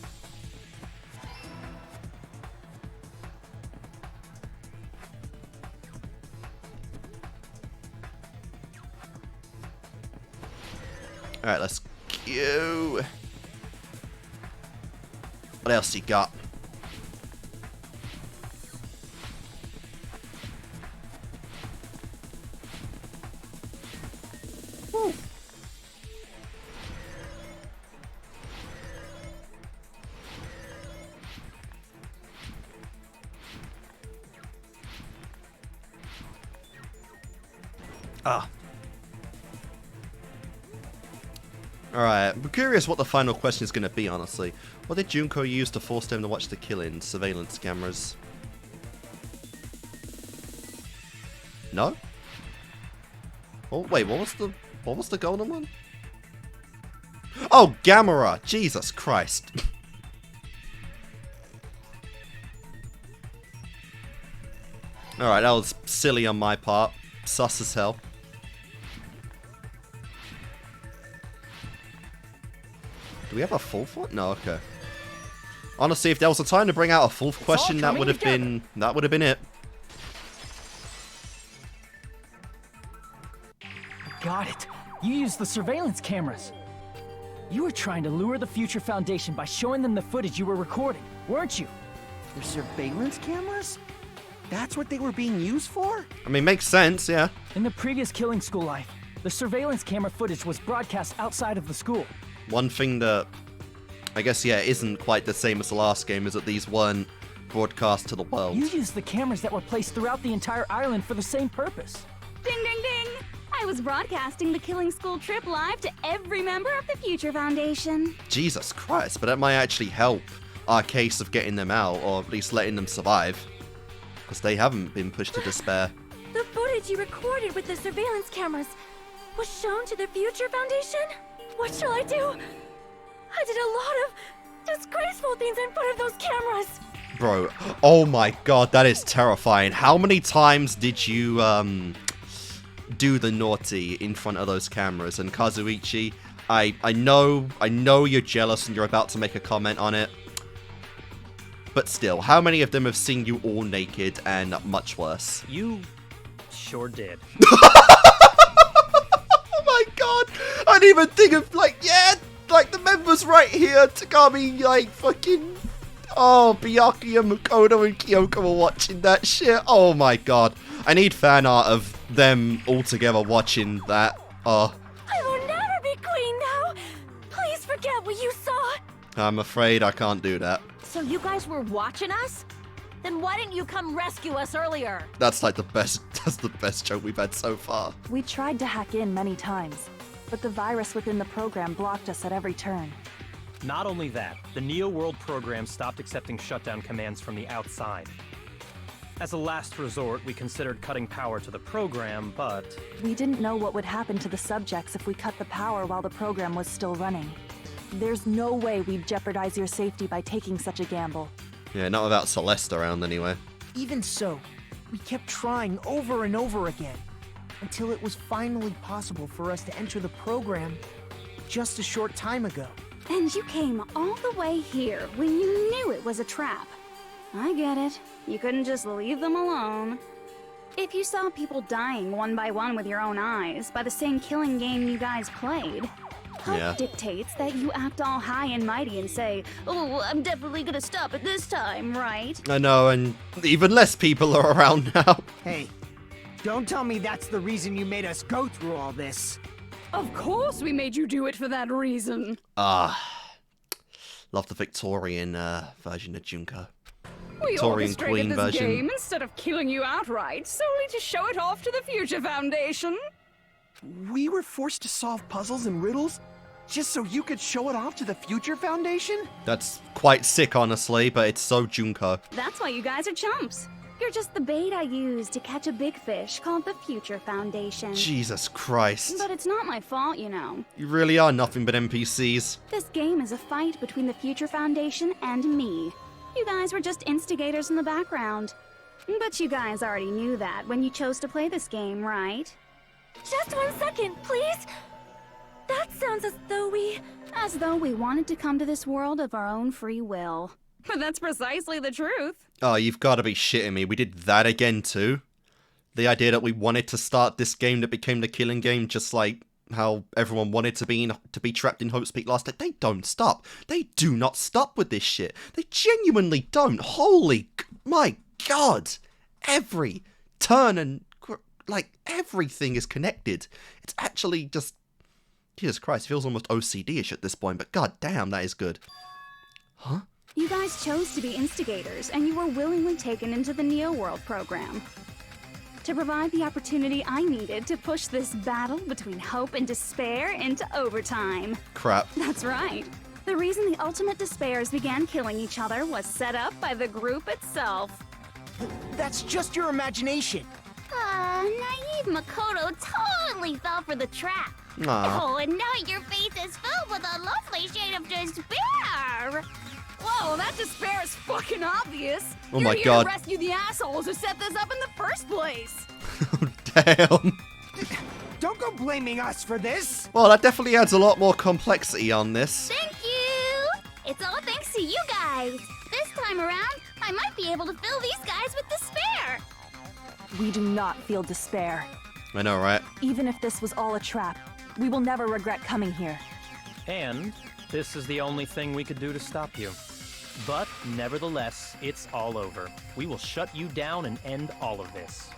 Alright, let's go. What else you got? Woo. Ah. Alright, I'm curious what the final question is going to be, honestly. What did Junko use to force them to watch the killing? Surveillance cameras. No? Oh, wait, what was the golden one? Oh, Gamera! Jesus Christ. Alright, that was silly on my part. Sus as hell. Do we have a fourth one? No, okay. Honestly, if there was a time to bring out a fourth question, that would have been it. Got it. You used the surveillance cameras. You were trying to lure the Future Foundation by showing them the footage you were recording, weren't you? The surveillance cameras? That's what they were being used for? I mean, makes sense, yeah. In the previous Killing School life, the surveillance camera footage was broadcast outside of the school. One thing that, I guess, yeah, isn't quite the same as the last game is that these weren't broadcast to the world. You used the cameras that were placed throughout the entire island for the same purpose. Ding ding ding! I was broadcasting the Killing School trip live to every member of the Future Foundation. Jesus Christ, but that might actually help our case of getting them out, or at least letting them survive. Because they haven't been pushed to despair. The footage you recorded with the surveillance cameras was shown to the Future Foundation? What shall I do? I did a lot of disgraceful things in front of those cameras. Bro, oh my god, that is terrifying. How many times did you do the naughty in front of those cameras? And Kazuichi, I know you're jealous and you're about to make a comment on it. But still, how many of them have seen you all naked and much worse? You sure did. Oh my god! I didn't even think of, like, yeah, like the members right here, Takami, like, fucking... Oh, Byakuya, Makoto, and Kyoko were watching that shit. Oh my god. I need fan art of them all together watching that. Oh. I will never be queen now. Please forget what you saw. I'm afraid I can't do that. So you guys were watching us? Then why didn't you come rescue us earlier? That's like that's the best joke we've had so far. We tried to hack in many times, but the virus within the program blocked us at every turn. Not only that, the Neo World program stopped accepting shutdown commands from the outside. As a last resort, we considered cutting power to the program, but... We didn't know what would happen to the subjects if we cut the power while the program was still running. There's no way we'd jeopardize your safety by taking such a gamble. Yeah, not without Celeste around anyway. Even so, we kept trying over and over again, until it was finally possible for us to enter the program just a short time ago. And you came all the way here when you knew it was a trap. I get it. You couldn't just leave them alone. If you saw people dying one by one with your own eyes by the same killing game you guys played, Hope dictates that you act all high and mighty and say, "Oh, I'm definitely gonna stop it this time, right?" I know, and even less people are around now. Hey, don't tell me that's the reason you made us go through all this. Of course we made you do it for that reason. Love the Victorian version of Junko. We Victorian orchestrated Queen this version. game instead of killing you outright, solely to show it off to the Future Foundation. We were forced to solve puzzles and riddles just so you could show it off to the Future Foundation? That's quite sick, honestly, but it's so Junko. That's why you guys are chumps. You're just the bait I used to catch a big fish called the Future Foundation. Jesus Christ. But it's not my fault, you know. You really are nothing but NPCs. This game is a fight between the Future Foundation and me. You guys were just instigators in the background. But you guys already knew that when you chose to play this game, right? Just 1 second, please. That sounds as though we... As though we wanted to come to this world of our own free will. But that's precisely the truth. Oh, you've got to be shitting me. We did that again too? The idea that we wanted to start this game that became the killing game, just like how everyone wanted to be trapped in Hope's Peak last time. They don't stop. They do not stop with this shit. They genuinely don't. My god. Every turn and like everything is connected. It's actually just, Jesus Christ, it feels almost OCD-ish at this point, but god damn, that is good. Huh? You guys chose to be instigators, and you were willingly taken into the Neo World program. To provide the opportunity I needed to push this battle between hope and despair into overtime. Crap. That's right. The reason the ultimate despairs began killing each other was set up by the group itself. That's just your imagination. Naive Makoto totally fell for the trap. Aww. Oh, and now your face is filled with a lovely shade of despair. Whoa, that despair is fucking obvious. Oh You're my here god. to rescue the assholes who set this up in the first place. Damn. Don't go blaming us for this. Well, that definitely adds a lot more complexity on this. Thank you. It's all thanks to you guys. This time around, I might be able to fill these guys with despair. We do not feel despair. I know, right? Even if this was all a trap, we will never regret coming here. And this is the only thing we could do to stop you. But nevertheless, it's all over. We will shut you down and end all of this.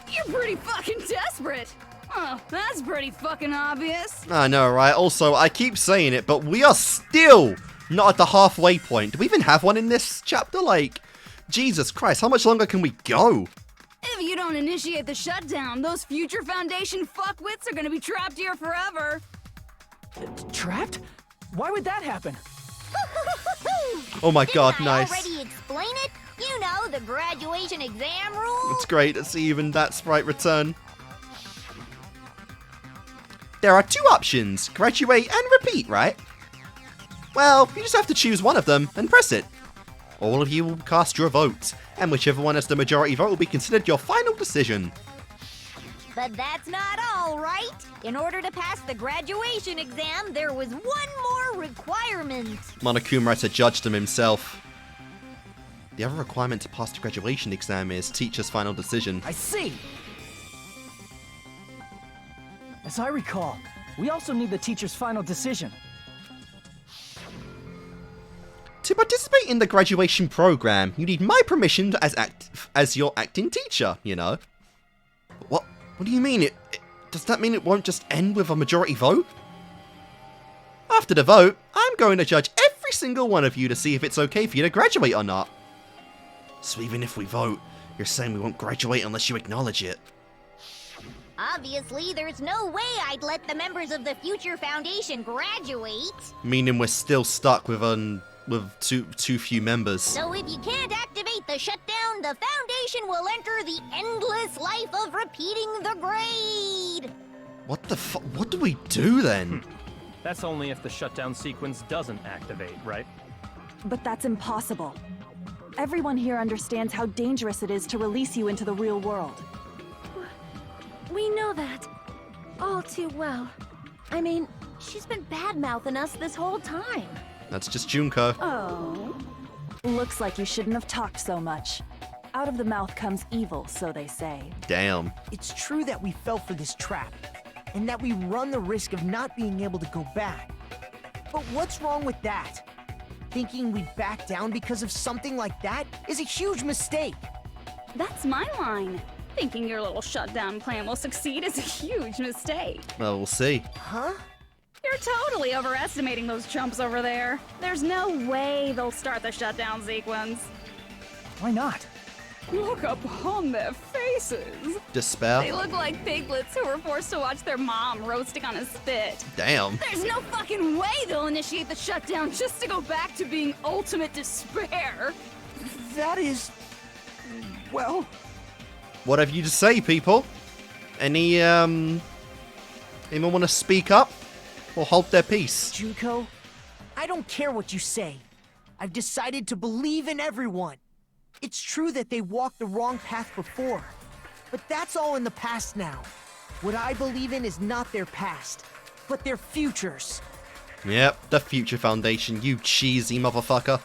You're pretty fucking desperate. Oh, that's pretty fucking obvious. I know, right? Also, I keep saying it, but we are still not at the halfway point. Do we even have one in this chapter? Like, Jesus Christ, how much longer can we go? If you don't initiate the shutdown, those Future Foundation fuckwits are gonna be trapped here forever. Trapped? Why would that happen? Oh my god, Didn't I nice. already explain it? You know, the graduation exam rules. It's great to see even that sprite return. There are two options, graduate and repeat, right? Well, you just have to choose one of them and press it. All of you will cast your vote, and whichever one has the majority vote will be considered your final decision. But that's not all, right? In order to pass the graduation exam, there was one more requirement. Monokuma had to judge them himself. The other requirement to pass the graduation exam is teacher's final decision. I see! As I recall, we also need the teacher's final decision. To participate participate in the graduation program, you need my permission as your acting teacher, you know. What do you mean? Does that mean it won't just end with a majority vote? After the vote, I'm going to judge every single one of you to see if it's okay for you to graduate or not. So even if we vote, you're saying we won't graduate unless you acknowledge it. Obviously, there's no way I'd let the members of the Future Foundation graduate. Meaning we're still stuck with too few members. So if you can't activate the shutdown, the Foundation will enter the endless life of repeating the grade. What do we do then? That's only if the shutdown sequence doesn't activate, right? But that's impossible. Everyone here understands how dangerous it is to release you into the real world. We know that. All too well. I mean, she's been bad-mouthing us this whole time. That's just Junko. Oh. Looks like you shouldn't have talked so much. Out of the mouth comes evil, so they say. Damn. It's true that we fell for this trap, and that we run the risk of not being able to go back. But what's wrong with that? Thinking we'd back down because of something like that is a huge mistake. That's my line. Thinking your little shutdown plan will succeed is a huge mistake. Well, we'll see. Huh? You're totally overestimating those chumps over there. There's no way they'll start the shutdown sequence. Why not? Look upon their faces. Despair? They look like piglets who were forced to watch their mom roasting on a spit. Damn. There's no fucking way they'll initiate the shutdown just to go back to being ultimate despair. That is... well... What have you to say, people? Anyone want to speak up? Or hold their peace? Junko, I don't care what you say. I've decided to believe in everyone. It's true that they walked the wrong path before, but that's all in the past now. What I believe in is not their past, but their futures. Yep, the Future Foundation, you cheesy motherfucker.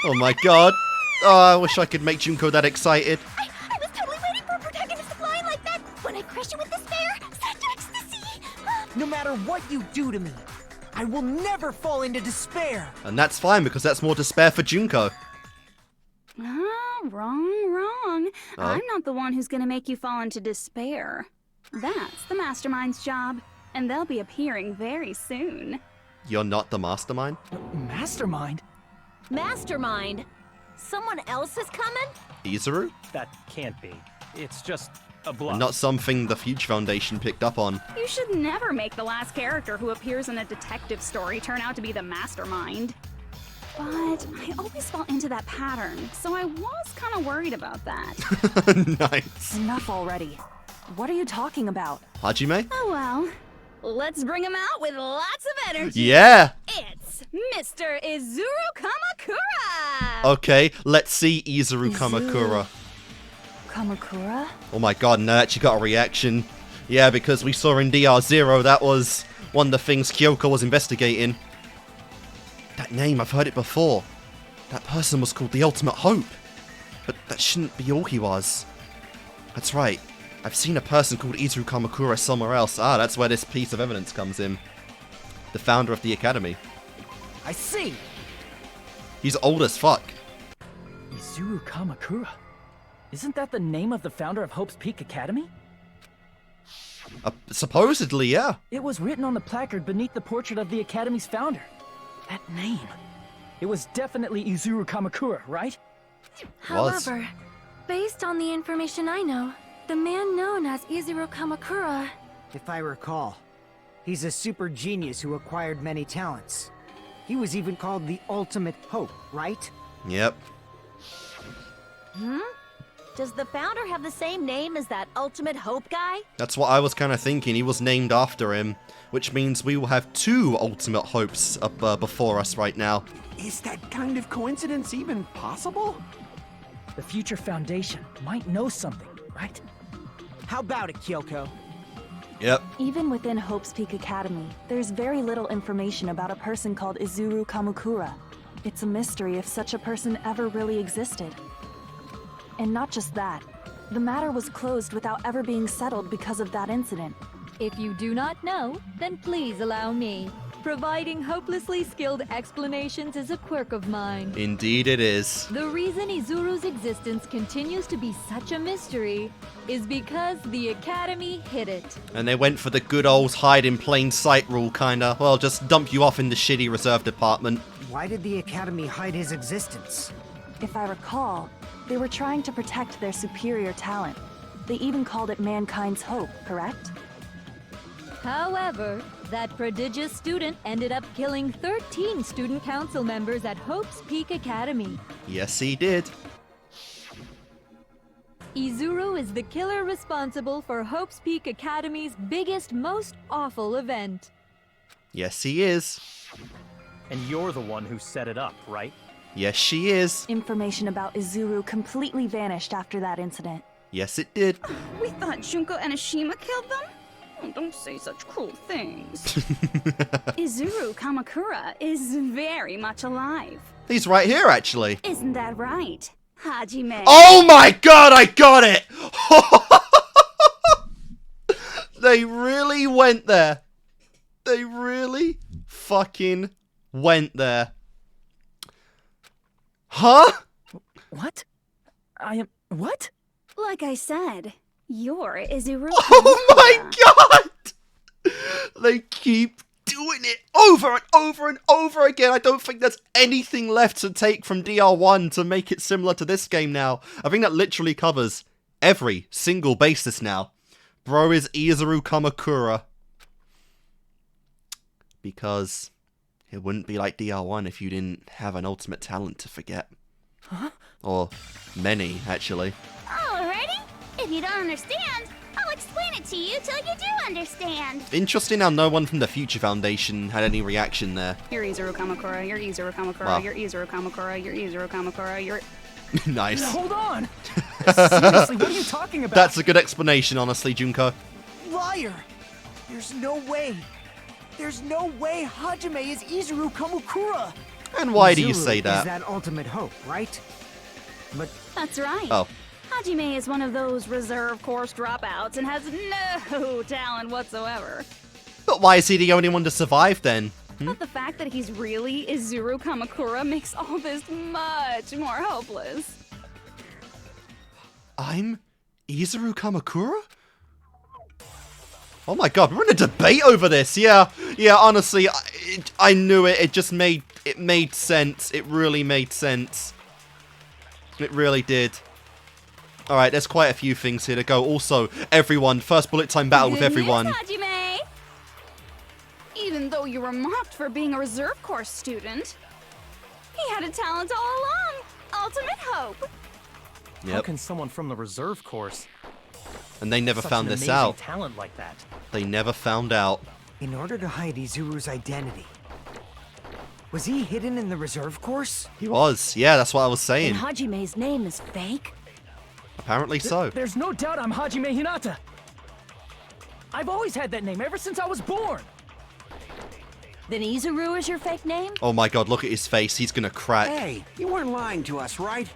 Oh my god. Oh, I wish I could make Junko that excited. I was totally waiting for a protagonist to fly like that. When I crush you with despair, such ecstasy. No matter what you do to me, I will never fall into despair. And that's fine, because that's more despair for Junko. Wrong. Oh? I'm not the one who's gonna make you fall into despair. That's the mastermind's job, and they'll be appearing very soon. You're not the mastermind? Mastermind? Mastermind? Someone else is coming? Izuru? That can't be. It's just a bluff. And not something the Future Foundation picked up on. You should never make the last character who appears in a detective story turn out to be the mastermind. But I always fall into that pattern, so I was kind of worried about that. Nice. Enough already. What are you talking about? Hajime? Oh well. Let's bring him out with lots of energy. Yeah! It's Mr. Izuru Kamakura! Okay, let's see Izuru Kamakura. Kamakura? Oh my god, and I actually got a reaction. Yeah, because we saw in DR0 that was one of the things Kyoko was investigating. That name, I've heard it before. That person was called the Ultimate Hope. But that shouldn't be all he was. That's right. I've seen a person called Izuru Kamakura somewhere else. Ah, that's where this piece of evidence comes in. The founder of the academy. I see. He's old as fuck. Izuru Kamakura? Isn't that the name of the founder of Hope's Peak Academy? Supposedly, yeah. It was written on the placard beneath the portrait of the Academy's founder. That name. It was definitely Izuru Kamakura, right? However, based on the information I know, the man known as Izuru Kamakura... If I recall, he's a super genius who acquired many talents. He was even called the Ultimate Hope, right? Yep. Does the founder have the same name as that Ultimate Hope guy? That's what I was kind of thinking. He was named after him, which means we will have two Ultimate Hopes up before us right now. Is that kind of coincidence even possible? The Future Foundation might know something, right? How about it, Kyoko? Yep. Even within Hope's Peak Academy, there's very little information about a person called Izuru Kamakura. It's a mystery if such a person ever really existed. And not just that, the matter was closed without ever being settled because of that incident. If you do not know, then please allow me. Providing hopelessly skilled explanations is a quirk of mine. Indeed it is. The reason Izuru's existence continues to be such a mystery is because the Academy hid it. And they went for the good old hide in plain sight rule, kinda. Well, just dump you off in the shitty reserve department. Why did the Academy hide his existence? If I recall, they were trying to protect their superior talent. They even called it mankind's hope, correct? However, that prodigious student ended up killing 13 student council members at Hope's Peak Academy. Yes, he did. Izuru is the killer responsible for Hope's Peak Academy's biggest, most awful event. Yes, he is. And you're the one who set it up, right? Yes, she is. Information about Izuru completely vanished after that incident. Yes, it did. We thought Junko and Ashima killed them? Oh, don't say such cruel things. Izuru Kamakura is very much alive. He's right here, actually. Isn't that right, Hajime? Oh my god, I got it! They really went there. They really fucking went there. Huh? What? I am... What? Like I said, you're Izuru Kamakura. Oh my god! They keep doing it over and over and over again. I don't think there's anything left to take from DR1 to make it similar to this game now. I think that literally covers every single basis now. Bro is Izuru Kamakura. Because it wouldn't be like DR1 if you didn't have an ultimate talent to forget. Huh? Or many, actually. Alrighty. If you don't understand, I'll explain it to you till you do understand. Interesting how no one from the Future Foundation had any reaction there. You're Izuru Kamakura, you're Izuru Kamakura, Wow. you're Izuru Kamakura, you're Izuru Kamakura, you're... Nice. Hold on! Seriously, what are you talking about? That's a good explanation, honestly, Junko. Liar! There's no way. There's no way Hajime is Izuru Kamakura! And why do you Izuru say is that? that ultimate hope, right? But That's right. Oh. Hajime is one of those reserve course dropouts and has no talent whatsoever. But why is he the only one to survive then? But the fact that he's really Izuru Kamakura makes all this much more hopeless. I'm Izuru Kamakura? Oh my god, we're in a debate over this. Yeah, honestly, I knew it. It just made sense. It really made sense. It really did. Alright, there's quite a few things here to go. Also, everyone, first bullet time battle with everyone. Good news, Hajime! Even though you were mocked for being a reserve course student, he had a talent all along. Ultimate hope. How can someone from the reserve course... And they never Such found an this amazing out. talent like that. They never found out. in order to hide Izuru's identity, was he hidden in the reserve course? He was. Yeah, that's what I was saying. And Hajime's name is fake? Apparently so. There's no doubt I'm Hajime Hinata. I've always had that name ever since I was born. Then Izuru is your fake name? Oh my god, look at his face. He's gonna crack. Hey, you weren't lying to us, right?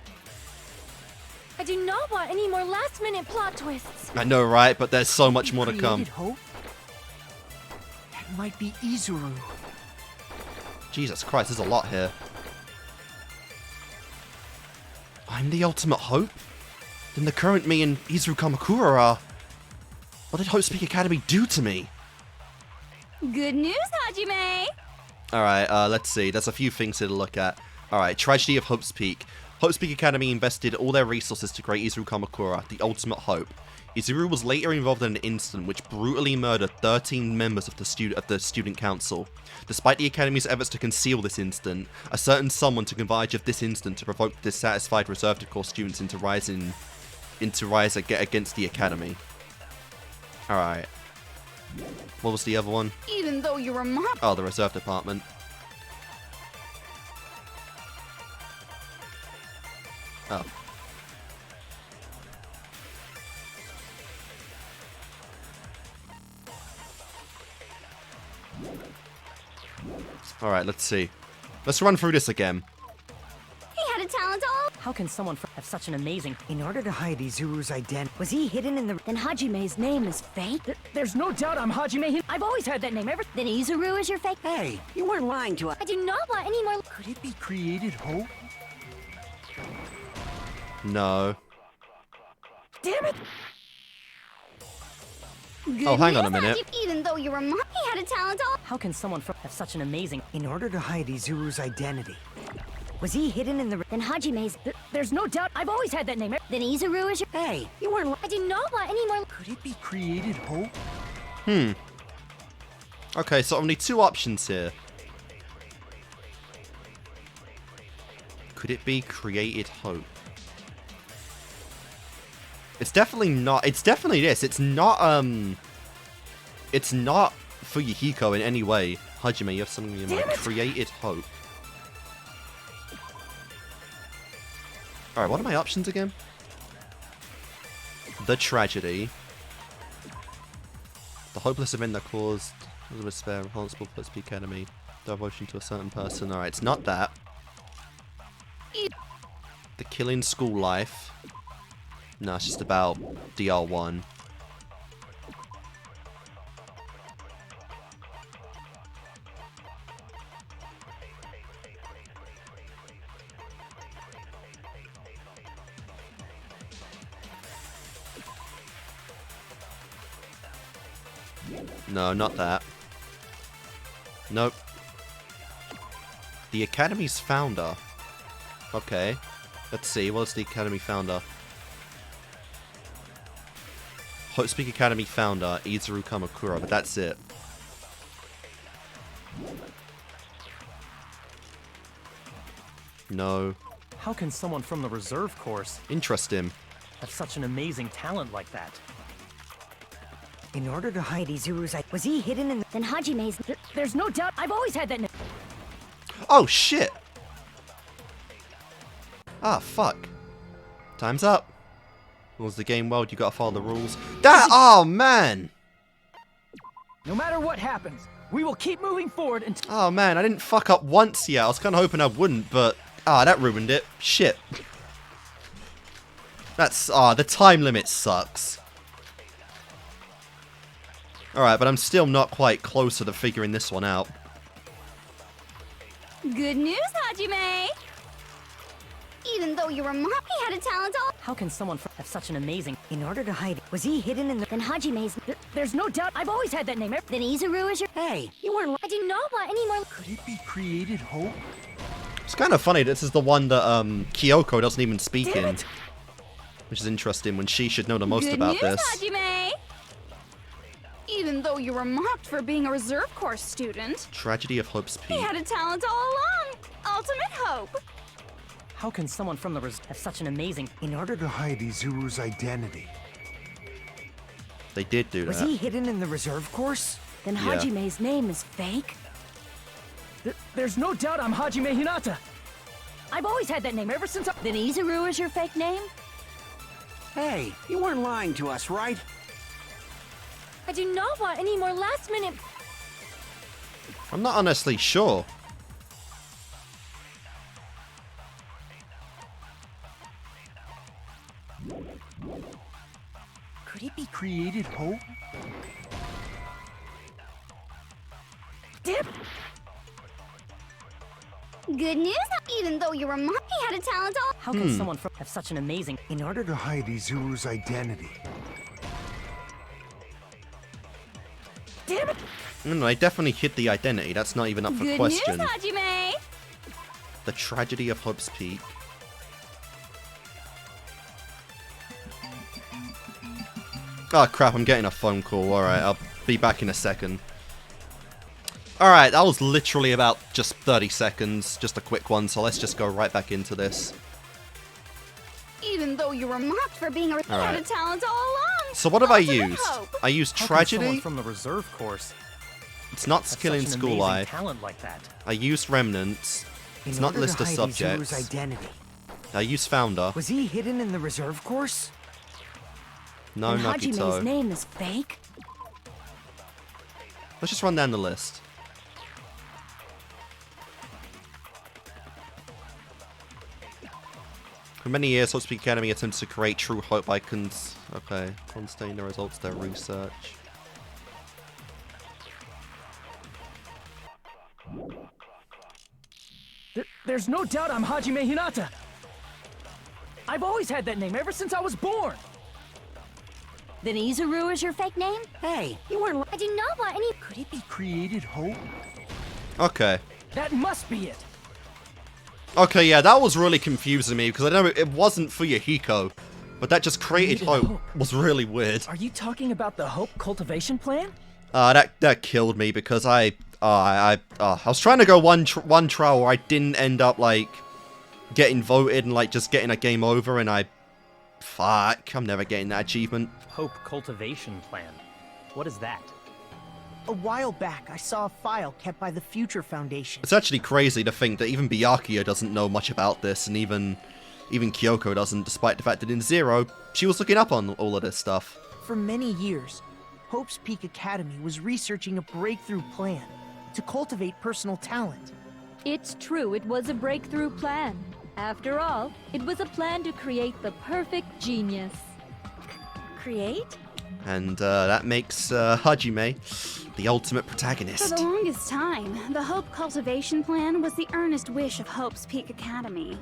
I do not want any more last-minute plot twists. I know, right? But there's so much more to come. Created hope? That might be Izuru. Jesus Christ, there's a lot here. I'm the ultimate hope? Then the current me and Izuru Kamakura are... What did Hope Speak Academy do to me? Good news, Hajime! Alright, let's see. There's a few things here to look at. Alright, Tragedy of Hope's Peak. Hope's Peak Academy invested all their resources to create Izuru Kamakura, the ultimate hope. Izuru was later involved in an incident which brutally murdered 13 members of the student council. Despite the Academy's efforts to conceal this incident, a certain someone took advantage of this incident to provoke dissatisfied reserved course students into rise against the Academy. Alright. What was the other one? Even though you were mocked. Oh, the reserve department. Oh. Alright, let's see. Let's run through this again. He had a talent all How can someone have such an amazing... In order to hide Izuru's identity, was he hidden in the... Then Hajime's name is fake? There's no doubt I'm Hajime. I've always had that name ever... Then Izuru is your fake... Hey, you weren't lying to us. I do not want any more. Could it be created hope? No. Damn it! Oh, hang on a minute. Even though you were he had a talent all. How can someone have such an amazing... In order to hide Izuru's identity, was he hidden in the... Then Hajime's... There's no doubt I've always had that name. Then Izuru is your. Hey, you weren't. I do not want any more. Could it be created hope? Okay, so only two options here. Could it be created hope? It's definitely not. It's definitely this. It's not Fuyuhiko in any way. Hajime, you have something in mind. Created hope. Alright, what are my options again? The tragedy. The hopeless event that caused the despair responsible for its peak enemy. Devotion to a certain person. Alright, it's not that. The killing school life. No, it's just about DR1. No, not that. Nope. The Academy's founder. Okay. Let's see, what's the Academy founder? Hope Speak Academy founder, Izuru Kamakura, but that's it. No. How can someone from the reserve course Interesting. have such an amazing talent like that? In order to hide Izuru's... Was he hidden in the... Then Hajime's... There's no doubt I've always had that name. Oh, shit! Ah, fuck. Time's up. Rules the game world, you gotta follow the rules. That... Oh, man! No matter what happens, we will keep moving forward until... Oh, man, I didn't fuck up once yet. I was kinda hoping I wouldn't, but... Ah, that ruined it. Shit. That's... Ah, the time limit sucks. Alright, but I'm still not quite closer to figuring this one out. Good news, Hajime! Even though you were he had a talent all. How can someone have such an amazing... In order to hide... Was he hidden in the... Then Hajime's... There's no doubt I've always had that name. Then Izuru is your. Hey, you weren't. I do not want any more. Could it be created hope? It's kind of funny, this is the one that Kyoko doesn't even speak in. Which is interesting when she should know the most about this. Hajime! Even though you were mocked for being a reserve course student, Tragedy of Hope's he Peak. had a talent all along. Ultimate hope. How can someone from the have such an amazing... In order to hide Izuru's identity. They did do Was that. he hidden in the reserve course? Then Yeah. Hajime's name is fake? There's no doubt I'm Hajime Hinata. I've always had that name ever since Then Izuru is your fake name? Hey, you weren't lying to us, right? I do not want any more last minute. I'm not honestly sure. Could it be created hope? Dip! Good news. Even though you were he had a talent all. How can someone have such an amazing... In order to hide Izuru's identity. Damn it! No, I definitely hid the identity. That's not even up for Good question. news, Hajime! The Tragedy of Hope's Peak. Oh crap, I'm getting a phone call. Alright, I'll be back in a second. Alright, that was literally about just 30 seconds. Just a quick one, so let's just go right back into this. Even though you were mocked for being a he had a talent all along. So what have I Ultimate used? hope. I used How can someone Tragedy. from the reserve course It's not have skill in such an school amazing life. talent like that? I used Remnants. It's In not order list to of hide subjects. Izuru's identity. I used Founder. Was he hidden in the reserve course? No, Then Hajime's Nagito. name is fake? Let's just run down the list. For many years, Hope's Peak Academy attempts to create true hope by constating the results of their research. There's no doubt I'm Hajime Hinata. I've always had that name ever since I was born. Then Izuru is your fake name? Hey, you weren't. I do not want any. Could it be created hope? Okay. That must be it. Okay, yeah, that was really confusing me, because I know it wasn't for Yahiko, but that just created hope was really weird. Are you talking about the hope cultivation plan? That killed me, because I was trying to go one trial where I didn't end up, like, getting voted and, like, just getting a game over, and fuck, I'm never getting that achievement. Hope cultivation plan. What is that? A while back, I saw a file kept by the Future Foundation. It's actually crazy to think that even Byakuya doesn't know much about this, and even Kyoko doesn't, despite the fact that in Zero, she was looking up on all of this stuff. For many years, Hope's Peak Academy was researching a breakthrough plan to cultivate personal talent. It's true, it was a breakthrough plan. After all, it was a plan to create the perfect genius. Create? And that makes Hajime the ultimate protagonist. For the longest time, the Hope Cultivation Plan was the earnest wish of Hope's Peak Academy.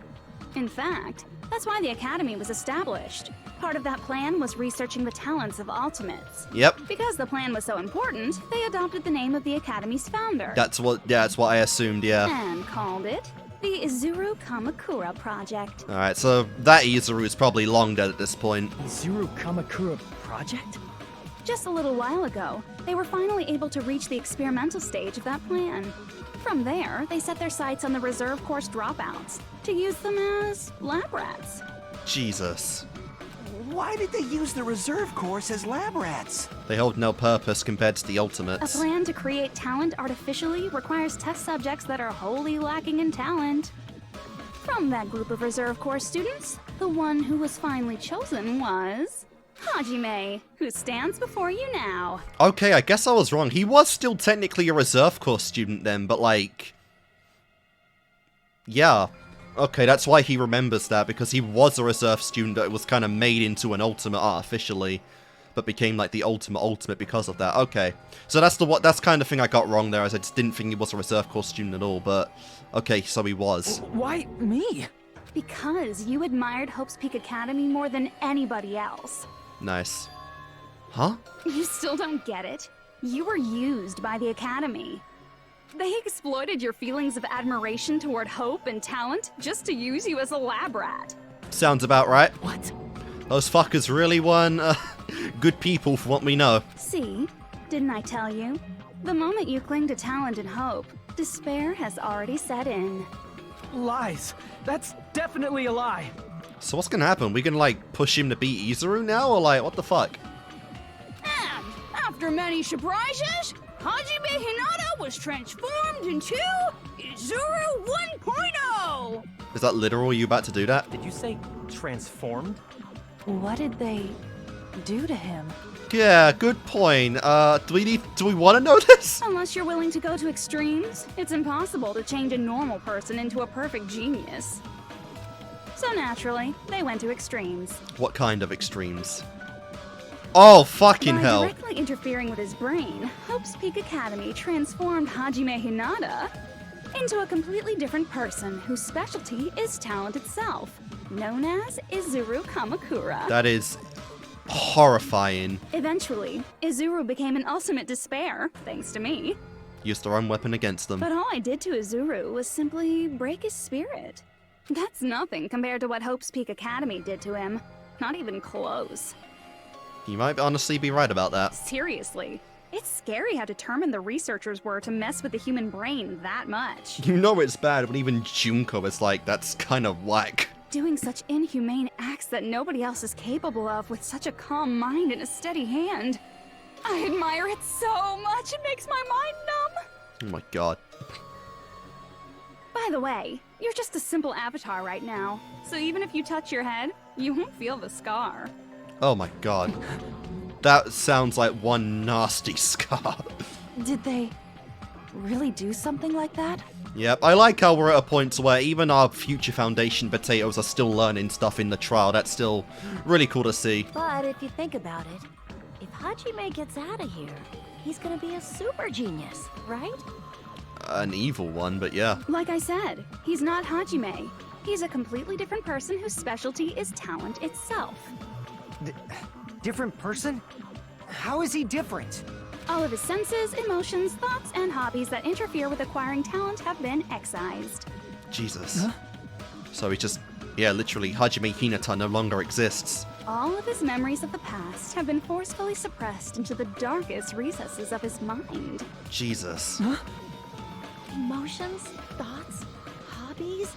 In fact, that's why the Academy was established. Part of that plan was researching the talents of Ultimates. Yep. Because the plan was so important, they adopted the name of the Academy's founder. That's what I assumed, yeah. And called it the Izuru Kamakura Project. Alright, so that Izuru is probably long dead at this point. Izuru Kamakura Project? Just a little while ago, they were finally able to reach the experimental stage of that plan. From there, they set their sights on the reserve course dropouts to use them as lab rats. Jesus. Why did they use the reserve course as lab rats? They hold no purpose compared to the A Ultimates. plan to create talent artificially requires test subjects that are wholly lacking in talent. From that group of reserve course students, the one who was finally chosen was Hajime, who stands before you now. Okay, I guess I was wrong. He was still technically a reserve course student then, but like... Yeah. Okay, that's why he remembers that, because he was a reserve student that was kind of made into an ultimate artificially, but became like the ultimate because of that. Okay. So that's kind of thing I got wrong there, as I just didn't think he was a reserve course student at all, but okay, so he was. Why me? Because you admired Hope's Peak Academy more than anybody else. Nice. Huh? You still don't get it? You were used by the Academy. They exploited your feelings of admiration toward hope and talent just to use you as a lab rat. Sounds about right. What? Those fuckers really weren't good people for what we know. See? Didn't I tell you? The moment you cling to talent and hope, despair has already set in. Lies. That's definitely a lie. So what's gonna happen? We gonna like push him to beat Izuru now, or like what the fuck? And after many surprises, Hajime Hinata was transformed into Izuru 1.0! Is that literal? Are you about to do that? Did you say transformed? What did they do to him? Yeah, good point. Do we want to know this? Unless you're willing to go to extremes, it's impossible to change a normal person into a perfect genius. So naturally, they went to extremes. What kind of extremes? Oh, fucking By hell. directly interfering with his brain, Hope's Peak Academy transformed Hajime Hinata into a completely different person whose specialty is talent itself, known as Izuru Kamakura. That is horrifying. Eventually, Izuru became an ultimate despair, thanks to me. Used their own weapon against them. But all I did to Izuru was simply break his spirit. That's nothing compared to what Hope's Peak Academy did to him. Not even close. You might honestly be right about that. Seriously, it's scary how determined the researchers were to mess with the human brain that much. You know it's bad when even Junko is like, that's kind of whack. Doing such inhumane acts that nobody else is capable of with such a calm mind and a steady hand. I admire it so much, it makes my mind numb. Oh my god. By the way, you're just a simple avatar right now, so even if you touch your head, you won't feel the scar. Oh my god. That sounds like one nasty scar. Did they really do something like that? Yep, I like how we're at a point where even our future Foundation potatoes are still learning stuff in the trial. That's still really cool to see. But if you think about it, if Hajime gets out of here, he's gonna be a super genius, right? An evil one, but yeah. Like I said, he's not Hajime. He's a completely different person whose specialty is talent itself. Different person? How is he different? All of his senses, emotions, thoughts, and hobbies that interfere with acquiring talent have been excised. Jesus. Huh? So he just, yeah, literally, Hajime Hinata no longer exists. All of his memories of the past have been forcefully suppressed into the darkest recesses of his mind. Jesus. Huh? Emotions, thoughts, hobbies?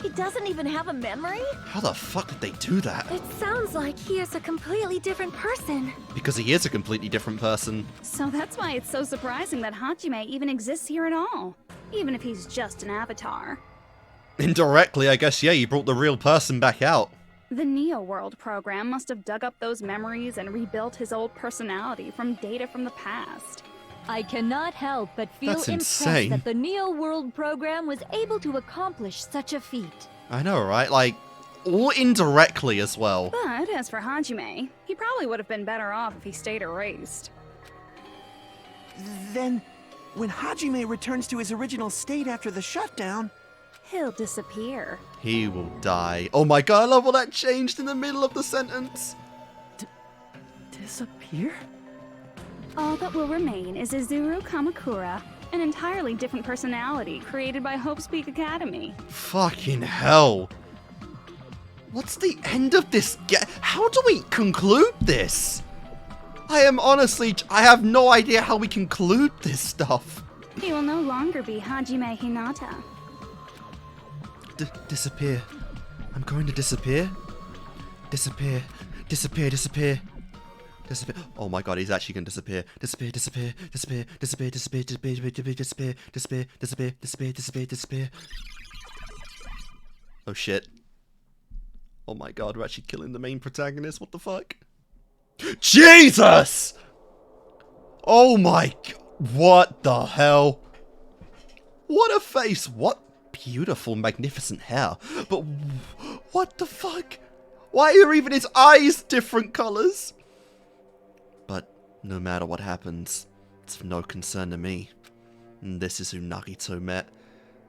He doesn't even have a memory? How the fuck did they do that? It sounds like he is a completely different person. Because he is a completely different person. So that's why it's so surprising that Hajime even exists here at all, even if he's just an avatar. Indirectly, I guess, yeah, you brought the real person back out. The Neo World program must have dug up those memories and rebuilt his old personality from data from the past. I cannot help but feel That's impressed insane. that the Neo World program was able to accomplish such a feat. I know, right? Like, all indirectly as well. But as for Hajime, he probably would have been better off if he stayed erased. Then, when Hajime returns to his original state after the shutdown, he'll disappear. He will die. Oh my god, I love how that changed in the middle of the sentence. Disappear? All that will remain is Izuru Kamakura, an entirely different personality created by Hope's Peak Academy. Fucking hell. What's the end of this? How do we conclude this? I am honestly, I have no idea how we conclude this stuff. He will no longer be Hajime Hinata. Disappear. I'm going to disappear. Disappear. Disappear, disappear. Disappear. Oh my god, he's actually gonna disappear. Disappear, disappear, disappear, disappear, disappear, disappear, disappear, disappear, disappear, disappear, disappear, disappear, disappear. Oh shit. Oh my god, we're actually killing the main protagonist. What the fuck? Jesus! Oh my god. What the hell? What a face. What beautiful, magnificent hair. But what the fuck? Why are even his eyes different colors? But no matter what happens, it's of no concern to me. And this is who Nagito met.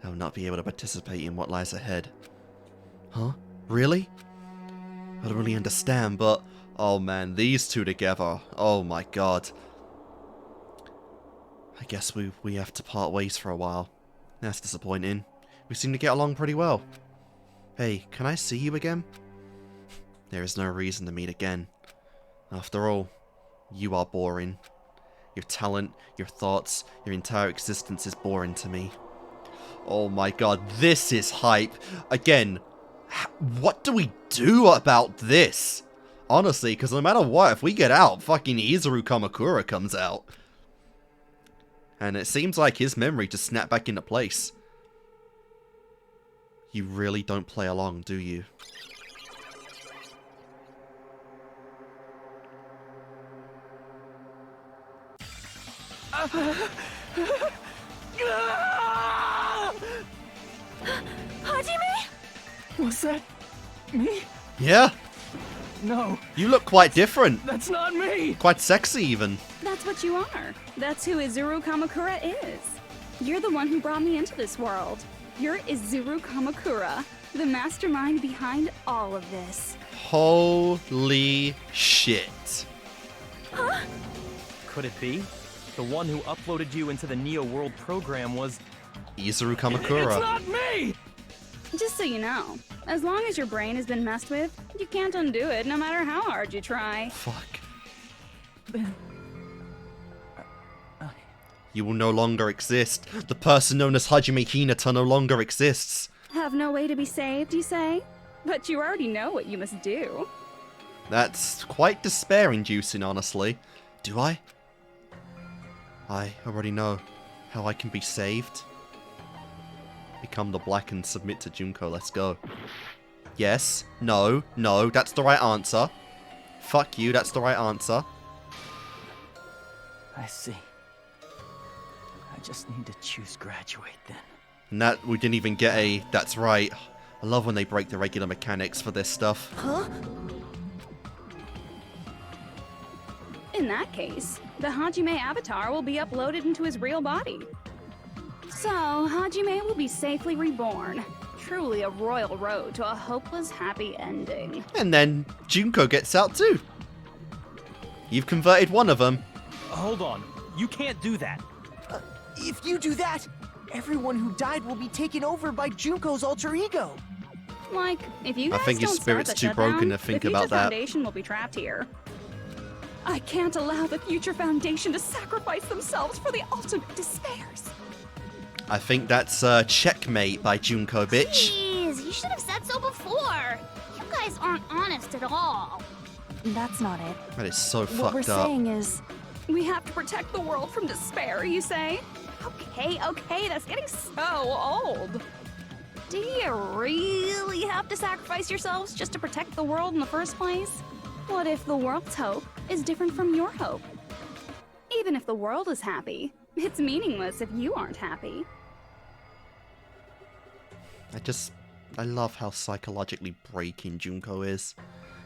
I will not be able to participate in what lies ahead. Huh? Really? I don't really understand, but oh man, these two together. Oh my god. I guess we have to part ways for a while. That's disappointing. We seem to get along pretty well. Hey, can I see you again? There is no reason to meet again. After all, you are boring. Your talent, your thoughts, your entire existence is boring to me. Oh my god, this is hype. Again, what do we do about this? Honestly, because no matter what, if we get out, fucking Izuru Kamakura comes out. And it seems like his memory just snapped back into place. You really don't play along, do you? Hajime? Was that me? Yeah. No. You look quite different. That's not me. Quite sexy, even. That's what you are. That's who Izuru Kamakura is. You're the one who brought me into this world. You're Izuru Kamakura, the mastermind behind all of this. Holy shit. Huh? Could it be? The one who uploaded you into the Neo World program was... Izuru Kamakura. It's not me! Just so you know, as long as your brain has been messed with, you can't undo it no matter how hard you try. Fuck. You will no longer exist. The person known as Hajime Hinata no longer exists. Have no way to be saved, you say? But you already know what you must do. That's quite despair-inducing, honestly. Do I? I already know how I can be saved. Become the Black and submit to Junko, let's go. Yes, no, no, that's the right answer. Fuck you, that's the right answer. I see. I just need to choose graduate then. And that, we didn't even get a, that's right. I love when they break the regular mechanics for this stuff. Huh? In that case, the Hajime avatar will be uploaded into his real body. So, Hajime will be safely reborn. Truly a royal road to a hopeless, happy ending. And then Junko gets out too. You've converted one of them. Hold on. You can't do that. If you do that, everyone who died will be taken over by Junko's alter ego. Like, if you I guys think his don't start spirit's the too shutdown, broken to think the about Future that. Foundation will be trapped here. I can't allow the Future Foundation to sacrifice themselves for the ultimate despairs. I think that's checkmate by Junko, bitch. Jeez, you should have said so before. You guys aren't honest at all. That's not it. That is so What we're fucked up. saying is, We have to protect the world from despair, you say? Okay, that's getting so old. Do you really have to sacrifice yourselves just to protect the world in the first place? What if the world's hope is different from your hope? Even if the world is happy, it's meaningless if you aren't happy. I love how psychologically breaking Junko is.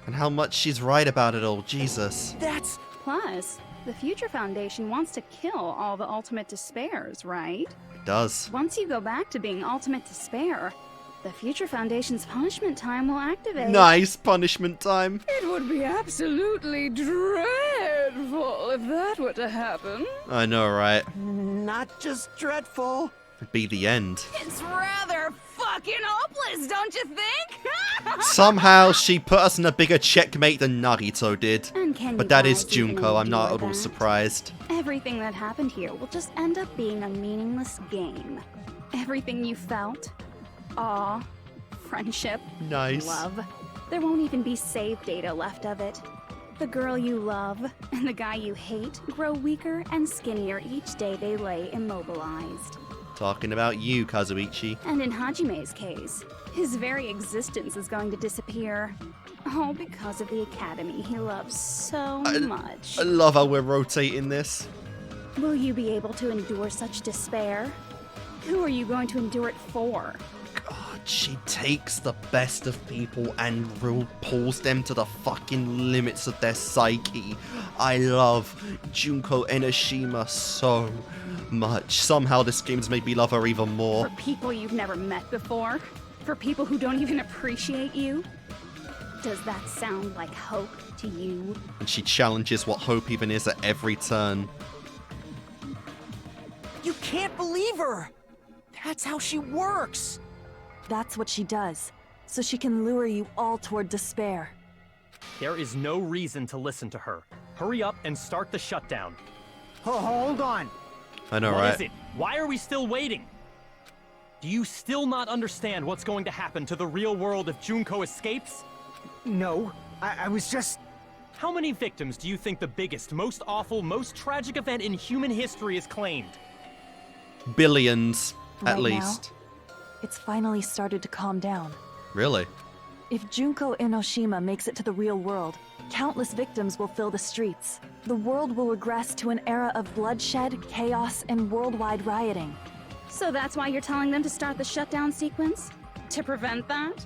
And how much she's right about it all, Jesus. That's... Plus, the Future Foundation wants to kill all the ultimate despairs, right? It does. Once you go back to being ultimate despair, the Future Foundation's punishment time will activate. Nice punishment time. It would be absolutely dreadful if that were to happen. I know, right? Not just dreadful. It'd be the end. It's rather fucking hopeless, don't you think? Somehow she put us in a bigger checkmate than Nagito did. And can But you that is guys even Junko, I'm not at endure all that? surprised. Everything that happened here will just end up being a meaningless game. Everything you felt, awe, friendship, Nice. love, there won't even be save data left of it. The girl you love and the guy you hate grow weaker and skinnier each day they lay immobilized. Talking about you, Kazuichi. And in Hajime's case, his very existence is going to disappear. All because of the academy he loves so much. I love how we're rotating this. Will you be able to endure such despair? Who are you going to endure it for? God, she takes the best of people and pulls them to the fucking limits of their psyche. I love Junko Enoshima so much. Somehow this game's made me love her even more. For people you've never met before? For people who don't even appreciate you? Does that sound like hope to you? And she challenges what hope even is at every turn. You can't believe her! That's how she works! that's what she does, so she can lure you all toward despair. There is no reason to listen to her. Hurry up and start the shutdown. Hold on. I know, What right? is it? Why are we still waiting? Do you still not understand what's going to happen to the real world if Junko escapes? No, I was just... How many victims do you think the biggest, most awful, most tragic event in human history has claimed? Billions, at Right least. now, it's finally started to calm down. Really? If Junko Enoshima makes it to the real world, countless victims will fill the streets. The world will regress to an era of bloodshed, chaos, and worldwide rioting. So that's why you're telling them to start the shutdown sequence? To prevent that?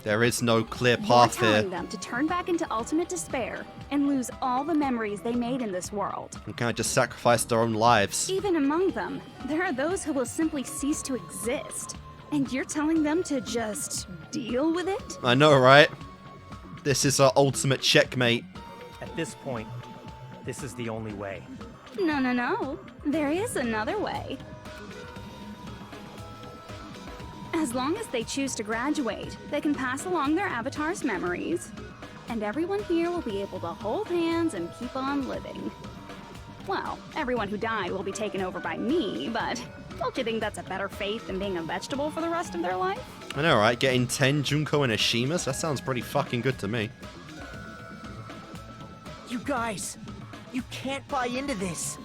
There is no clear You're path telling here. them to turn back into ultimate despair and lose all the memories they made in this world. And kind of just sacrifice their own lives. Even among them, there are those who will simply cease to exist. And you're telling them to just deal with it? I know, right? This is our ultimate checkmate. At this point, this is the only way. No. There is another way. As long as they choose to graduate, they can pass along their avatar's memories. And everyone here will be able to hold hands and keep on living. Well, everyone who died will be taken over by me, but don't you think that's a better fate than being a vegetable for the rest of their life? I know, right? Getting 10 Junko and Ishimas? That sounds pretty fucking good to me. You guys, you can't buy into this.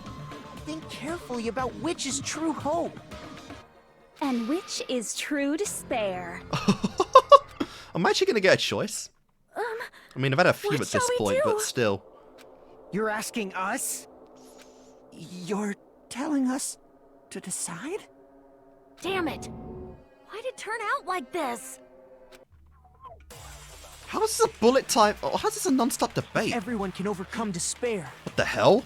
Think carefully about which is true hope. And which is true despair. I'm actually going to get a choice. I mean, I've had a few what at shall this we point, do? but still. You're asking us? You're telling us to decide? Damn it! Why'd it turn out like this? How is this a bullet time? Oh, how's this a non-stop debate? Everyone can overcome despair. What the hell?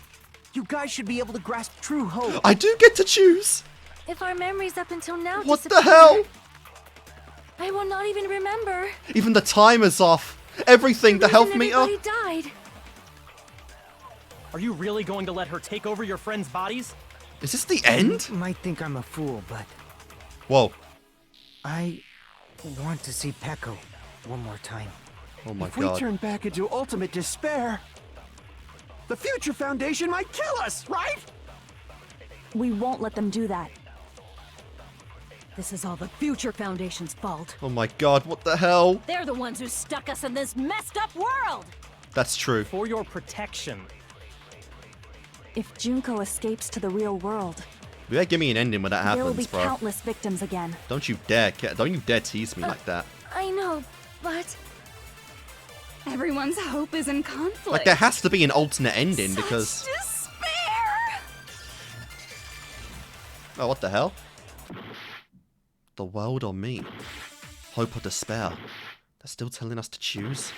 You guys should be able to grasp true hope. I do get to choose! If our memories up until now What the disappear, hell? I will not even remember. Even the timer's off. Everything, the health meter. Everybody died. Are you really going to let her take over your friends' bodies? Is this the end? You might think I'm a fool, but Whoa. I want to see Peko one more time. Oh my If we god. turn back into ultimate despair, the Future Foundation might kill us, right? We won't let them do that. This is all the Future Foundation's fault. Oh my god, what the hell? They're the ones who stuck us in this messed up world! That's true. For your protection. If Junko escapes to the real world, You better give me an ending when that there will be happens, bro. countless victims again. Don't you dare tease me like that. I know, but Everyone's hope is in conflict. Like, there has to be an alternate ending because... Despair! Oh, what the hell? The world or me? Hope or despair? They're still telling us to choose?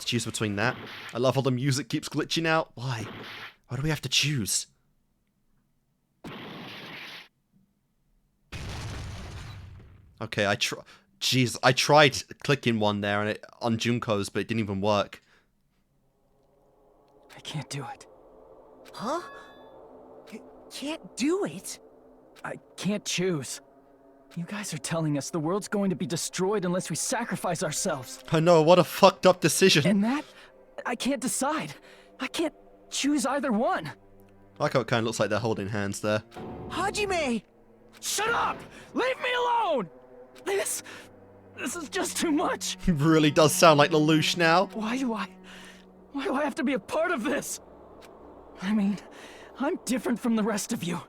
To choose between that? I love how the music keeps glitching out. Why? Why do we have to choose? Okay, Jeez, I tried clicking one there and on Junko's, but it didn't even work. I can't do it. Huh? You can't do it? I can't choose. You guys are telling us the world's going to be destroyed unless we sacrifice ourselves. I know, what a fucked up decision. And that, I can't decide. I can't choose either one. I like how it kind of looks like they're holding hands there. Hajime! Shut up! Leave me alone! This is just too much. It really does sound like Lelouch now. Why do I have to be a part of this? I mean, I'm different from the rest of you.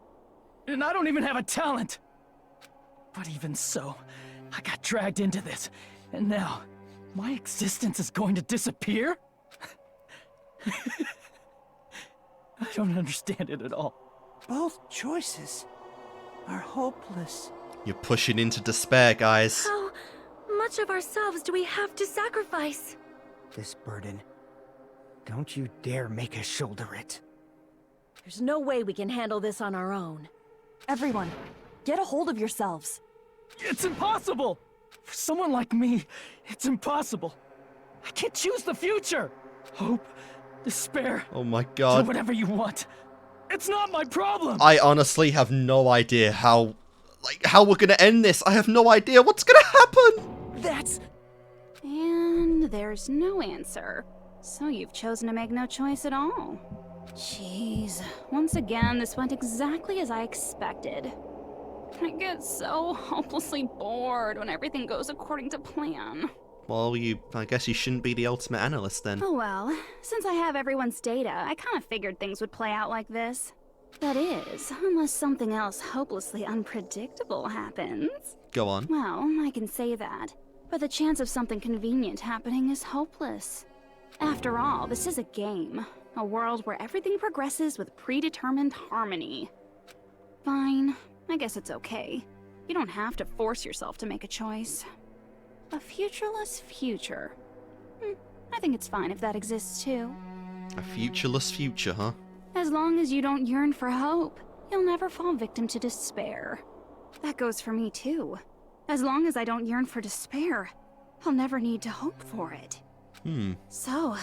And I don't even have a talent. But even so, I got dragged into this. And now, my existence is going to disappear? I don't understand it at all. Both choices are hopeless. You're pushing into despair, guys. how much of ourselves do we have to sacrifice? This burden. Don't you dare make us shoulder it. There's no way we can handle this on our own. Everyone, get a hold of yourselves. It's impossible! For someone like me, it's impossible. I can't choose the future. Hope, despair, Oh my do god. whatever you want. It's not my problem! I honestly have no idea how we're gonna end this. I have no idea what's gonna happen. That's... And there's no answer. So you've chosen to make no choice at all. Jeez. Once again, this went exactly as I expected. I get so hopelessly bored when everything goes according to plan. Well, I guess you shouldn't be the ultimate analyst then. Oh well, since I have everyone's data, I kind of figured things would play out like this. That is, unless something else hopelessly unpredictable happens. Go on. Well, I can say that, but the chance of something convenient happening is hopeless. After all, this is a game. A world where everything progresses with predetermined harmony. Fine, I guess it's okay. You don't have to force yourself to make a choice. A futureless future. I think it's fine if that exists too. A futureless future, huh? As long as you don't yearn for hope, you'll never fall victim to despair. That goes for me too. As long as I don't yearn for despair, I'll never need to hope for it. So,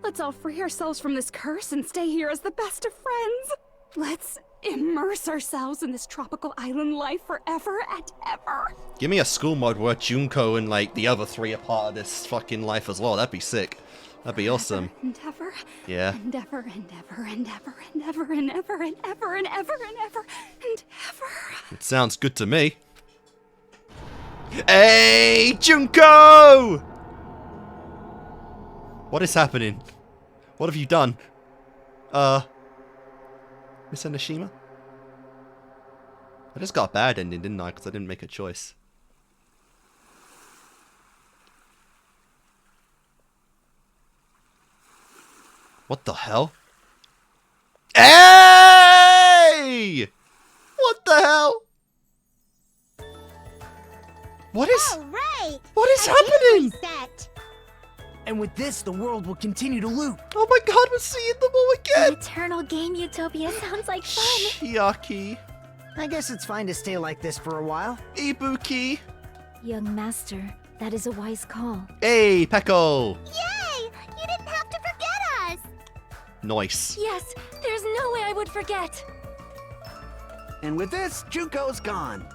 let's all free ourselves from this curse and stay here as the best of friends. Let's immerse ourselves in this tropical island life forever and ever. Give me a school mode where Junko and like the other three are part of this fucking life as well. That'd be sick. That'd be awesome. And ever. Yeah. And ever and ever and ever and ever and ever and ever and ever and ever and ever. It sounds good to me. Hey, Junko! What is happening? What have you done? Miss Enoshima? I just got a bad ending, didn't I? Because I didn't make a choice. What the hell? Hey! doing? Reset. And with this, the world will continue to loop. Oh my god, we're seeing them all An again! eternal game utopia sounds like fun. Chiaki. I guess it's fine to stay like this for a while. Ibuki. Young master, that is a wise call. Hey, Peko. Yay! You didn't have to forget us. Nice. Yes, there's no way I would forget. And with this, Junko's gone.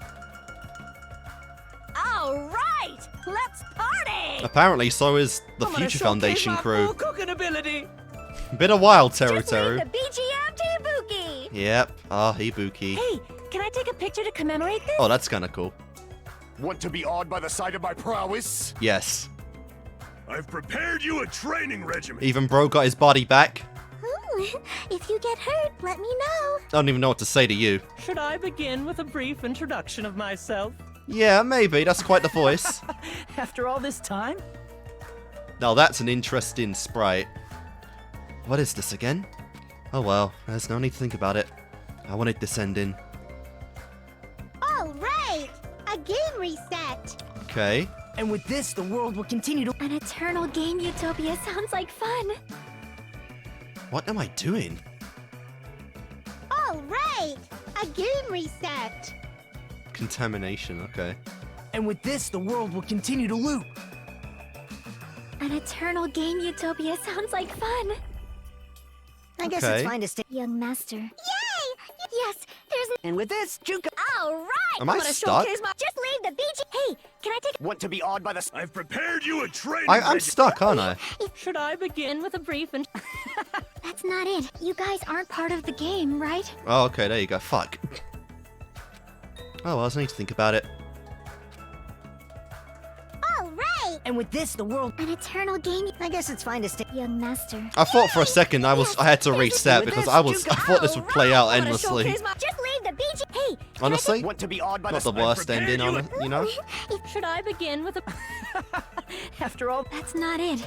All right, let's party! Apparently, so is the I'm gonna Future showcase Foundation my crew. full cooking ability. Bit of wild, Teru Just leave Teru. the BGM to Ibuki. Yep. Ah, Ibuki. Hey, can I take a picture to commemorate this? Oh, that's kind of cool. Want to be awed by the sight of my prowess? Yes. I've prepared you a training regimen. Even Bro got his body back. If you get hurt, let me know. I don't even know what to say to you. Should I begin with a brief introduction of myself? Yeah, maybe. That's quite the voice. After all this time? Now that's an interesting sprite. What is this again? Oh well, there's no need to think about it. I wanted this ending. All right, a game reset. Okay. And with this, the world will continue to... An eternal game utopia sounds like fun. What am I doing? All right, a game reset. Contamination, okay. And with this, the world will continue to loop. An eternal game utopia sounds like fun. I guess Okay. it's fine to stay. Young master. Yay! Yes, there's And with this, Junko. All right. Am I stuck? Just leave the BG. Hey, can I take Want to be awed by the... I've prepared you a training I'm regimen. stuck, aren't I? Should I begin with a brief and That's not it. You guys aren't part of the game, right? Oh, okay, there you go. Fuck. Oh, well, I just need to think about it. All right. And with this, the world... An eternal game. I guess it's fine to stay. Young master. I thought for a second I had to reset With because this, I thought this would play out endlessly. Just leave the BG. Hey, Honestly, Want to be awed by not the the... I've worst prepared ending you on a- it, you know? Should I begin with a... After all... that's not it.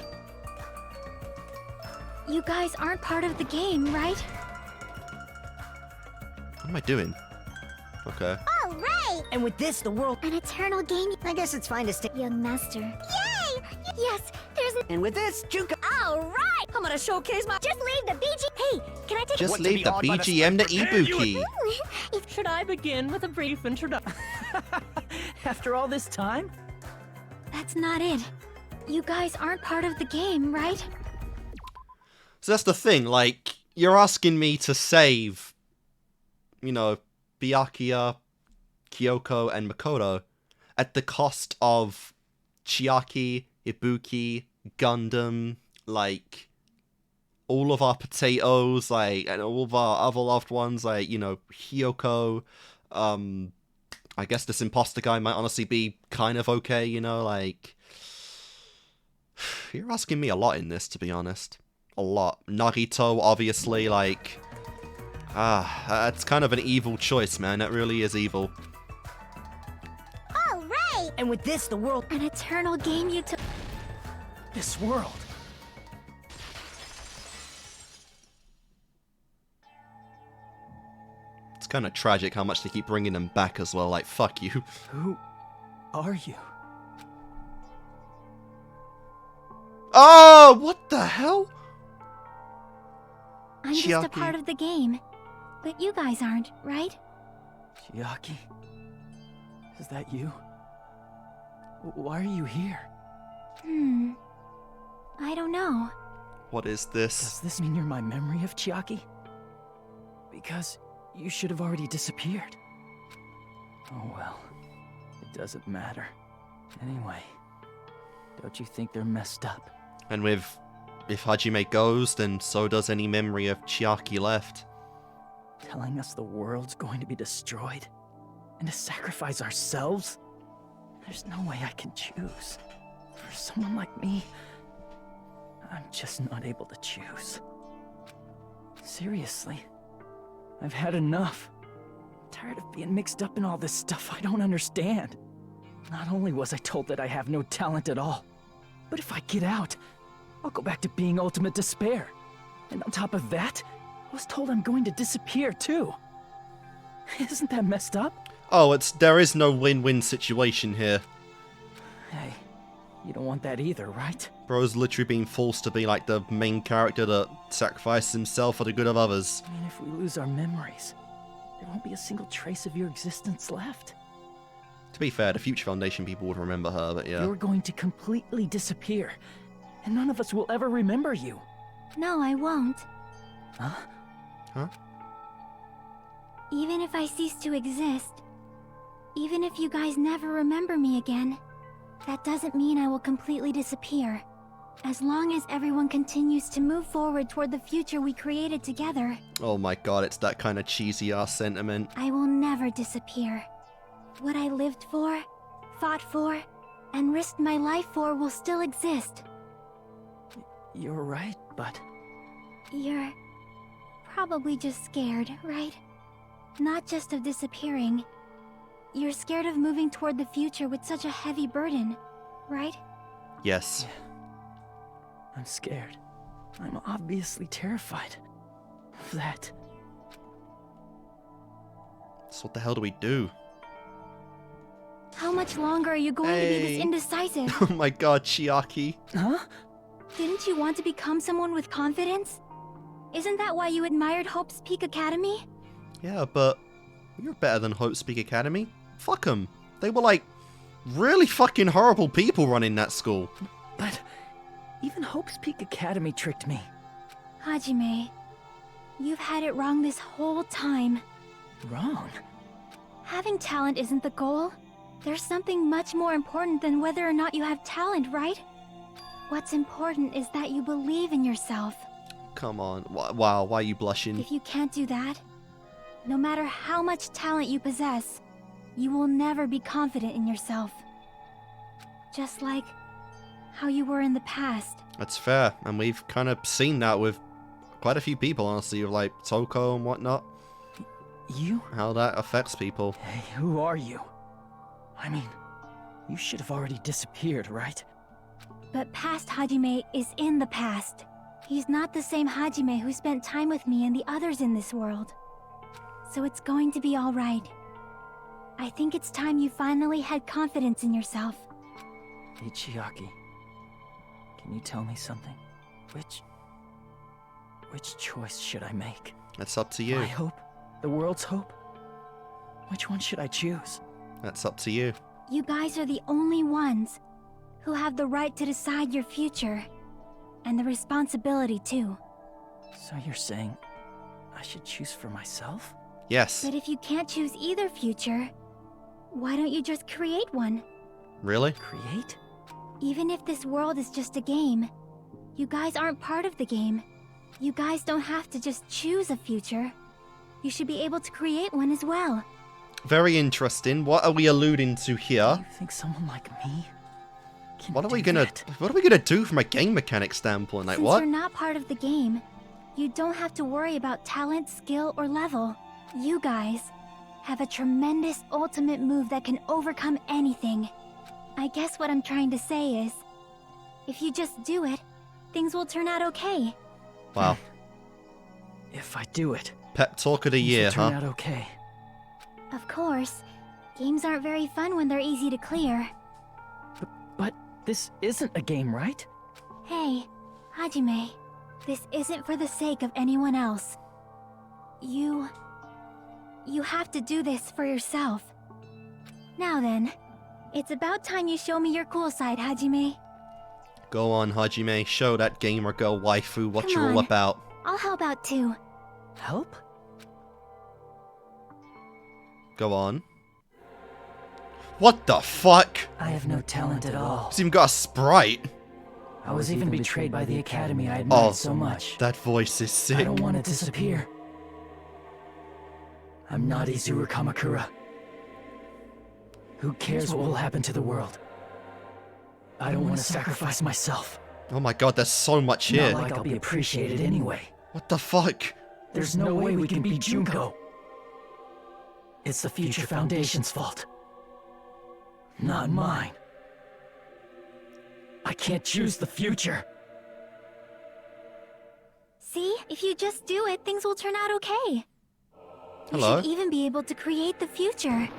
You guys aren't part of the game, right? What am I doing? Okay. All right. And with this, the world... An eternal game. I guess it's fine to stay. Young master. Yay! Yes, there's an... And with this, Junko. All right. I'm gonna showcase my... Just leave the BG. Hey, can I take... Just Want to leave be the awed by the- BGM to I've prepared you a- Ibuki. should I begin with a brief introduction? After all this time? That's not it. You guys aren't part of the game, right? So that's the thing, like, you're asking me to save, you know, Byakuya, Kyoko, and Makoto at the cost of Chiaki, Ibuki, Gundam, like, all of our potatoes, like, and all of our other loved ones, like, you know, Hyoko, I guess this imposter guy might honestly be kind of okay, you know, like, you're asking me a lot in this, to be honest. A lot. Nagito, obviously, like, that's kind of an evil choice, man. That really is evil. All right. And with this, the world... An eternal game utopia. This world. It's kind of tragic how much they keep bringing them back as well. Like, fuck you. Who are you? Oh, what the hell? I'm just a Chiaki. part of the game. But you guys aren't, right? Chiaki? Is that you? Why are you here? I don't know. What is this? Does this mean you're my memory of Chiaki? Because you should have already disappeared. Oh well, it doesn't matter. Anyway, don't you think they're messed up? And if Hajime goes, then so does any memory of Chiaki left. Telling us the world's going to be destroyed? And to sacrifice ourselves? There's no way I can choose. For someone like me, I'm just not able to choose. Seriously, I've had enough. I'm tired of being mixed up in all this stuff I don't understand. Not only was I told that I have no talent at all, but if I get out, I'll go back to being ultimate despair. And on top of that, I was told I'm going to disappear too. Isn't that messed up? Oh, there is no win-win situation here. Hey, You don't want that either, right? Bro's literally being forced to be like the main character that sacrifices himself for the good of others. I mean, if we lose our memories, there won't be a single trace of your existence left. To be fair, the Future Foundation people would remember her, but yeah. You're going to completely disappear, and none of us will ever remember you. No, I won't. Huh? Huh? Even if I cease to exist, even if you guys never remember me again, that doesn't mean I will completely disappear. As long as everyone continues to move forward toward the future we created together. Oh my god, it's that kind of cheesy ass sentiment. I will never disappear. What I lived for, fought for, and risked my life for will still exist. You're right, but... You're probably just scared, right? Not just of disappearing. You're scared of moving toward the future with such a heavy burden, right? Yes. I'm scared. I'm obviously terrified of that. So what the hell do we do? How much longer are you going to be this indecisive? Oh my god, Chiaki. Huh? Didn't you want to become someone with confidence? Isn't that why you admired Hope's Peak Academy? Yeah, but you're better than Hope's Peak Academy. Fuck them. They were like really fucking horrible people running that school. But even Hope's Peak Academy tricked me. Hajime, you've had it wrong this whole time. Wrong? Having talent isn't the goal. There's something much more important than whether or not you have talent, right? What's important is that you believe in yourself. Come on. Wow, why are you blushing? If you can't do that, no matter how much talent you possess, you will never be confident in yourself. Just like how you were in the past. That's fair, and we've kind of seen that with quite a few people, honestly, with like Toko and whatnot. You? How that affects people. Hey, who are you? I mean, you should have already disappeared, right? But past Hajime is in the past. He's not the same Hajime who spent time with me and the others in this world. So it's going to be alright. I think it's time you finally had confidence in yourself. Hey, Chiaki. Can you tell me something? Which choice should I make? That's up to you. My hope? The world's hope? Which one should I choose? That's up to you. You guys are the only ones who have the right to decide your future. And the responsibility, too. So you're saying I should choose for myself? Yes. But if you can't choose either future, why don't you just create one? Really? Create? Even if this world is just a game, you guys aren't part of the game. You guys don't have to just choose a future. You should be able to create one as well. Very interesting. What are we alluding to here? You think someone like me can What are we do gonna that? What are we gonna do from a game mechanic standpoint? Like Since what? you're not part of the game, you don't have to worry about talent, skill, or level. You guys have a tremendous ultimate move that can overcome anything. I guess what I'm trying to say is, if you just do it, things will turn out okay. Wow. If I do it, Pep talk of the year, things will huh? turn out okay. Of course, games aren't very fun when they're easy to clear. But this isn't a game, right? Hey, Hajime, this isn't for the sake of anyone else. You have to do this for yourself. Now then, it's about time you show me your cool side, Hajime. Go on, Hajime. Show that gamer girl waifu what Come you're all on. about. I'll help out too. Help? Go on. What the fuck? I have no talent at all. It's even got a sprite. I was even betrayed by the academy I admired Oh, so much. that voice is sick. I don't want to disappear. I'm not Izuru Kamakura. Who cares what will happen to the world? I don't want to sacrifice myself. Oh my god, there's so much here. Not like I'll be appreciated anyway. What the fuck? There's no way we can beat Junko. It's the Future Foundation's fault. Not mine. I can't choose the future. See, if you just do it, things will turn out okay. Hello? You should even be able to create the future.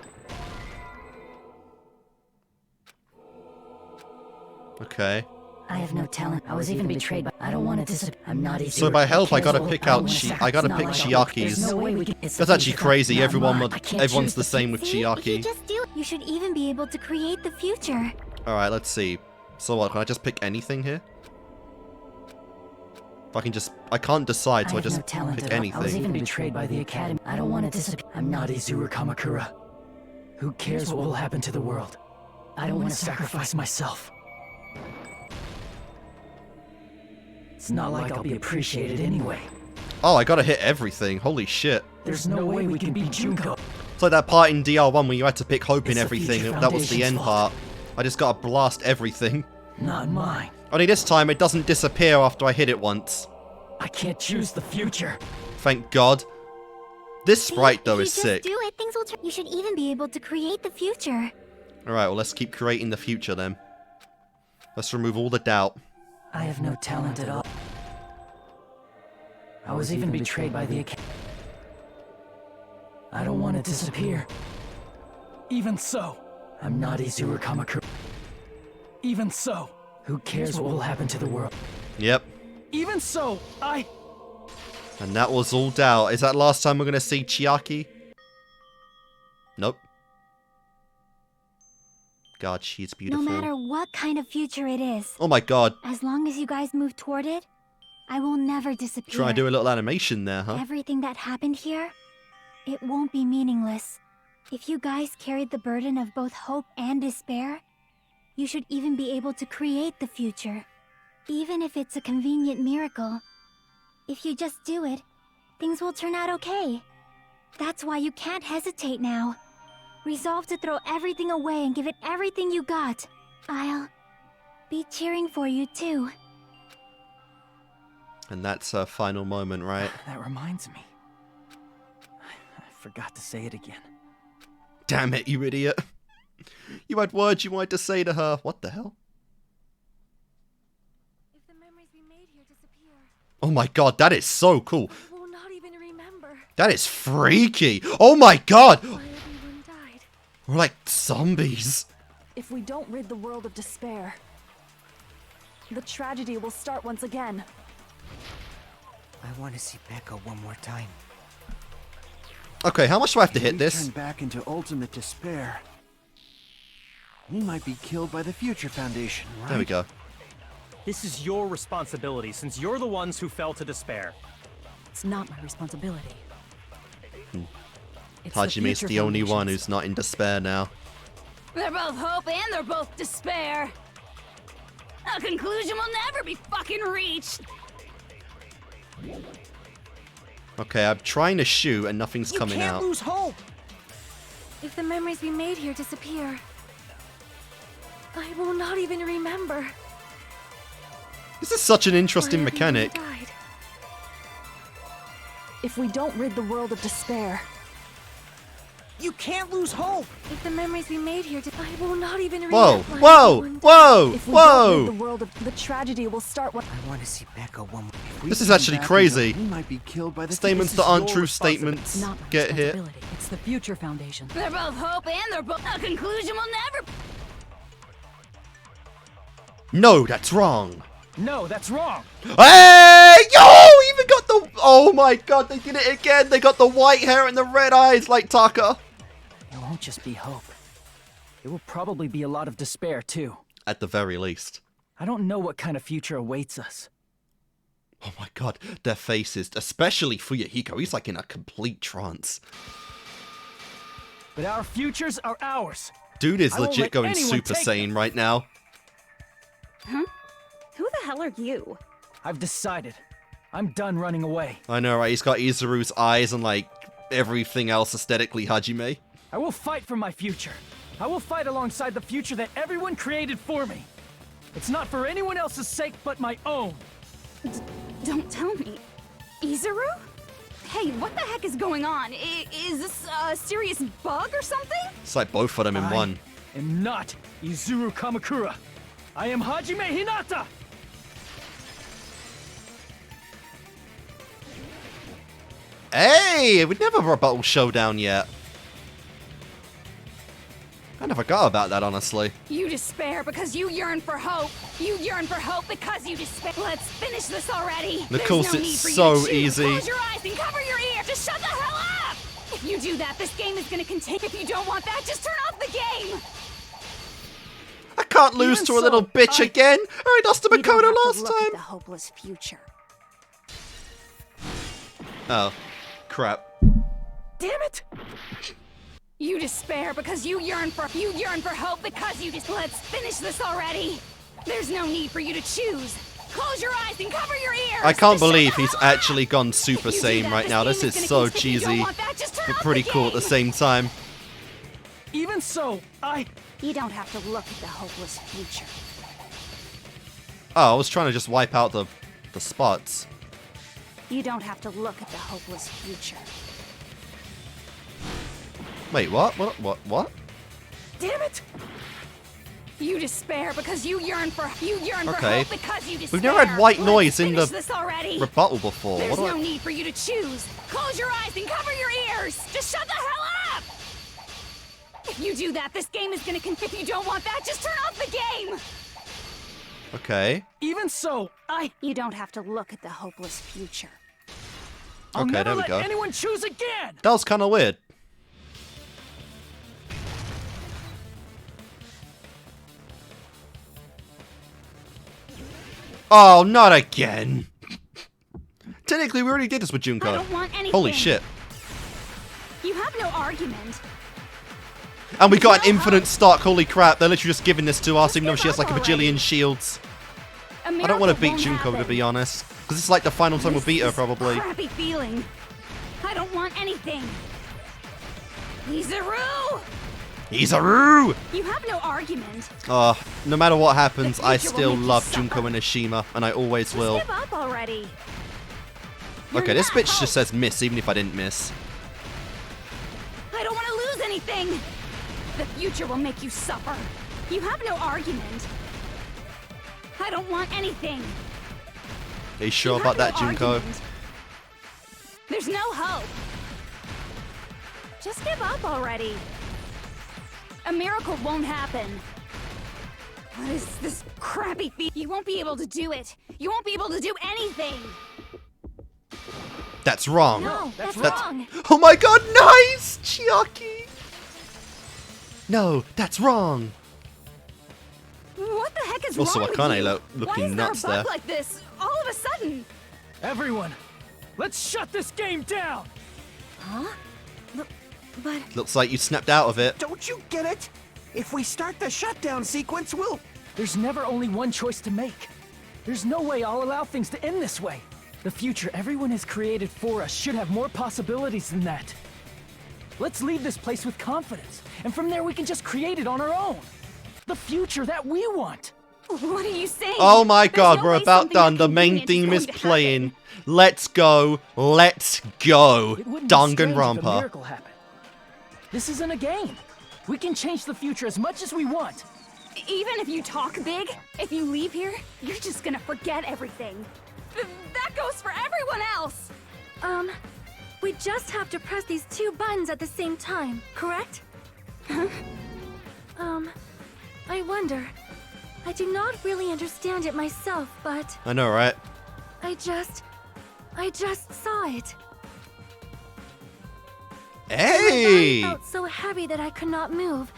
Okay. I have no talent. I was even betrayed by. I don't want to disappear. I'm not easy. So by health, I gotta pick out I gotta pick Chiaki's. That's actually crazy. Everyone's the same with Chiaki. You should even be able to create the future. All right, let's see. So what? Can I just pick anything here? If I can just, I can't decide, so I just pick anything. I was even betrayed by the Academy. I don't want to disappear. I'm not Izuru Kamakura. Who cares what will happen to the world? I don't want to sacrifice myself. It's not like I'll be appreciated anyway. Oh, I gotta hit everything. Holy shit. There's no way we can beat Junko. It's like that part in DR1 where you had to pick hope in everything. That was the end part. I just gotta blast everything. Not mine. Only this time it doesn't disappear after I hit it once. I can't choose the future. Thank God. This sprite though is sick. Do it, things will turn. You should even be able to create the future. Alright, well let's keep creating the future then. Let's remove all the doubt. I have no talent at all. I was even betrayed by the Academy. I don't want to disappear. Even so, I'm not Izuru Kamakura. Even so, who cares what will happen to the world? Yep. Even so, And that was all doubt. Is that last time we're gonna see Chiaki? Nope. God, she's beautiful. No matter what kind of future it is. Oh my God. As long as you guys move toward it, I will never disappear. Try and do a little animation there, huh? Everything that happened here, it won't be meaningless. If you guys carried the burden of both hope and despair, you should even be able to create the future. Even if it's a convenient miracle. If you just do it, things will turn out okay. That's why you can't hesitate now. Resolve to throw everything away and give it everything you got. I'll be cheering for you too. And that's her final moment, right? That reminds me. I forgot to say it again. Damn it, you idiot. You had words you wanted to say to her. What the hell? If the memories we made here disappear, Oh my God, that is so cool. I will not even remember That is freaky. Oh my God. why everyone died. We're like zombies. If we don't rid the world of despair, the tragedy will start once again. I want to see Becca one more time. Okay, how much do I have to hit We this? turn back into ultimate despair. We might be killed by the Future Foundation, right? There we go. This is your responsibility, since you're the ones who fell to despair. It's not my responsibility. It's Hajime's the only one who's not in despair now. They're both hope and they're both despair. A conclusion will never be fucking reached. Okay, I'm trying to shoot and nothing's coming out. Lose hope. If the memories we made here disappear, I will not even remember This is such an interesting why everyone mechanic. died. If we don't rid the world of despair, You can't lose hope. If the memories we made here I will not even Whoa, remember why whoa, everyone died. whoa, if we don't rid the whoa! world of the tragedy will start when I want to see Becca one more. If we This is turn actually back crazy. into- We might be killed by the Statements Future- that aren't your true responsibility. statements not my get hit. responsibility. It's the Future Foundation. They're both hope and they're both. A conclusion will never. No, that's wrong. No, that's wrong. Hey! Yo! Even got the... Oh my God, they did it again. They got the white hair and the red eyes like Taka. It won't just be hope. It will probably be a lot of despair, too. At the very least. I don't know what kind of future awaits us. Oh my God, their faces, especially Fuyahiko. He's like in a complete trance. But our futures are ours. Dude is I won't legit let going anyone Super take Saiyan right now. Huh? Who the hell are you? I've decided. I'm done running away. I know, right? He's got Izuru's eyes and like everything else aesthetically Hajime. I will fight for my future. I will fight alongside the future that everyone created for me. It's not for anyone else's sake but my own. Don't tell me. Izuru? Hey, what the heck is going on? Is this a serious bug or something? It's like both of them in one. I am not Izuru Kamakura. I am Hajime Hinata! Hey! We never rebuttal showdown yet. I never forgot about that, honestly. You despair because you yearn for hope. You yearn for hope because you despair. Let's finish this already. Of course, it's so easy. Close your eyes and cover your ear. Just shut the hell up! If you do that, this game is gonna continue. If you don't want that, just turn off the game. I can't lose to a little bitch again. I lost to Makoto last time. The hopeless future. Oh, crap. Damn it! You despair because you yearn for hope because you just. Let's finish this already. There's no need for you to choose. Close your eyes and cover your ears. I can't believe he's actually gone Super Saiyan right now. This is so cheesy, but pretty cool at the same time. Even so, You don't have to look at the hopeless future. Oh, I was trying to just wipe out the spots. You don't have to look at the hopeless future. Wait, what? What? Damn it! You despair because you yearn for Okay. hope because you despair. We've never had white noise in the this already. rebuttal before. There's What do no I... need for you to choose. Close your eyes and cover your ears. Just shut the hell up! If you do that, this game is gonna continue. If you don't want that, just turn off the game. Okay. even so, You don't have to look at the hopeless future. I'll Okay, never there we let go. anyone choose again. That was kind of weird. Oh, not again. Technically, we already did this with Junko. I don't want anything. Holy shit. You have no argument. And we got an infinite stock. Holy crap. They're literally just giving this to us, even though she has like a bajillion shields. I don't want to beat Junko, to be honest. Because it's like the final time we'll beat her, probably. Crappy feeling. I don't want anything. Izuru! Izuru! You have no argument. No matter what happens, I future will still make you love suffer. Junko and Ashima, and I always Just will. give up already. Okay, this bitch just says miss, even if I didn't miss. I don't want to lose anything. The future will make you suffer. You have no argument. I don't want anything. Are you sure You about have that, no Junko? argument. There's no hope. Just give up already. A miracle won't happen. What is this crappy feat? You won't be able to do it. You won't be able to do anything. That's wrong. No, that's wrong. Oh my god, nice! Chiaki! No, that's wrong. What the heck is Also, wrong with Akane you? looking Why is nuts there a bug there. like this all of a sudden? Everyone, let's shut this game down. Huh? But Looks like you snapped out of it. Don't you get it? If we start the shutdown sequence, we'll... There's never only one choice to make. There's no way I'll allow things to end this way. The future everyone has created for us should have more possibilities than that. Let's leave this place with confidence, and from there we can just create it on our own. The future that we want. what are you saying? Oh my There's god, no we're way about something done. that The main convenient is theme going is to happen. playing. Let's go. Let's go. It wouldn't be strange if a Danganronpa. miracle happened. This isn't a game. We can change the future as much as we want. Even if you talk big, if you leave here, you're just gonna forget everything. That goes for everyone else. We just have to press these two buttons at the same time, correct? I wonder. I do not really understand it myself, but I know, right? I just saw it. My Hey! body felt so heavy that I could not move.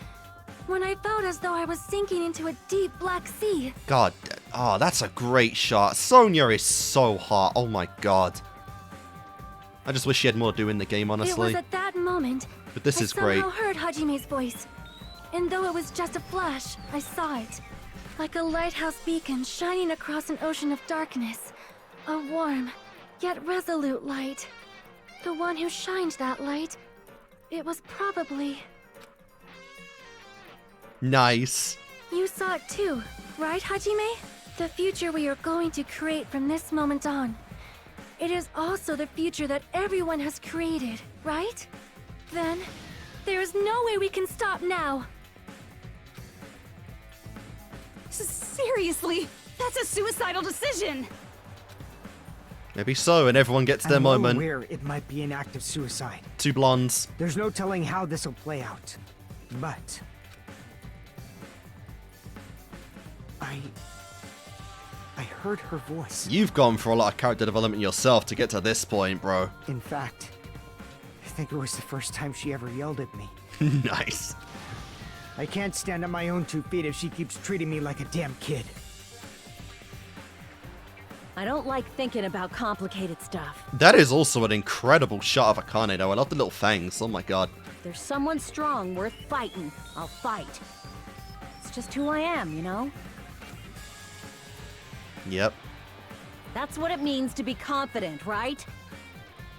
When I felt as though I was sinking into a deep black sea. God, oh, that's a great shot. Sonya is so hot. Oh my god. I just wish she had more to do in the game, It honestly. was at that moment But this I is great. somehow heard Hajime's voice. And though it was just a flash, I saw it. Like a lighthouse beacon shining across an ocean of darkness. A warm, yet resolute light. The one who shined that light, it was probably... Nice. You saw it too, right, Hajime? The future we are going to create from this moment on. It is also the future that everyone has created, right? Then, there is no way we can stop now. Seriously, that's a suicidal decision. Maybe so, and everyone gets their I'm well moment. aware it might be an act of suicide. Two blondes. There's no telling how this will play out. But I heard her voice. You've gone for a lot of character development yourself to get to this point, bro. In fact, I think it was the first time she ever yelled at me. Nice. I can't stand on my own 2 feet if she keeps treating me like a damn kid. I don't like thinking about complicated stuff. That is also an incredible shot of Akane, though. I love the little fangs. Oh my god. If there's someone strong worth fighting, I'll fight. It's just who I am, you know? Yep. That's what it means to be confident, right?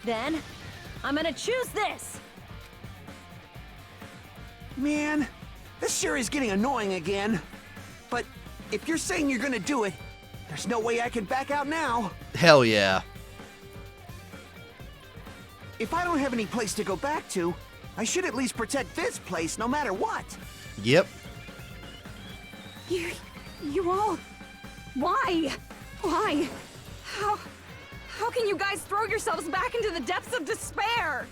Then, I'm gonna choose this! Man, this sure is getting annoying again. But if you're saying you're gonna do it, there's no way I can back out now. Hell yeah. If I don't have any place to go back to, I should at least protect this place no matter what. Yep. You all... Why? Why? How can you guys throw yourselves back into the depths of despair?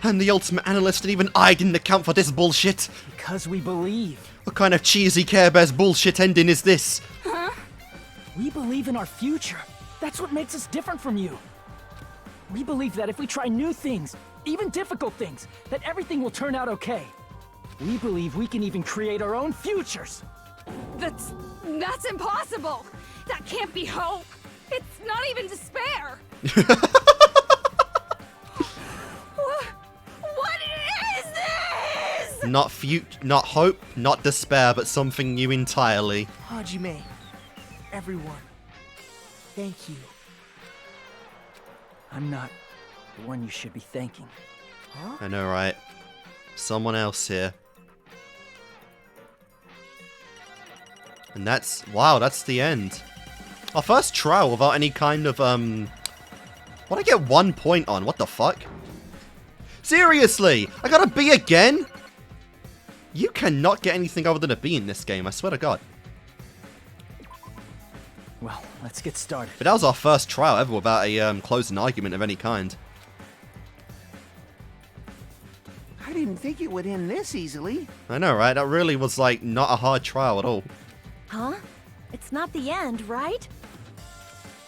And the ultimate analyst, and even I didn't account for this bullshit. Because we believe. What kind of cheesy Care Bears bullshit ending is this? Huh? We believe in our future. That's what makes us different from you. We believe that if we try new things, even difficult things, that everything will turn out okay. We believe we can even create our own futures. That's impossible. That can't be hope. It's not even despair. What is this? Not hope, not despair, but something new entirely. Hajime, everyone, thank you. I'm not the one you should be thanking. Huh? I know, right? Someone else here. And that's... Wow, that's the end. Our first trial without any kind of, What, I get 1 point on? What the fuck? Seriously? I got a B again? You cannot get anything other than a B in this game, I swear to God. Well, let's get started. But that was our first trial ever without a closing argument of any kind. I didn't think it would end this easily. I know, right? That really was, like, not a hard trial at all. Huh? It's not the end, right?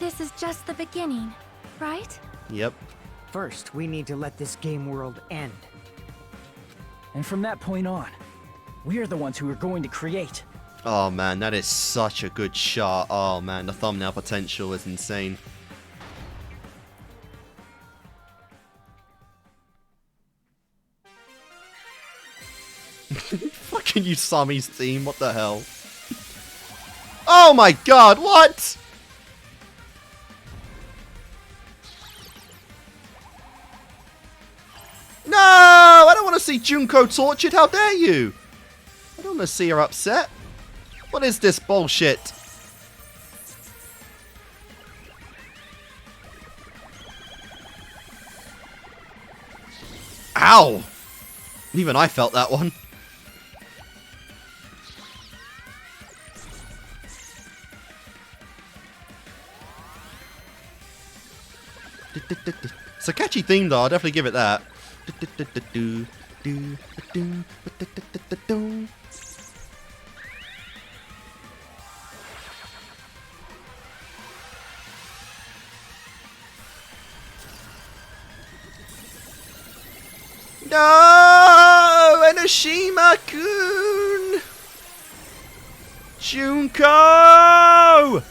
This is just the beginning, right? Yep. First, we need to let this game world end. And from that point on, we are the ones who are going to create. Oh man, that is such a good shot. Oh man, the thumbnail potential is insane. Fucking Usami's theme, what the hell? Oh my god, what? No! I don't want to see Junko tortured, how dare you? I don't want to see her upset. What is this bullshit? Ow! Even I felt that one. It's a catchy theme though, I'll definitely give it that. No! Enoshima-kun! Junko!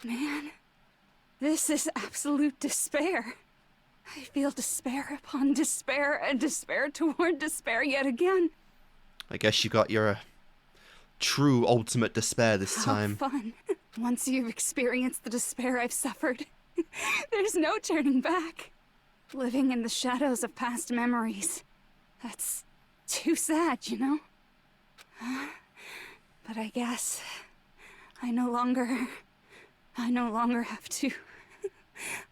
Man, this is absolute despair. I feel despair upon despair and despair toward despair yet again. I guess you got your true ultimate despair this time. How fun. Once you've experienced the despair I've suffered, there's no turning back. Living in the shadows of past memories. That's too sad, you know? But I guess I no longer have to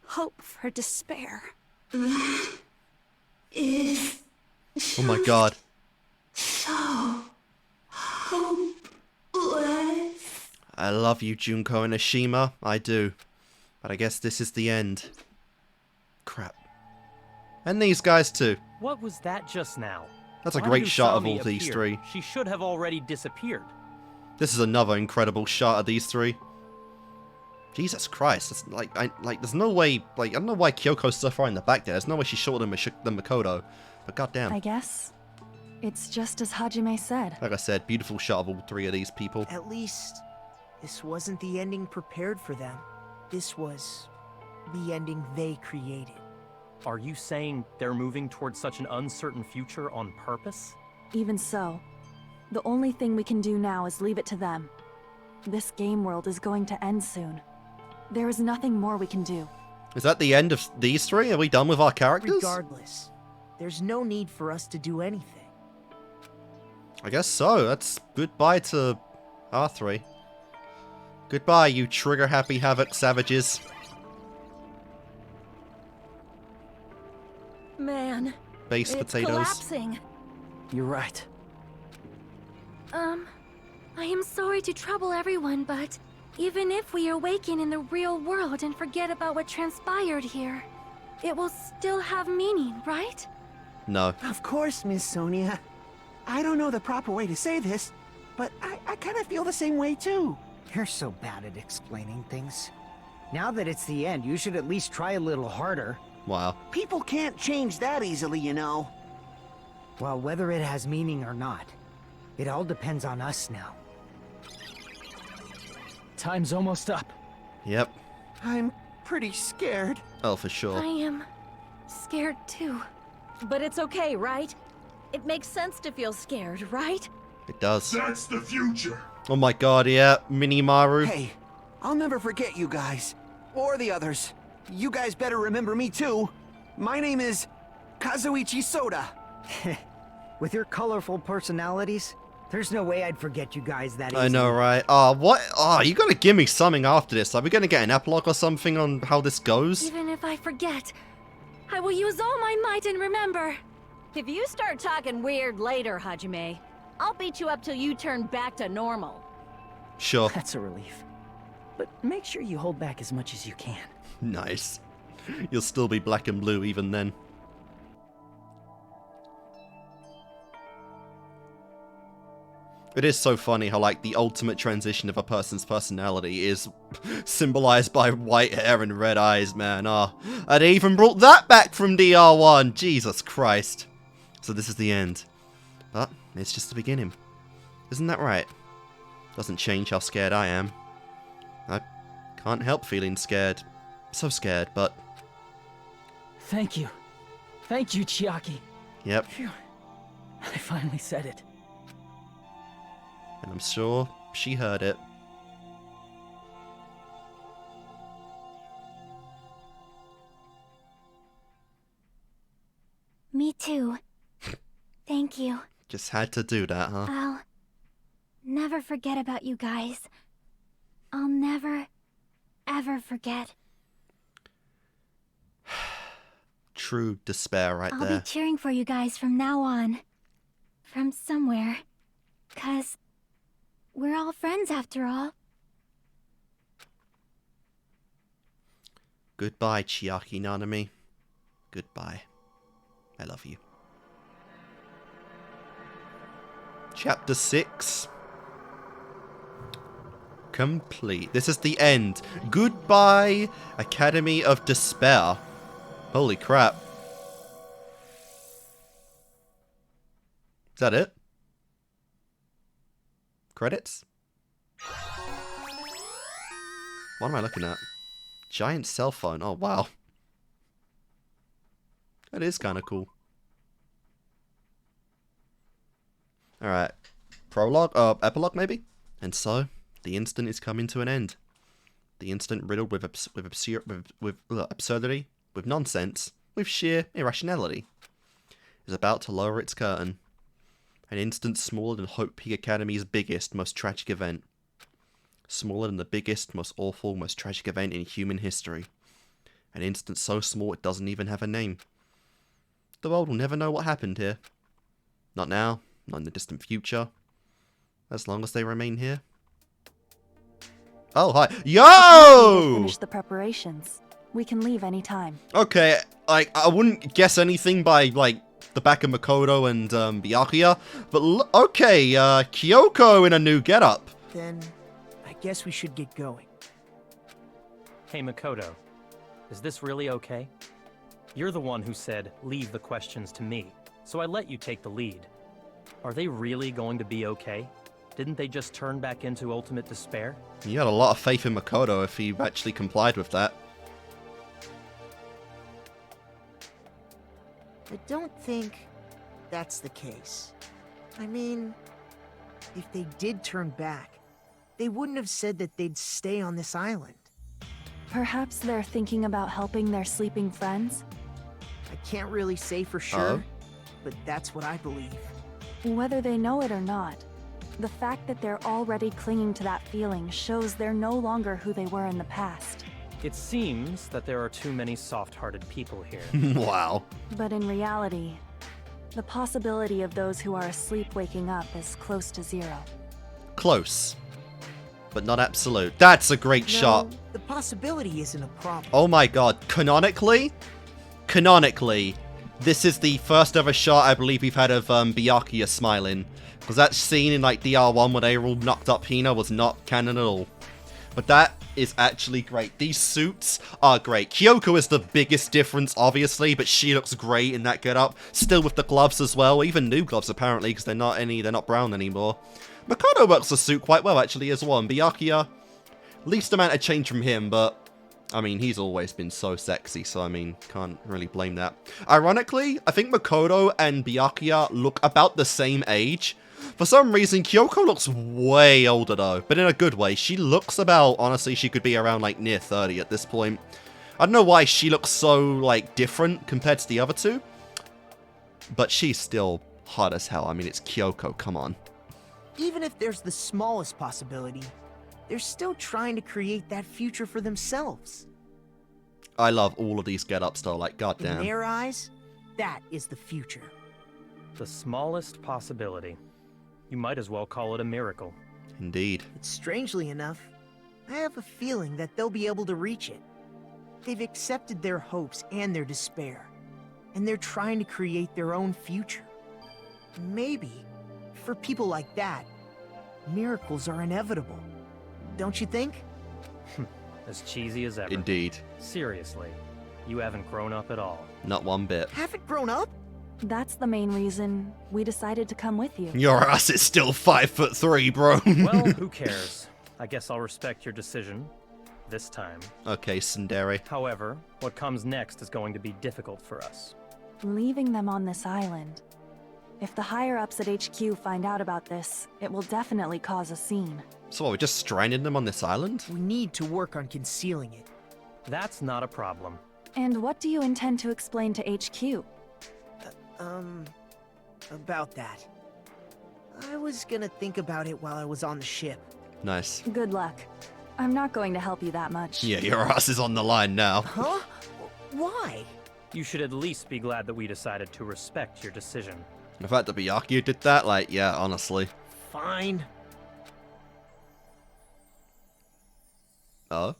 hope for despair. Oh my god. So hopeless. I love you, Junko and Enoshima. I do. But I guess this is the end. And these guys too. What was that just now? That's a When great shot of all Usami these appeared, three. She should have already disappeared. This is another incredible shot of these three. Jesus Christ, it's there's no way, I don't know why Kyoko's so far in the back there. There's no way she's shorter than Makoto. But goddamn. I guess it's just as Hajime said. Like I said, beautiful shot of all three of these people. At least, this wasn't the ending prepared for them. This was the ending they created. Are you saying they're moving towards such an uncertain future on purpose? Even so, the only thing we can do now is leave it to them. This game world is going to end soon. There is nothing more we can do. Is that the end of these three? Are we done with our characters? Regardless, there's no need for us to do anything. I guess so. That's goodbye to our three. Goodbye, you trigger-happy Havoc savages. Man, Base it's potatoes. collapsing. You're right. I am sorry to trouble everyone, but even if we awaken in the real world and forget about what transpired here, it will still have meaning, right? No. Of course, Miss Sonia. I don't know the proper way to say this, but I kind of feel the same way too. You're so bad at explaining things. Now that it's the end, you should at least try a little harder. Wow. People can't change that easily, you know. Well, whether it has meaning or not, it all depends on us now. Time's almost up. Yep. I'm pretty scared. Oh, for sure. I am scared too. But it's okay, right? It makes sense to feel scared, right? It does. That's the future. Oh my god, yeah. Minimaru. Hey, I'll never forget you guys. Or the others. You guys better remember me too. My name is Kazuichi Soda. With your colorful personalities, there's no way I'd forget you guys that easily. I know, right? Oh, what? Oh, you gotta give me something after this. Are we gonna get an epilogue or something on how this goes? Even if I forget, I will use all my might and remember. If you start talking weird later, Hajime, I'll beat you up till you turn back to normal. Sure. That's a relief. But make sure you hold back as much as you can. Nice. You'll still be black and blue even then. It is so funny how, like, the ultimate transition of a person's personality is symbolized by white hair and red eyes, man. Ah, oh, they even brought that back from DR1. Jesus Christ. So this is the end. But it's just the beginning. Isn't that right? Doesn't change how scared I am. I can't help feeling scared. So scared, but... Thank you. Thank you, Chiaki. Yep. Phew. I finally said it. And I'm sure she heard it. Me too. Thank you. Just had to do that, huh? I'll never forget about you guys. I'll never, ever forget. True despair right I'll there. be cheering for you guys from now on. From somewhere. 'Cause we're all friends after all. Goodbye, Chiaki Nanami. Goodbye. I love you. Chapter 6. Complete. This is the end. Goodbye, Academy of Despair. Holy crap. Is that it? Credits? What am I looking at? Giant cell phone. Oh, wow. That is kind of cool. Alright. Prologue? Epilogue, maybe? And so, the instant is coming to an end. The instant riddled with absurdity, with nonsense, with sheer irrationality, is about to lower its curtain. An instant smaller than Hope Peak Academy's biggest, most tragic event. Smaller than the biggest, most awful, most tragic event in human history. An instant so small it doesn't even have a name. The world will never know what happened here. Not now, not in the distant future. As long as they remain here. Oh, hi. Yo! Finish the preparations. We can leave any time. Okay, like, I wouldn't guess anything by, like, the back of Makoto and Byakuya, but okay, Kyoko in a new getup. Then, I guess we should get going. Hey Makoto, is this really okay? You're the one who said, leave the questions to me, so I let you take the lead. Are they really going to be okay? Didn't they just turn back into ultimate despair? You had a lot of faith in Makoto if he actually complied with that. I don't think that's the case. I mean, if they did turn back, they wouldn't have said that they'd stay on this island. Perhaps they're thinking about helping their sleeping friends? I can't really say for sure, but that's what I believe. Whether they know it or not, the fact that they're already clinging to that feeling shows they're no longer who they were in the past. It seems that there are too many soft-hearted people here. Wow. But in reality, the possibility of those who are asleep waking up is close to zero. Close. But not absolute. That's a great shot. The possibility isn't a problem. Oh my god. Canonically, this is the first ever shot I believe we've had of Byakuya smiling. Because that scene in like DR1 where they were all knocked up Hina was not canon at all. But that is actually great. These suits are great. Kyoko is the biggest difference, obviously, but she looks great in that getup. Still with the gloves as well, even new gloves apparently, because they're not brown anymore. Makoto works the suit quite well actually as well. And Byakuya, least amount of change from him, but I mean, he's always been so sexy, so I mean, can't really blame that. Ironically, I think Makoto and Byakuya look about the same age. For some reason, Kyoko looks way older though, but in a good way. She looks about, honestly, she could be around like near 30 at this point. I don't know why she looks so like different compared to the other two, but she's still hot as hell. I mean, it's Kyoko, come on. Even if there's the smallest possibility, they're still trying to create that future for themselves. I love all of these get-ups though, like goddamn. In their eyes, that is the future. The smallest possibility. You might as well call it a miracle. Indeed. Strangely enough, I have a feeling that they'll be able to reach it. They've accepted their hopes and their despair, and they're trying to create their own future. Maybe, for people like that, miracles are inevitable. Don't you think? As cheesy as ever. Indeed. Seriously, you haven't grown up at all. Not one bit. Haven't grown up? That's the main reason we decided to come with you. Your ass is still 5'3", bro. Well, who cares? I guess I'll respect your decision. This time. Okay, Tsundere. However, what comes next is going to be difficult for us. Leaving them on this island. If the higher-ups at HQ find out about this, it will definitely cause a scene. So what, we're just stranding them on this island? We need to work on concealing it. That's not a problem. And what do you intend to explain to HQ? About that. I was gonna think about it while I was on the ship. Nice. Good luck. I'm not going to help you that much. Yeah, your ass is on the line now. Huh? Why? You should at least be glad that we decided to respect your decision. The fact that Byakuya did that, like, yeah, honestly. Fine. Oh?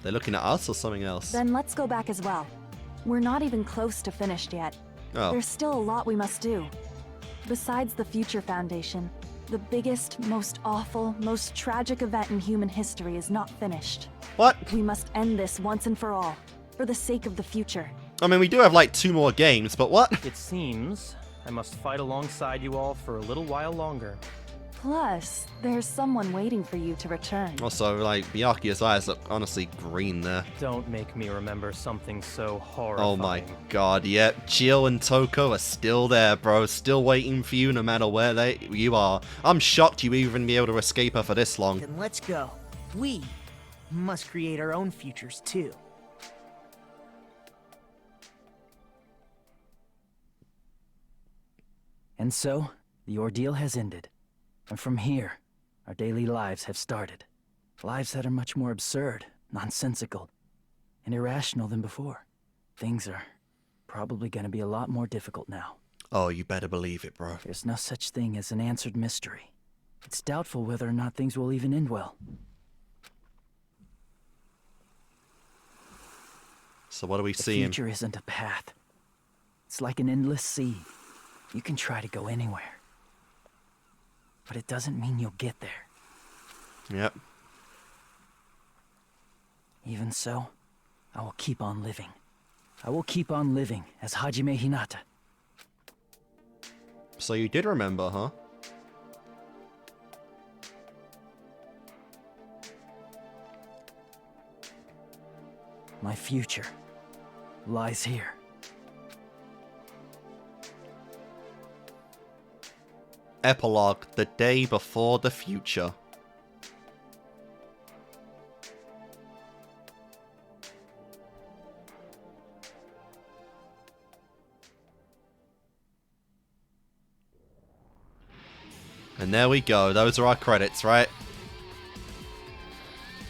They're looking at us or something else? Then let's go back as well. We're not even close to finished yet. Oh. There's still a lot we must do. Besides the Future Foundation, the biggest, most awful, most tragic event in human history is not finished. What? We must end this once and for all, for the sake of the future. I mean, we do have like 2 more games, but what? It seems I must fight alongside you all for a little while longer. Plus, there's someone waiting for you to return. Also, like, Byakuya's eyes look honestly green there. Don't make me remember something so horrifying. Oh my god, yep. Jill and Toko are still there, bro. Still waiting for you no matter where you are. I'm shocked you even be able to escape her for this long. Then let's go. We must create our own futures, too. And so, the ordeal has ended. And from here, our daily lives have started. Lives that are much more absurd, nonsensical, and irrational than before. Things are probably going to be a lot more difficult now. Oh, you better believe it, bro. There's no such thing as an answered mystery. It's doubtful whether or not things will even end well. So what are we The seeing? future isn't a path. It's like an endless sea. You can try to go anywhere. But it doesn't mean you'll get there. Yep. Even so, I will keep on living. I will keep on living as Hajime Hinata. So you did remember, huh? My future lies here. Epilogue, the day before the future. And there we go. Those are our credits, right?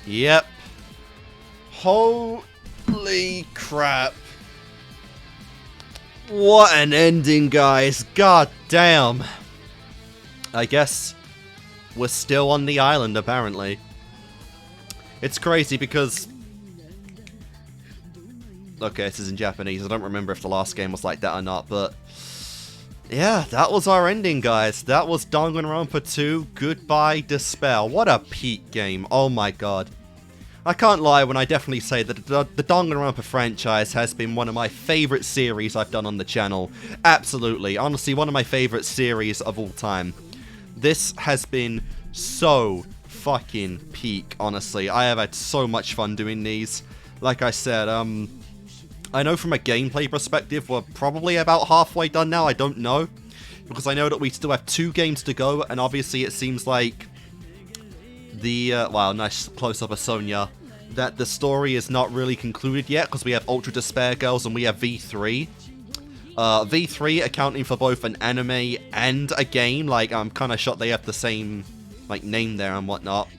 Yep. Holy crap. What an ending, guys. God damn. I guess we're still on the island, apparently. It's crazy because... Okay, this is in Japanese. I don't remember if the last game was like that or not, but... Yeah, that was our ending, guys. That was Danganronpa 2, Goodbye Despair. What a peak game. Oh my god. I can't lie when I definitely say that the Danganronpa franchise has been one of my favorite series I've done on the channel. Absolutely. Honestly, one of my favorite series of all time. This has been so fucking peak, honestly. I have had so much fun doing these. Like I said, I know from a gameplay perspective, we're probably about halfway done now. I don't know. Because I know that we still have 2 games to go, and obviously it seems like the, wow, nice close-up of Sonya, that the story is not really concluded yet, because we have Ultra Despair Girls and we have V3. V3 accounting for both an anime and a game. Like, I'm kind of shocked they have the same, like, name there and whatnot.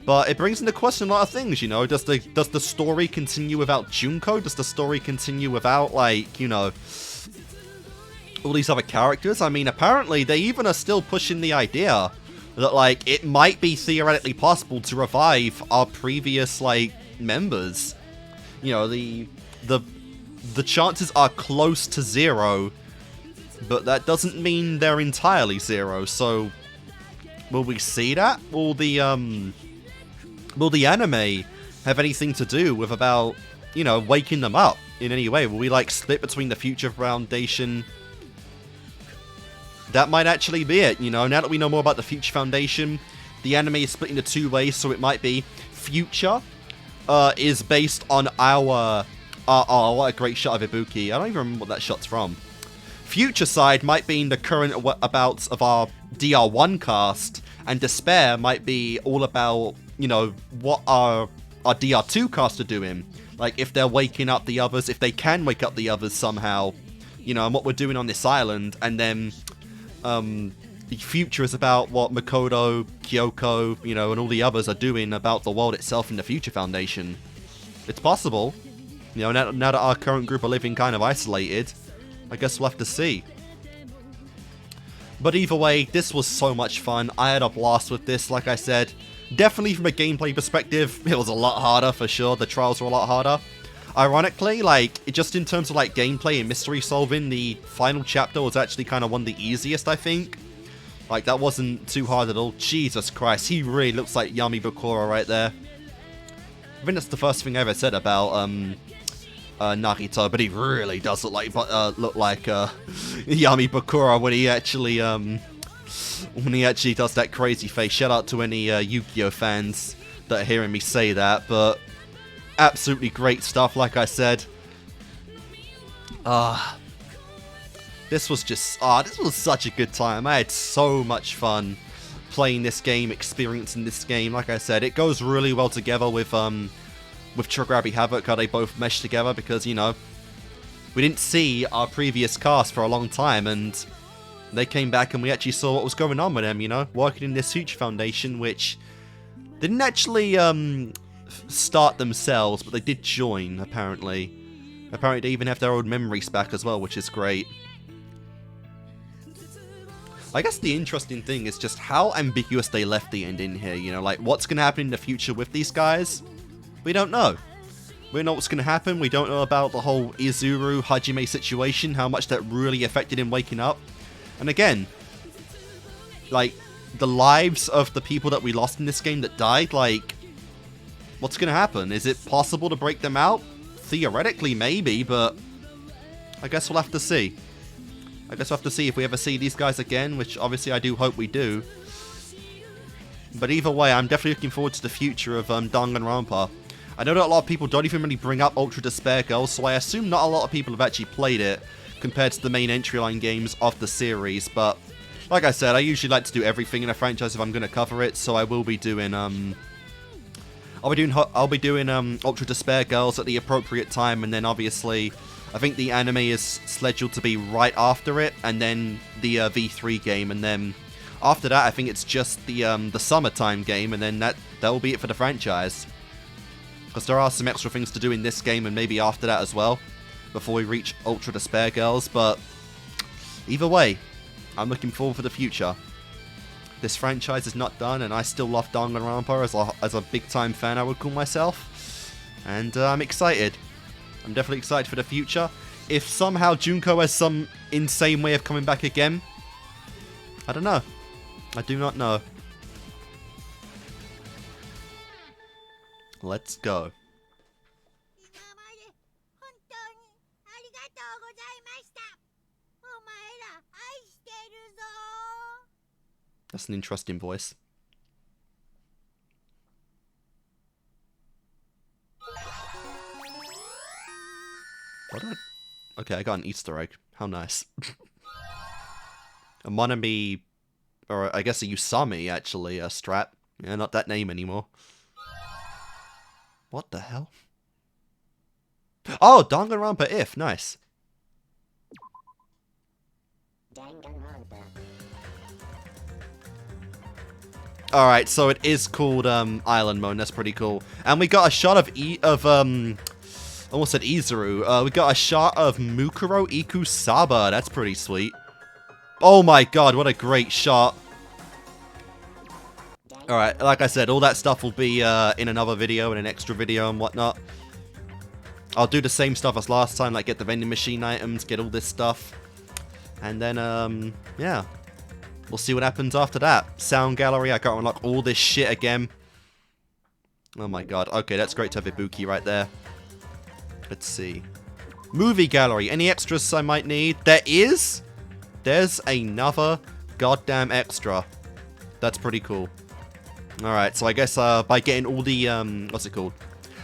But it brings into question a lot of things, you know. Does the story continue without Junko? Does the story continue without, like, you know, all these other characters? I mean, apparently they even are still pushing the idea that, like, it might be theoretically possible to revive our previous, like, members. You know, the chances are close to 0, but that doesn't mean they're entirely 0. So, will we see that? Will the anime have anything to do with about, you know, waking them up in any way? Will we, like, split between the Future Foundation? That might actually be it, you know. Now that we know more about the Future Foundation, the anime is split into 2 ways, so it might be Future is based on our... oh, what a great shot of Ibuki. I don't even remember what that shot's from. Future side might be in the current abouts of our DR1 cast, and Despair might be all about, you know, what our DR2 cast are doing. Like, if they're waking up the others, if they can wake up the others somehow, you know, and what we're doing on this island. And then, the Future is about what Makoto, Kyoko, you know, and all the others are doing about the world itself in the Future Foundation. It's possible. You know, now that our current group are living kind of isolated, I guess we'll have to see. But either way, this was so much fun. I had a blast with this, like I said. Definitely from a gameplay perspective, it was a lot harder for sure. The trials were a lot harder. Ironically, like, just in terms of, like, gameplay and mystery solving, the final chapter was actually kind of one of the easiest, I think. Like, that wasn't too hard at all. Jesus Christ, he really looks like Yami Bakura right there. I think that's the first thing I ever said about, Nagito, but he really does look like Yami Bakura when he actually does that crazy face. Shout out to any Yu-Gi-Oh fans that are hearing me say that, but absolutely great stuff, like I said. This was such a good time. I had so much fun playing this game, experiencing this game. Like I said, it goes really well together with Trigger Havoc, how they both mesh together, because, you know, we didn't see our previous cast for a long time, and they came back and we actually saw what was going on with them, you know, working in this Future Foundation, which didn't actually start themselves, but they did join, apparently. Apparently they even have their old memories back as well, which is great. I guess the interesting thing is just how ambiguous they left the end in here, you know, like, what's going to happen in the future with these guys? We don't know. We don't know what's going to happen. We don't know about the whole Izuru Hajime situation, how much that really affected him waking up. And again, like, the lives of the people that we lost in this game that died, like, what's going to happen? Is it possible to break them out? Theoretically, maybe, but I guess we'll have to see. I guess we'll have to see if we ever see these guys again, which obviously I do hope we do. But either way, I'm definitely looking forward to the future of Danganronpa. I know that a lot of people don't even really bring up Ultra Despair Girls, so I assume not a lot of people have actually played it compared to the main entry line games of the series, but like I said, I usually like to do everything in a franchise if I'm going to cover it, so I will be doing, I'll be doing Ultra Despair Girls at the appropriate time, and then obviously, I think the anime is scheduled to be right after it, and then the V3 game, and then after that, I think it's just the summertime game, and then that will be it for the franchise. Because there are some extra things to do in this game, and maybe after that as well, before we reach Ultra Despair Girls, but either way, I'm looking forward for the future. This franchise is not done, and I still love Danganronpa as a big-time fan, I would call myself. And I'm excited. I'm definitely excited for the future. If somehow Junko has some insane way of coming back again, I don't know. I do not know. Let's go. That's an interesting voice. What did I... Okay, I got an Easter egg. How nice. A Monami... Or I guess a Usami, actually, a strap. Yeah, not that name anymore. What the hell? Oh, Danganronpa if. Nice. Alright, so it is called Island Mode. That's pretty cool. And we got a shot of almost said Izuru. We got a shot of Mukuro Ikusaba. That's pretty sweet. Oh my god, what a great shot. Alright, like I said, all that stuff will be in another video, in an extra video and whatnot. I'll do the same stuff as last time, like get the vending machine items, get all this stuff. And then, yeah. We'll see what happens after that. Sound gallery, I gotta unlock all this shit again. Oh my god. Okay, that's great to have Ibuki right there. Let's see. Movie gallery. Any extras I might need? There is? There's another goddamn extra. That's pretty cool. Alright, so I guess by getting all the, what's it called?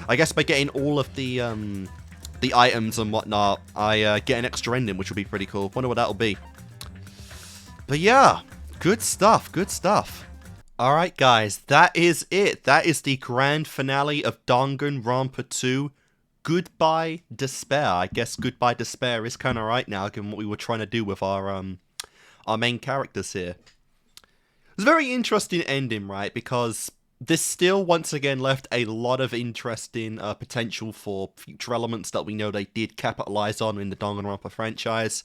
I guess by getting all of the items and whatnot, I get an extra ending, which will be pretty cool. Wonder what that'll be. But yeah, good stuff, good stuff. Alright guys, that is it. That is the grand finale of Danganronpa 2. Goodbye Despair. I guess Goodbye Despair is kind of right now, given what we were trying to do with our main characters here. It was a very interesting ending, right? Because this still, once again, left a lot of interesting potential for future elements that we know they did capitalize on in the Danganronpa franchise.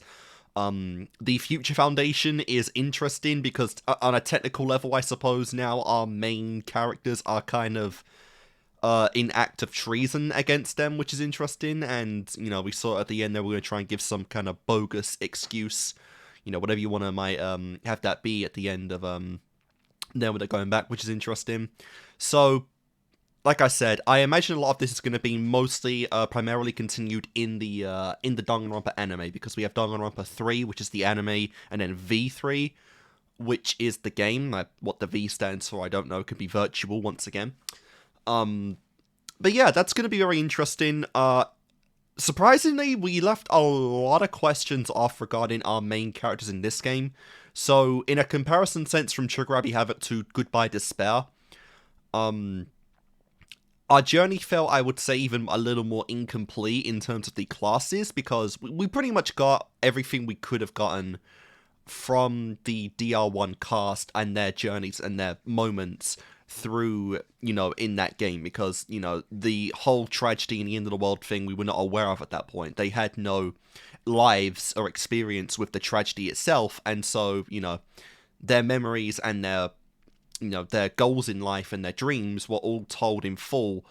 The Future Foundation is interesting because on a technical level, I suppose, now our main characters are kind of in act of treason against them, which is interesting. And, you know, we saw at the end that we're going to try and give some kind of bogus excuse, you know, whatever you want to might have that be at the end of then when they're going back, which is interesting. So, like I said, I imagine a lot of this is going to be mostly primarily continued in the Danganronpa anime, because we have Danganronpa 3, which is the anime, and then V3, which is the game. What the V stands for, I don't know. It could be virtual once again. But yeah, that's going to be very interesting. Surprisingly, we left a lot of questions off regarding our main characters in this game. So, in a comparison sense from Trigger-Happy Havoc to Goodbye Despair, our journey felt, I would say, even a little more incomplete in terms of the classes, because we pretty much got everything we could have gotten from the DR1 cast and their journeys and their moments through, you know, in that game, because, you know, the whole tragedy and the end of the world thing we were not aware of at that point. They had no lives or experience with the tragedy itself, and so, you know, their memories and their, you know, their goals in life and their dreams were all told in full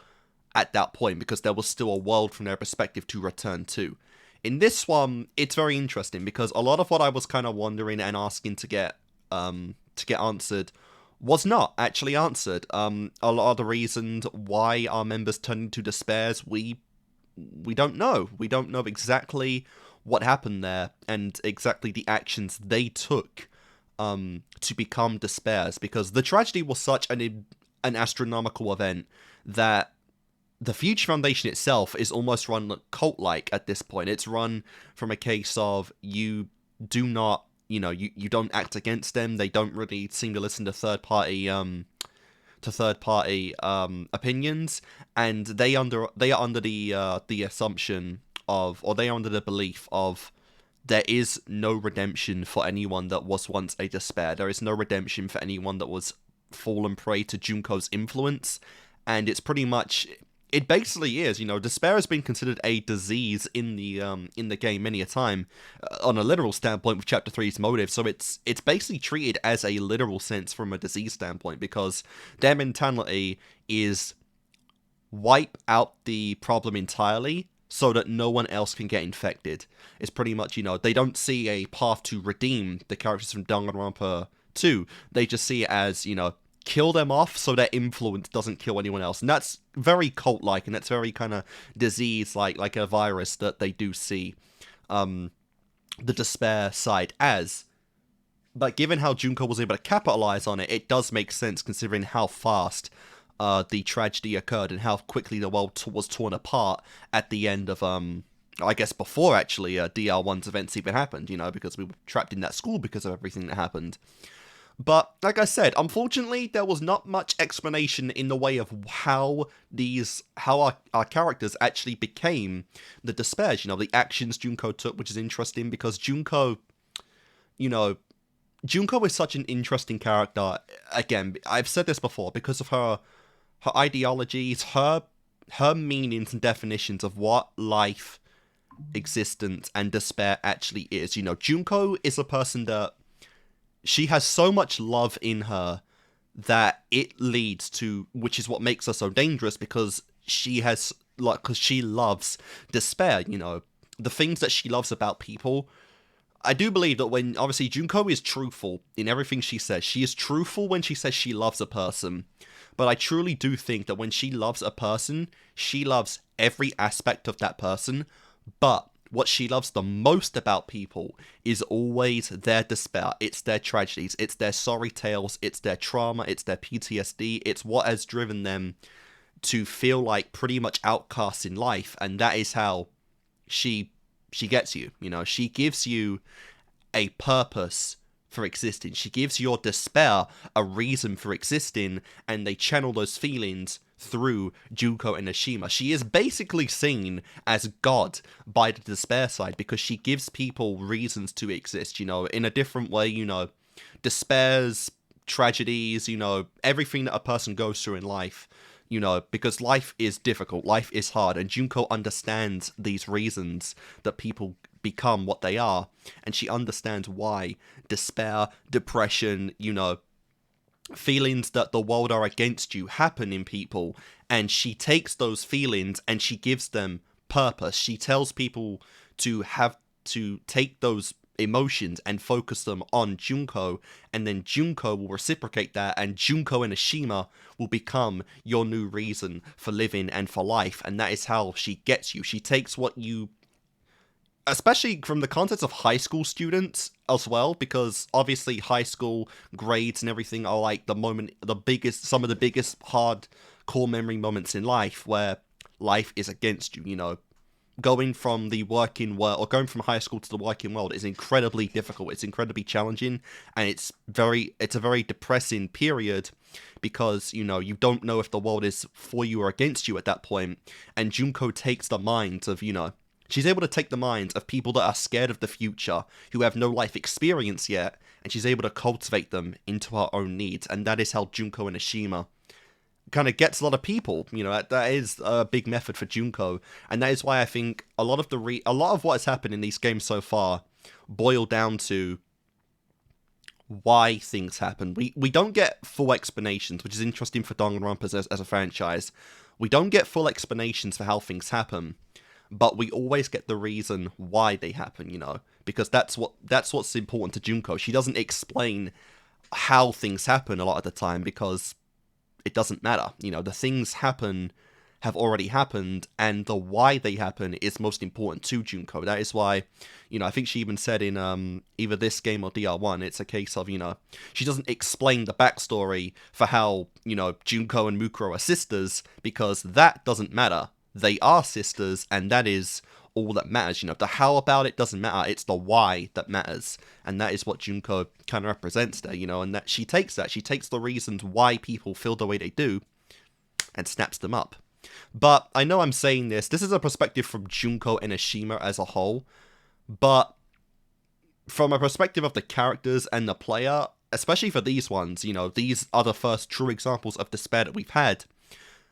at that point, because there was still a world from their perspective to return to. In this one, it's very interesting because a lot of what I was kind of wondering and asking to get answered was not actually answered. A lot of the reasons why our members turned into despairs, we don't know. We don't know exactly what happened there and exactly the actions they took to become despairs, because the tragedy was such an astronomical event that the Future Foundation itself is almost run cult-like at this point. It's run from a case of you do not, you don't act against them. They don't really seem to listen to third-party opinions, and they are under the assumption of, or they are under the belief of, there is no redemption for anyone that was once a despair. There is no redemption for anyone that was fallen prey to Junko's influence, and it's pretty much. It basically is, despair has been considered a disease in the game many a time, on a literal standpoint with Chapter 3's motive, so it's basically treated as a literal sense from a disease standpoint, because their mentality is wipe out the problem entirely so that no one else can get infected. It's pretty much, they don't see a path to redeem the characters from Danganronpa 2, they just see it as, kill them off so their influence doesn't kill anyone else. And that's very cult-like, and that's very kind of disease-like a virus that they do see the despair side as. But given how Junko was able to capitalize on it, it does make sense considering how fast the tragedy occurred and how quickly the world was torn apart at the end of, I guess before actually DR1's events even happened, because we were trapped in that school because of everything that happened. But, like I said, unfortunately, there was not much explanation in the way of how our characters actually became the despairs, the actions Junko took, which is interesting, because Junko is such an interesting character. Again, I've said this before, because of her ideologies, her meanings and definitions of what life, existence, and despair actually is. Junko is a person that she has so much love in her that it leads to, which is what makes her so dangerous, because she loves despair, the things that she loves about people. I do believe that when, obviously, Junko is truthful in everything she says. She is truthful when she says she loves a person. But I truly do think that when she loves a person, she loves every aspect of that person. But what she loves the most about people is always their despair. It's their tragedies. It's their sorry tales. It's their trauma. It's their PTSD. It's what has driven them to feel like pretty much outcasts in life. And that is how she gets you. She gives you a purpose for existing. She gives your despair a reason for existing, and they channel those feelings through Junko and Ashima. She is basically seen as God by the despair side, because she gives people reasons to exist, in a different way, despairs, tragedies, everything that a person goes through in life, because life is difficult, life is hard, and Junko understands these reasons that people become what they are, and she understands why despair, depression, feelings that the world are against you happen in people, and she takes those feelings and she gives them purpose. She tells people to have to take those emotions and focus them on Junko, and then Junko will reciprocate that, and Junko and Ashima will become your new reason for living and for life. And that is how she gets you. She takes what you, especially from the context of high school students as well, because obviously high school grades and everything are like some of the biggest hard core memory moments in life, where life is against you. Going from the working world, or going from high school to the working world, is incredibly difficult. It's incredibly challenging, and it's a very depressing period, because you don't know if the world is for you or against you at that point. And Junko takes the minds of she's able to take the minds of people that are scared of the future, who have no life experience yet, and she's able to cultivate them into her own needs. And that is how Junko and Ashima kind of gets a lot of people. That is a big method for Junko, and that is why I think a lot of what has happened in these games so far boil down to why things happen. We don't get full explanations, which is interesting for Danganronpa as a franchise. We don't get full explanations for how things happen, but we always get the reason why they happen, you know, because that's what's important to Junko. She doesn't explain how things happen a lot of the time because it doesn't matter. You know, the things have already happened, and the why they happen is most important to Junko. That is why, you know, I think she even said in either this game or DR1, it's a case of, you know, she doesn't explain the backstory for how, you know, Junko and Mukuro are sisters, because that doesn't matter. They are sisters, and that is all that matters. You know, the how about it doesn't matter, it's the why that matters, and that is what Junko kind of represents there, you know, and that she takes the reasons why people feel the way they do, and snaps them up. But I know I'm saying this is a perspective from Junko and Ashima as a whole, but from a perspective of the characters and the player, especially for these ones, you know, these are the first true examples of despair that we've had.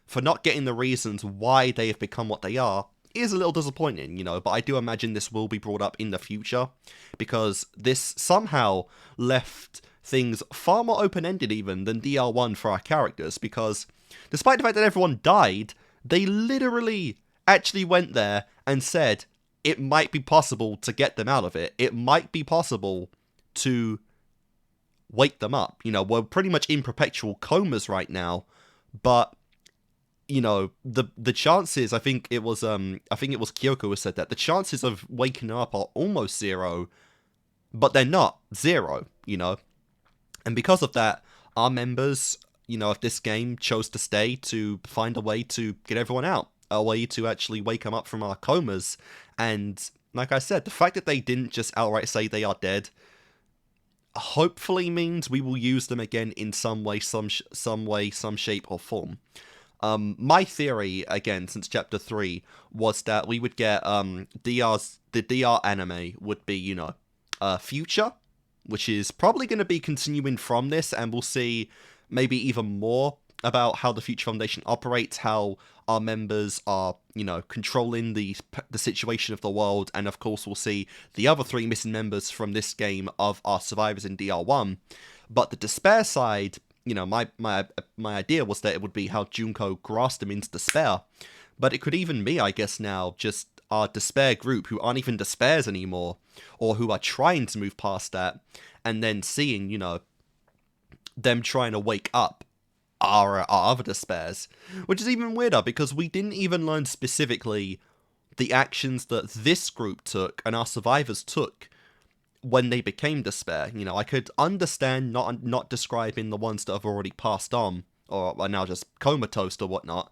For not getting the reasons why they have become what they are is a little disappointing, you know, but I do imagine this will be brought up in the future, because this somehow left things far more open-ended even than DR1 for our characters, because despite the fact that everyone died, they literally actually went there and said it might be possible to get them out of it. It might be possible to wake them up. You know, we're pretty much in perpetual comas right now, but you know, the chances, I think it was Kyoko who said that the chances of waking up are almost zero, but they're not zero, you know. And because of that, our members, you know, of this game chose to stay to find a way to get everyone out, a way to actually wake them up from our comas. And like I said, the fact that they didn't just outright say they are dead hopefully means we will use them again in some way, some shape or form. My theory, again, since Chapter 3, was that we would get, the DR anime would be, you know, Future, which is probably going to be continuing from this, and we'll see maybe even more about how the Future Foundation operates, how our members are, you know, controlling the situation of the world, and of course we'll see the other 3 missing members from this game of our survivors in DR1. But the despair side, you know, my idea was that it would be how Junko grasped them into despair, but it could even be, I guess now, just our despair group who aren't even despairs anymore, or who are trying to move past that, and then seeing, you know, them trying to wake up our other despairs, which is even weirder because we didn't even learn specifically the actions that this group took and our survivors took when they became despair. You know, I could understand not describing the ones that have already passed on or are now just comatose or whatnot,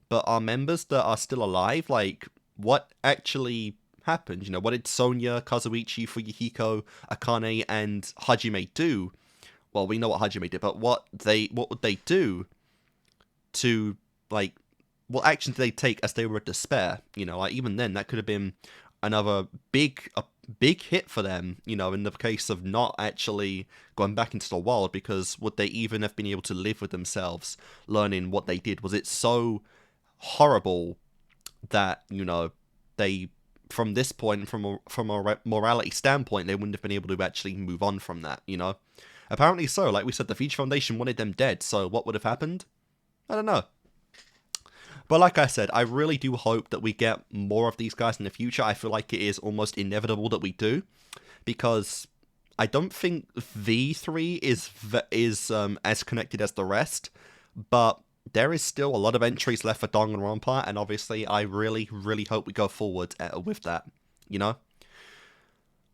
but our members that are still alive, like, what actually happened? You know, what did Sonya, Kazuichi, Fuyuhiko, Akane, and Hajime do? Well, we know what Hajime did, but what would they do to, like, what action did they take as they were at despair? You know, like, even then, that could have been another big hit for them, you know, in the case of not actually going back into the world, because would they even have been able to live with themselves, learning what they did? Was it so horrible that, you know, they, from this point, from a morality standpoint, they wouldn't have been able to actually move on from that, you know? Apparently so. Like we said, the Future Foundation wanted them dead, so what would have happened? I don't know. But like I said, I really do hope that we get more of these guys in the future. I feel like it is almost inevitable that we do, because I don't think V3 is as connected as the rest, but there is still a lot of entries left for Danganronpa, and obviously I really, really hope we go forward with that, you know?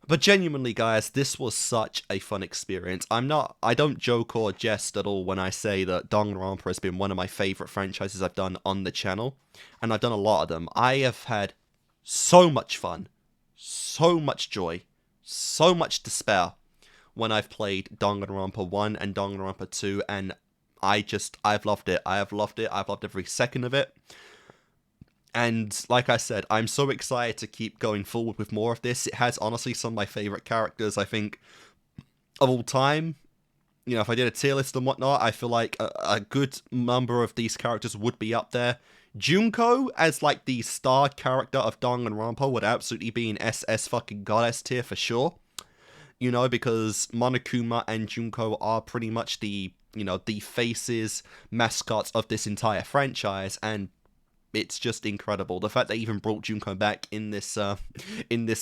But genuinely, guys, this was such a fun experience. I don't joke or jest at all when I say that Danganronpa has been one of my favorite franchises I've done on the channel, and I've done a lot of them. I have had so much fun, so much joy, so much despair when I've played Danganronpa 1 and Danganronpa 2, and I've loved it. I have loved it. I've loved every second of it. And like I said, I'm so excited to keep going forward with more of this. It has honestly some of my favorite characters, I think, of all time. You know, if I did a tier list and whatnot, I feel like a good number of these characters would be up there. Junko, as like the star character of Danganronpa, would absolutely be an SS fucking goddess tier for sure. You know, because Monokuma and Junko are pretty much the, you know, the faces, mascots of this entire franchise, and it's just incredible. The fact they even brought Junko back in this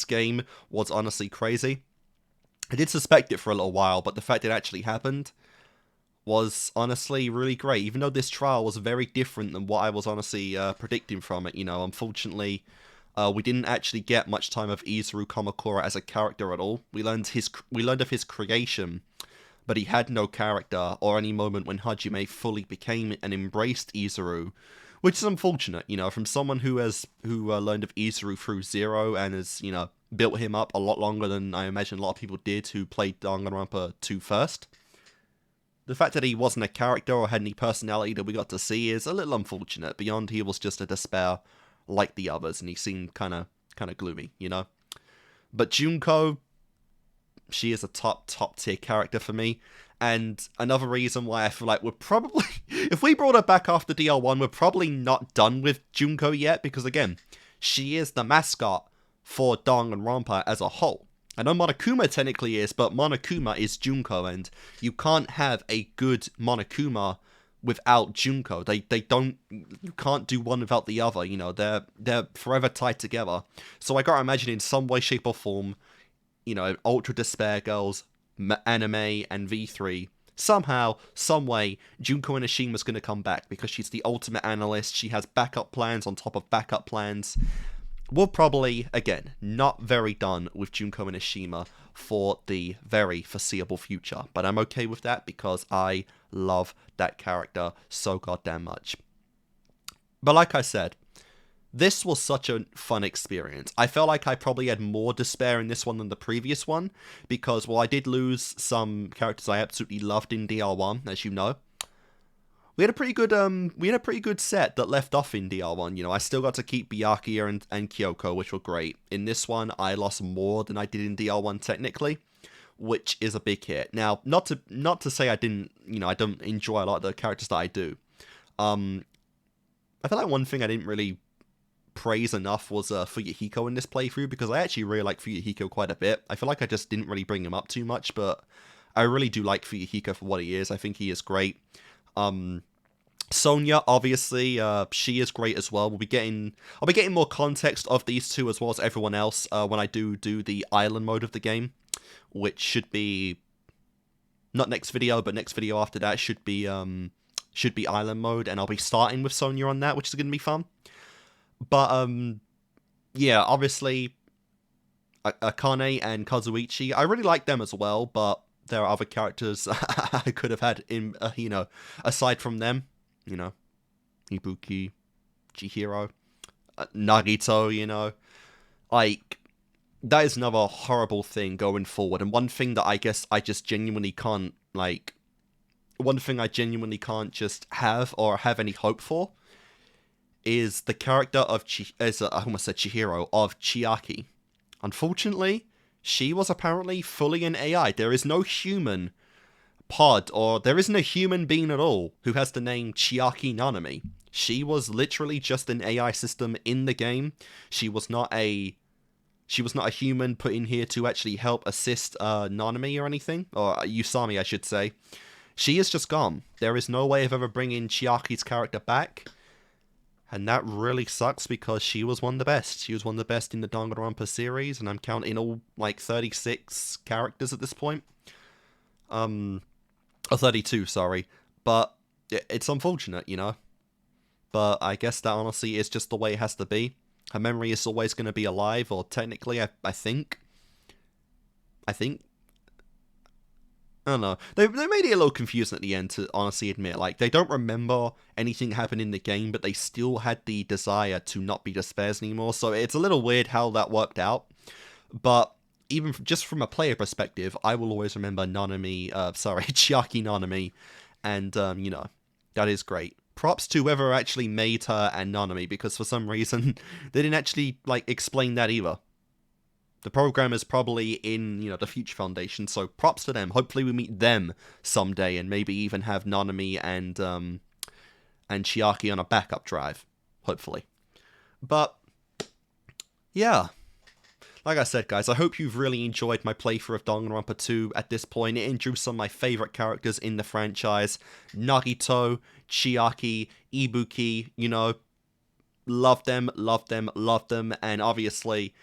game was honestly crazy. I did suspect it for a little while, but the fact it actually happened was honestly really great. Even though this trial was very different than what I was honestly predicting from it, you know, unfortunately, we didn't actually get much time of Izuru Kamakura as a character at all. We learned of his creation, but he had no character or any moment when Hajime fully became and embraced Izuru, which is unfortunate, you know, from someone who learned of Izuru through Zero and has, you know, built him up a lot longer than I imagine a lot of people did who played Danganronpa 2 first. The fact that he wasn't a character or had any personality that we got to see is a little unfortunate, beyond he was just a despair like the others, and he seemed kind of gloomy, you know? But Junko, she is a top tier character for me, and another reason why I feel like we're probably, if we brought her back after DL1, we're probably not done with Junko yet, because again, she is the mascot for Danganronpa as a whole. I know Monokuma technically is, but Monokuma is Junko, and you can't have a good Monokuma without Junko. You can't do one without the other, you know, they're forever tied together. So I gotta imagine in some way, shape or form, you know, Ultra Despair Girls, Anime, and V3, somehow, some way, Junko Inishima's gonna come back, because she's the ultimate analyst, she has backup plans on top of backup plans. We're probably, again, not very done with Junko Inishima for the very foreseeable future. But I'm okay with that because I love that character so goddamn much. But like I said, this was such a fun experience. I felt like I probably had more despair in this one than the previous one. Because, while I did lose some characters I absolutely loved in DR1, as you know, we had a pretty good set that left off in DR1, you know. I still got to keep Byakuya and Kyoko, which were great. In this one, I lost more than I did in DR1 technically, which is a big hit. Now, not to say I didn't, you know, I don't enjoy a lot of the characters that I do. I feel like one thing I didn't really praise enough was Fuyuhiko in this playthrough, because I actually really like Fuyuhiko quite a bit. I feel like I just didn't really bring him up too much, but I really do like Fuyuhiko for what he is. I think he is great. Sonya, obviously, she is great as well. I'll be getting more context of these two as well as everyone else when I do the island mode of the game, which should be not next video, but next video after that should be island mode, and I'll be starting with Sonya on that, which is going to be fun. But yeah, obviously, Akane and Kazuichi, I really like them as well, but there are other characters I could have had in, you know, aside from them, you know, Ibuki, Chihiro, Nagito, you know, like, that is another horrible thing going forward, and one thing that I guess I just genuinely can't, like, one thing I genuinely can't just have or have any hope for is the character of, I almost said Chihiro, of Chiaki. Unfortunately, she was apparently fully an AI. There is no human pod, or there isn't a human being at all who has the name Chiaki Nanami. She was literally just an AI system in the game. She was not a human put in here to actually help assist Nanami or anything, or Usami I should say. She is just gone. There is no way of ever bringing Chiaki's character back. And that really sucks, because she was one of the best. She was one of the best in the Danganronpa series, and I'm counting all, like, 36 characters at this point. Or 32, sorry. But it's unfortunate, you know? But I guess that honestly is just the way it has to be. Her memory is always going to be alive, or technically, I think. I don't know. They made it a little confusing at the end, to honestly admit. Like, they don't remember anything happened in the game, but they still had the desire to not be despairs anymore. So it's a little weird how that worked out. But even just from a player perspective, I will always remember Chiaki Nanami. And, you know, that is great. Props to whoever actually made her and Nanami, because for some reason, they didn't actually, like, explain that either. The programmer's probably in, you know, the Future Foundation, so props to them. Hopefully we meet them someday, and maybe even have Nanami and Chiaki on a backup drive. Hopefully. But, yeah. Like I said, guys, I hope you've really enjoyed my playthrough of Danganronpa 2 at this point. It introduced some of my favourite characters in the franchise. Nagito, Chiaki, Ibuki, you know, love them, love them, love them, and obviously,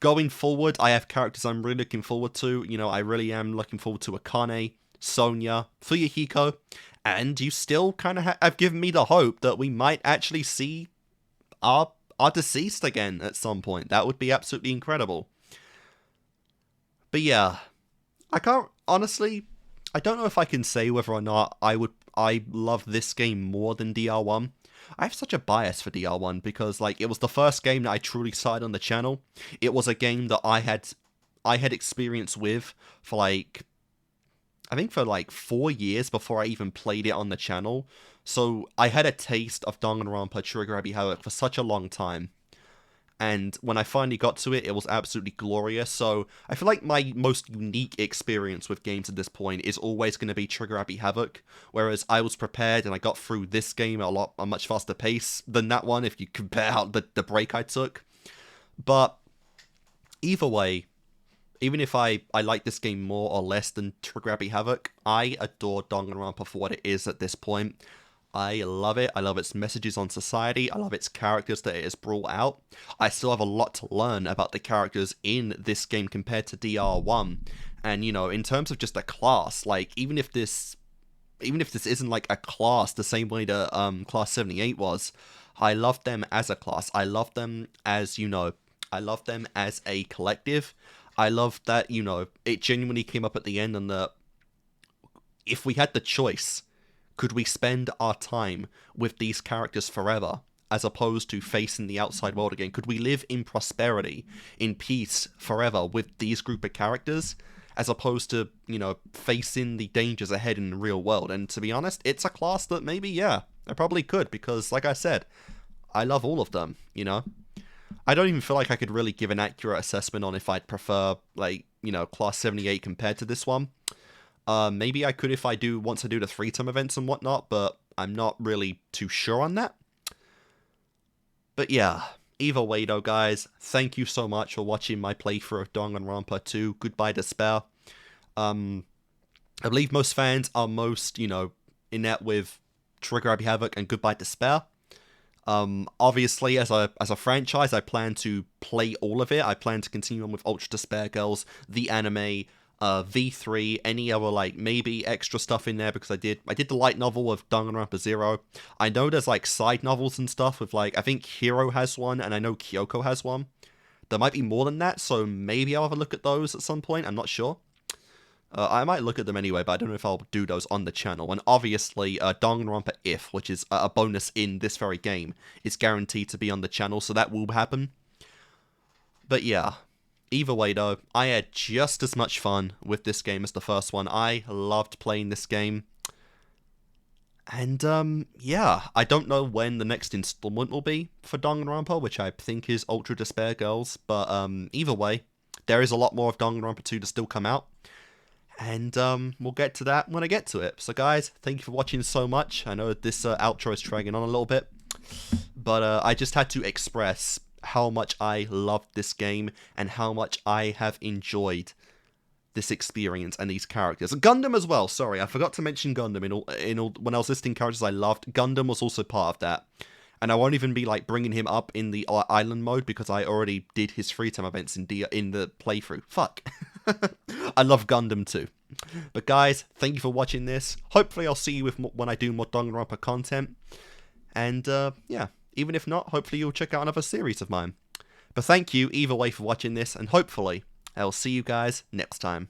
going forward, I have characters I'm really looking forward to. You know, I really am looking forward to Akane, Sonya, Fuyuhiko, and you still kind of have given me the hope that we might actually see our deceased again at some point. That would be absolutely incredible. But yeah, I can't, honestly, I don't know if I can say whether or not I love this game more than DR1. I have such a bias for DR1 because, like, it was the first game that I truly started on the channel. It was a game that I had experience with for, like, I think for, like, 4 years before I even played it on the channel. So, I had a taste of Danganronpa Trigger Happy Havoc for such a long time. And when I finally got to it, it was absolutely glorious. So I feel like my most unique experience with games at this point is always going to be Trigger Happy Havoc. Whereas I was prepared and I got through this game at a much faster pace than that one if you compare out the break I took. But either way, even if I like this game more or less than Trigger Happy Havoc, I adore Danganronpa for what it is at this point. I love it. I love its messages on society. I love its characters that it has brought out. I still have a lot to learn about the characters in this game compared to DR1. And, you know, in terms of just a class, like, even if this isn't like a class the same way that Class 78 was, I love them as a class. I love them as, you know, I love them as a collective. I love that, you know, it genuinely came up at the end and that if we had the choice, could we spend our time with these characters forever, as opposed to facing the outside world again? Could we live in prosperity, in peace, forever with these group of characters, as opposed to, you know, facing the dangers ahead in the real world? And to be honest, it's a class that maybe, yeah, I probably could, because, like I said, I love all of them, you know? I don't even feel like I could really give an accurate assessment on if I'd prefer, like, you know, Class 78 compared to this one. Maybe I could if once I do the 3-time events and whatnot, but I'm not really too sure on that. But yeah, either way though, guys, thank you so much for watching my playthrough of Danganronpa 2, Goodbye Despair. I believe most fans are most, you know, inept with Trigger Happy Havoc and Goodbye Despair. Obviously, as a franchise, I plan to play all of it. I plan to continue on with Ultra Despair Girls, the anime, V3, any other, like, maybe extra stuff in there, because I did the light novel of Danganronpa 0. I know there's, like, side novels and stuff with, like, I think Hiro has one, and I know Kyoko has one. There might be more than that, so maybe I'll have a look at those at some point, I'm not sure. I might look at them anyway, but I don't know if I'll do those on the channel. And obviously, Danganronpa If, which is a bonus in this very game, is guaranteed to be on the channel, so that will happen. But yeah. Either way though, I had just as much fun with this game as the first one. I loved playing this game. And yeah, I don't know when the next installment will be for Danganronpa, which I think is Ultra Despair Girls. But either way, there is a lot more of Danganronpa 2 to still come out. And we'll get to that when I get to it. So guys, thank you for watching so much. I know this outro is dragging on a little bit. But I just had to express how much I loved this game and how much I have enjoyed this experience and these characters. And Gundam as well, sorry, I forgot to mention Gundam in all when I was listing characters I loved. Gundam was also part of that. And I won't even be like bringing him up in the island mode because I already did his 3-time events in the playthrough. Fuck. I love Gundam too. But guys, thank you for watching this. Hopefully I'll see you when I do more Danganronpa content. And yeah. Even if not, hopefully you'll check out another series of mine. But thank you either way for watching this, and hopefully I'll see you guys next time.